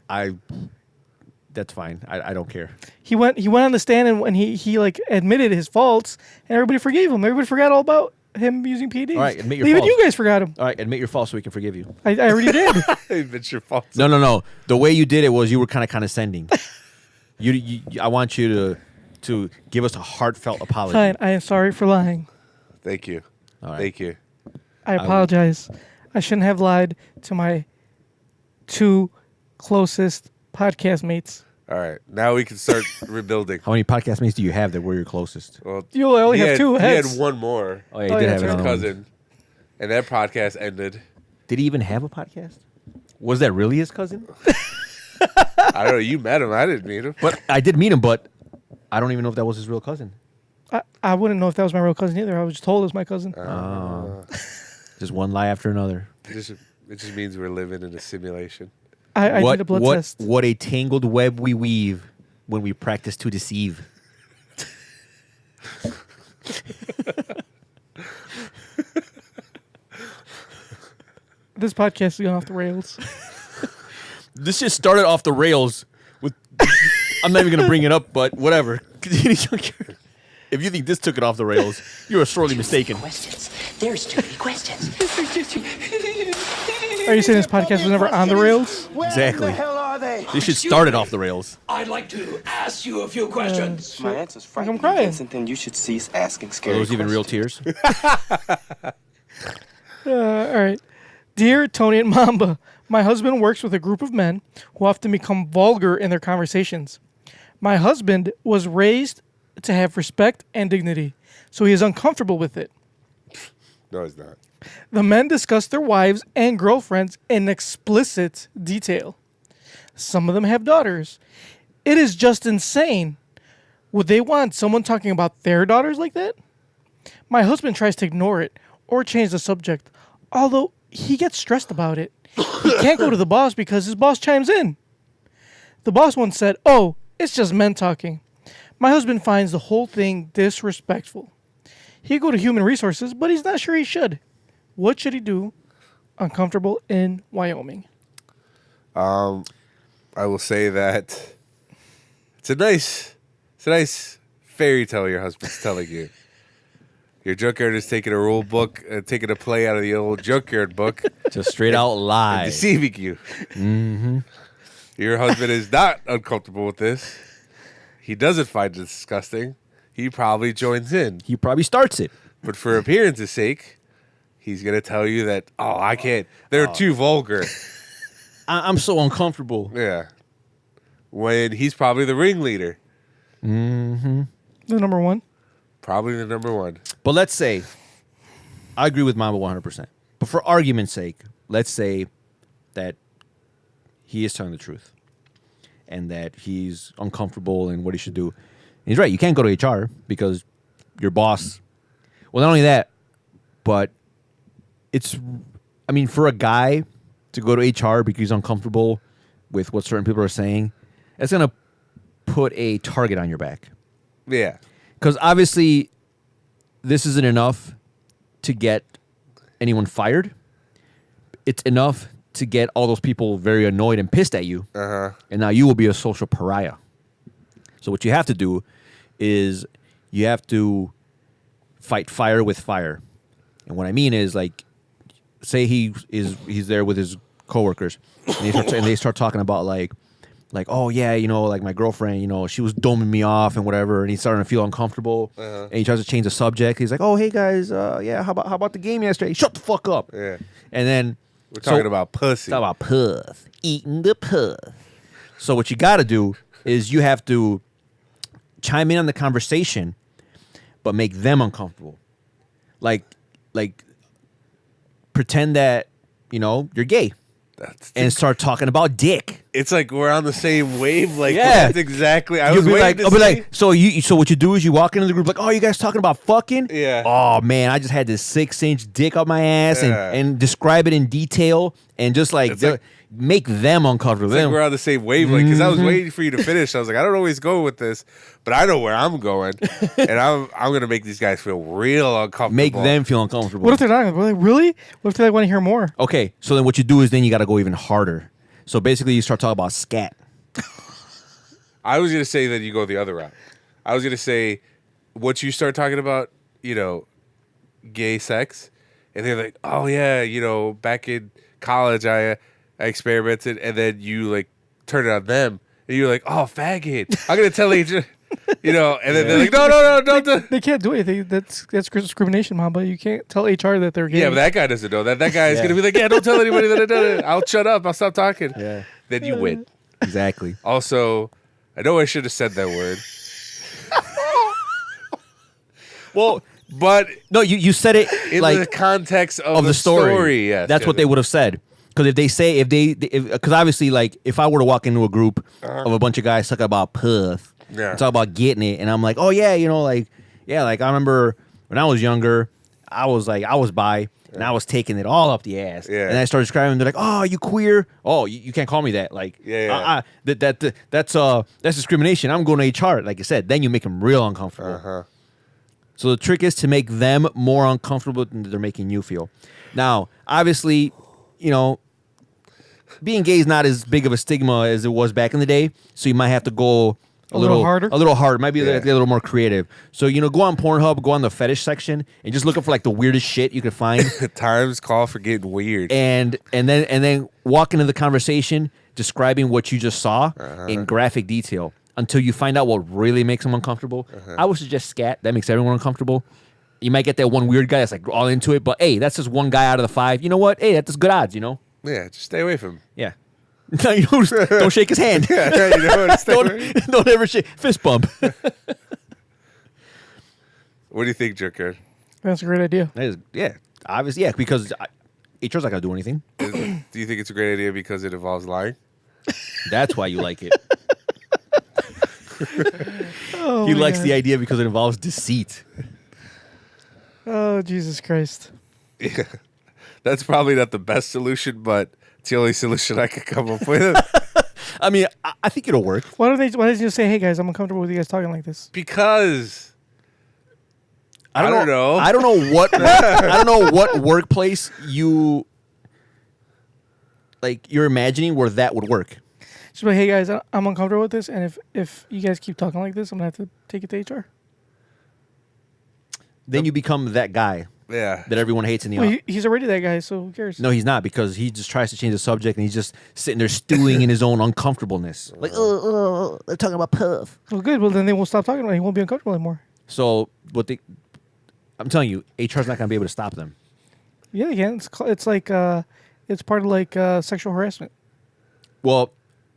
That's fine. I don't care. He went on the stand and when he like admitted his faults and everybody forgave him. Everybody forgot all about him using PEDs. All right, admit your Even faults. you guys forgot him. All right, admit your fault so we can forgive you. I already did. It's your fault. No. The way you did it was you were kind of condescending. I want you to give us a heartfelt apology. Fine. I am sorry for lying. Thank you. All right. Thank you. I apologize. I shouldn't have lied to my two closest podcast mates. All right. Now we can start rebuilding. How many podcast mates do you have that were your closest? Well, You only have two He had heads. one more. Oh, yeah, he Oh, did yeah, have that's His another one. cousin. And that podcast ended. Did he even have a podcast? Was that really his cousin? I don't know. You met him. I didn't meet him. But I did meet him, but I don't even know if that was his real cousin. I wouldn't know if that was my real cousin either. I was just told it was my cousin. Just one lie after another. It just means we're living in a simulation. I did a blood test. What a tangled web we weave when we practice to deceive. This podcast is going off the rails. This just started off the rails with. I'm not even going to bring it up, but whatever. If you think this took it off the rails, you are sorely mistaken. Questions. There's too many questions. Are you saying this podcast was never on the rails? Exactly. Where the hell are they? This shit started off the rails. I'd like to ask you a few questions. My answer's I'm frightening, crying. Vincent, then you should cease asking Are scary those even real questions. tears? All right. Dear Tony and Mamba, my husband works with a group of men who often become vulgar in their conversations. My husband was raised to have respect and dignity, so he is uncomfortable with it. No, he's not. The men discuss their wives and girlfriends in explicit detail. Some of them have daughters. It is just insane. Would they want someone talking about their daughters like that? My husband tries to ignore it or change the subject, although he gets stressed about it. He can't go to the boss because his boss chimes in. The boss once said, "Oh, it's just men talking." My husband finds the whole thing disrespectful. He'd go to human resources, but he's not sure he should. What should he do? Uncomfortable in Wyoming. I will say that it's a nice fairy tale your husband's telling you. Your junkyard is taking a rule book, taking a play out of the old junkyard book, Just straight out and lie. deceiving you. Mm-hmm. Your husband is not uncomfortable with this. He doesn't find it disgusting. He probably joins in. He probably starts it. But for appearance's sake, he's going to tell you that, oh, I can't. They're too vulgar. I'm so uncomfortable. Yeah. When he's probably the ringleader. The number one. Probably the number one. But let's say, I agree with Mamba 100%. But for argument's sake, let's say that he is telling the truth and that he's uncomfortable in what he should do. And he's right. You can't go to HR because your boss. Well, not only that, but for a guy to go to HR because he's uncomfortable with what certain people are saying, it's going to put a target on your back. Yeah. Because obviously, this isn't enough to get anyone fired. It's enough to get all those people very annoyed and pissed at you. And now you will be a social pariah. So what you have to do is you have to fight fire with fire. And what I mean is, like, say he's there with his coworkers, and they start talking about like, oh yeah, like my girlfriend, she was doming me off and whatever, and he's starting to feel uncomfortable, and he tries to change the subject. He's like, oh hey guys, yeah, how about the game yesterday? Shut the fuck up. Yeah. And then we're talking about pussy. Talk about puss, eating the puss. So what you got to do is you have to chime in on the conversation, but make them uncomfortable. Like pretend that you're gay. And start talking about dick. It's like we're on the same wave. Like, yeah, that's exactly. I'll be like, so what you do is you walk into the group like, oh, you guys talking about fucking? Yeah. Oh man, I just had this 6-inch dick up my ass, and describe it in detail and just like make them uncomfortable. It's like we're on the same wavelength because I was waiting for you to finish. I was like, I don't always go with this, but I know where I'm going, and I'm gonna make these guys feel real uncomfortable. Make them feel uncomfortable. What if they're not? Really? What if they want to hear more? Okay, so then what you do is then you got to go even harder. So basically, you start talking about scat. I was gonna say that you go the other route. I was gonna say, once you start talking about, gay sex, and they're like, oh yeah, back in college, I experimented, and then you like turn it on them, and you're like, oh faggot, I'm gonna tell each, and then they're like, no, don't. They can't do anything. That's discrimination, Mamba. You can't tell HR that they're gay. Yeah, but that guy doesn't know that. That guy is gonna be like, yeah, don't tell anybody that I done it. I'll shut up. I'll stop talking. Yeah. Then you win. Exactly. Also, I know I should have said that word. Well, but no, you said it in like the context of the story. Yes, that's what they would have said. Because because obviously, like, if I were to walk into a group of a bunch of guys talking about puss, and talk about getting it, and I'm like, oh yeah, like I remember when I was younger, I was bi, and I was taking it all up the ass, and I started describing. They're like, oh, you queer? Oh, you can't call me that. Like, that's discrimination. I'm going to HR. Like I said, then you make them real uncomfortable. So the trick is to make them more uncomfortable than they're making you feel. Now, obviously, being gay is not as big of a stigma as it was back in the day. So you might have to go a little harder. A little harder. Might be a little more creative. So, go on Pornhub, go on the fetish section, and just look up for like the weirdest shit you could find. Times call for getting weird. And then walk into the conversation describing what you just saw in graphic detail until you find out what really makes them uncomfortable. I would suggest scat. That makes everyone uncomfortable. You might get that one weird guy that's like all into it, but hey, that's just one guy out of the 5. You know what? Hey, that's good odds, Yeah, just stay away from him. Yeah. No, don't shake his hand. Don't ever shake. Fist bump. What do you think, Joker? That's a great idea. That is, obviously, because HR's not gonna do anything. Do you think it's a great idea because it involves lying? That's why you like it. He likes the idea because it involves deceit. Oh, Jesus Christ. Yeah. That's probably not the best solution, but it's the only solution I could come up with. I mean, I think it'll work. Why don't they just say, hey guys, I'm uncomfortable with you guys talking like this? Because I don't know. I don't know what I don't know what workplace you're imagining where that would work. Just like, hey guys, I'm uncomfortable with this, and if you guys keep talking like this, I'm gonna have to take it to HR. Then you become that guy. Yeah. That everyone hates in the office. He's already that guy, so who cares? No, he's not, because he just tries to change the subject and he's just sitting there stewing in his own uncomfortableness. Like, they're talking about puff. Well, good. Well, then they won't stop talking about it. He won't be uncomfortable anymore. So I'm telling you, HR's not going to be able to stop them. Yeah, yeah. It's like it's part of like sexual harassment. Well,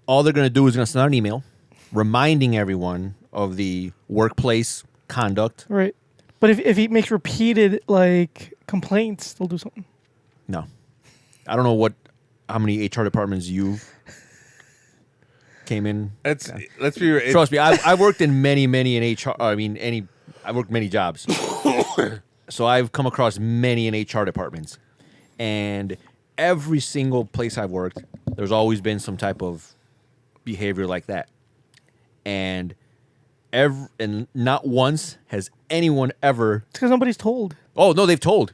all they're going to do is going to send out an email reminding everyone of the workplace conduct. Right. But if he makes repeated like complaints, they'll do something. No. I don't know how many HR departments you've came in. Let's be. Trust me, I've worked in many in HR. I worked many jobs, so I've come across many in HR departments, and every single place I've worked, there's always been some type of behavior like that, and not once has anyone ever. It's because nobody's told. Oh no, they've told.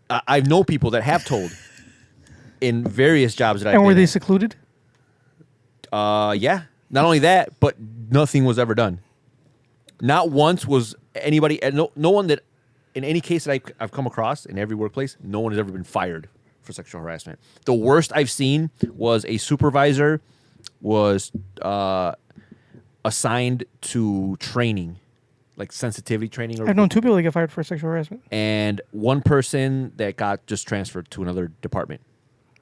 I know people that have told in various jobs that I've been. And were they in. secluded? Yeah. Not only that, but nothing was ever done. Not once was anybody, no one that, in any case that I've come across in every workplace, no one has ever been fired for sexual harassment. The worst I've seen was a supervisor was assigned to training, like sensitivity training. I've known 2 people that get fired for sexual harassment. And one person that got just transferred to another department.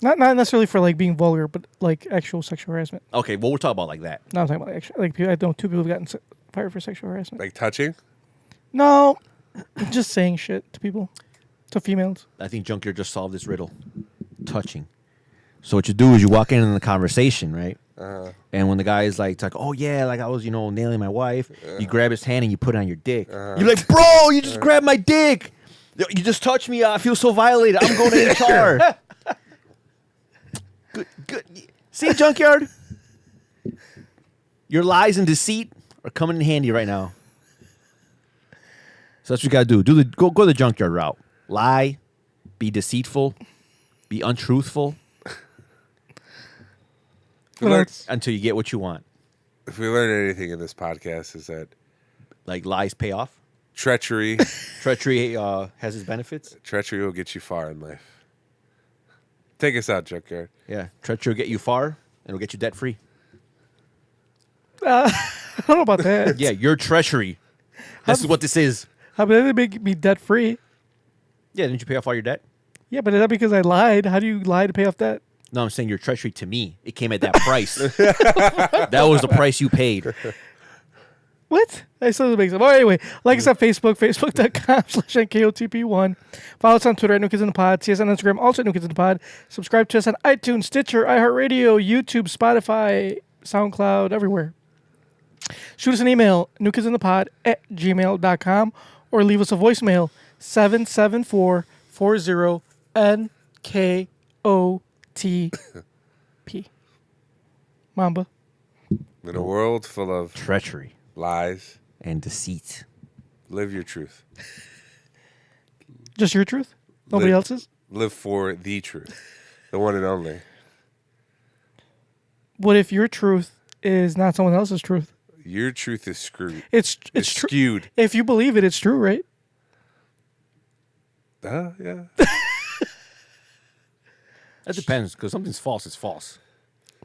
Not necessarily for like being vulgar, but like actual sexual harassment. Okay, well, we're talking about like that. No, I'm talking about like I know 2 people have gotten fired for sexual harassment. Like touching? No, just saying shit to people, to females. I think Junkyard just solved this riddle. Touching. So what you do is you walk in the conversation, right? And when the guy is like, oh yeah, like I was, nailing my wife, you grab his hand and you put it on your dick. You're like, bro, you just grabbed my dick. You just touched me. I feel so violated. I'm going to HR. Good. See, Junkyard? Your lies and deceit are coming in handy right now. So that's what you gotta do. Go the Junkyard route. Lie, be deceitful, be untruthful. Until you get what you want. If we learn anything in this podcast, is that like lies pay off. Treachery has its benefits. Treachery will get you far in life. Take us out, Junkyard. Yeah, treachery will get you far, and it'll get you debt free. I don't know about that. Yeah, your treachery. This is what this is. How about they make me debt free? Yeah, didn't you pay off all your debt? Yeah, but is that because I lied? How do you lie to pay off debt? No, I'm saying your treachery to me. It came at that price. That was the price you paid. What? I still doesn't make sense. Oh, anyway, like us on Facebook, facebook.com/NKOTP1. Follow us on Twitter at New Kids in the Pod. See us on Instagram, also at New Kids in the Pod. Subscribe to us on iTunes, Stitcher, iHeartRadio, YouTube, Spotify, SoundCloud, everywhere. Shoot us an email, newkidsinthepod@gmail.com, or leave us a voicemail, 774-40-NKOTP. Mamba. In a world full of treachery, lies, and deceit, live your truth. Just your truth? Nobody else's? Live for the truth. The one and only. What if your truth is not someone else's truth? Your truth is screwed. It's skewed. If you believe it, it's true, right? Yeah. That depends, because something's false, it's false.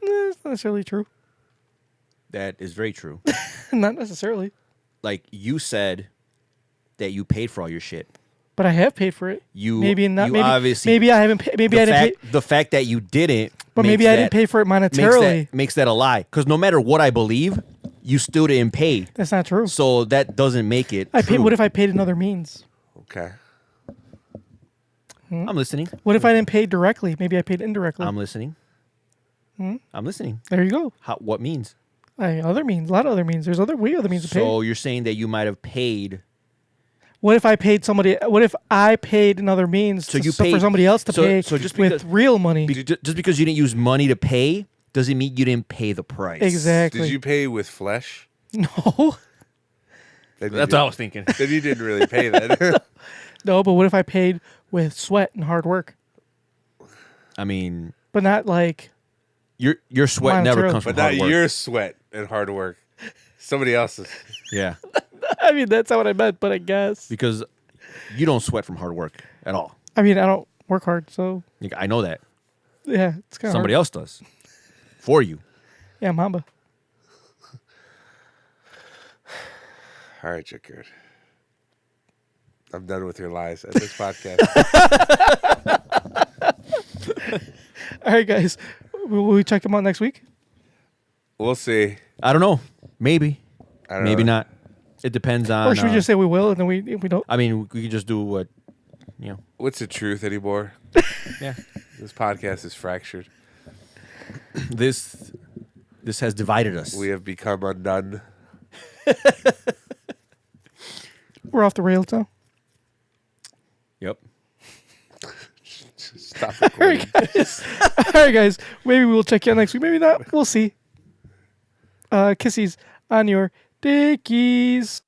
It's not necessarily true. That is very true. Not necessarily. Like, you said that you paid for all your shit. But I have paid for it. Maybe obviously, maybe I haven't. Maybe I didn't. The fact that you didn't. But maybe I didn't pay for it monetarily. Makes that a lie. Because no matter what I believe, you still didn't pay. That's not true. So that doesn't make it. I paid. What if I paid in other means? Okay. I'm listening. What if I didn't pay directly? Maybe I paid indirectly. I'm listening. I'm listening. There you go. What means? Other means. A lot of other means. There's other means to pay. So you're saying that you might have paid. What if I paid somebody? What if I paid in other means for somebody else to pay with real money? Just because you didn't use money to pay doesn't mean you didn't pay the price. Exactly. Did you pay with flesh? No. That's what I was thinking. Then you didn't really pay that. No, but what if I paid with sweat and hard work? I mean, but not like your sweat never comes from hard work. But not your sweat and hard work. Somebody else's. Yeah. I mean, that's not what I meant, but I guess. Because you don't sweat from hard work at all. I mean, I don't work hard, so. I know that. Yeah, it's kind of Somebody else does. For you. Yeah, Mamba. All right, Jackard. I'm done with your lies at this podcast. All right, guys. Will we check them out next week? We'll see. I don't know. Maybe. I don't Maybe know. not. It depends on. Or should we just say we will and then if we don't? I mean, we could just do what, What's the truth anymore? Yeah. This podcast is fractured. This has divided us. We have become undone. We're off the rails now. Yep. Stop recording. All right, guys. Maybe we'll check you out next week. Maybe not. We'll see. Kissies on your dickies.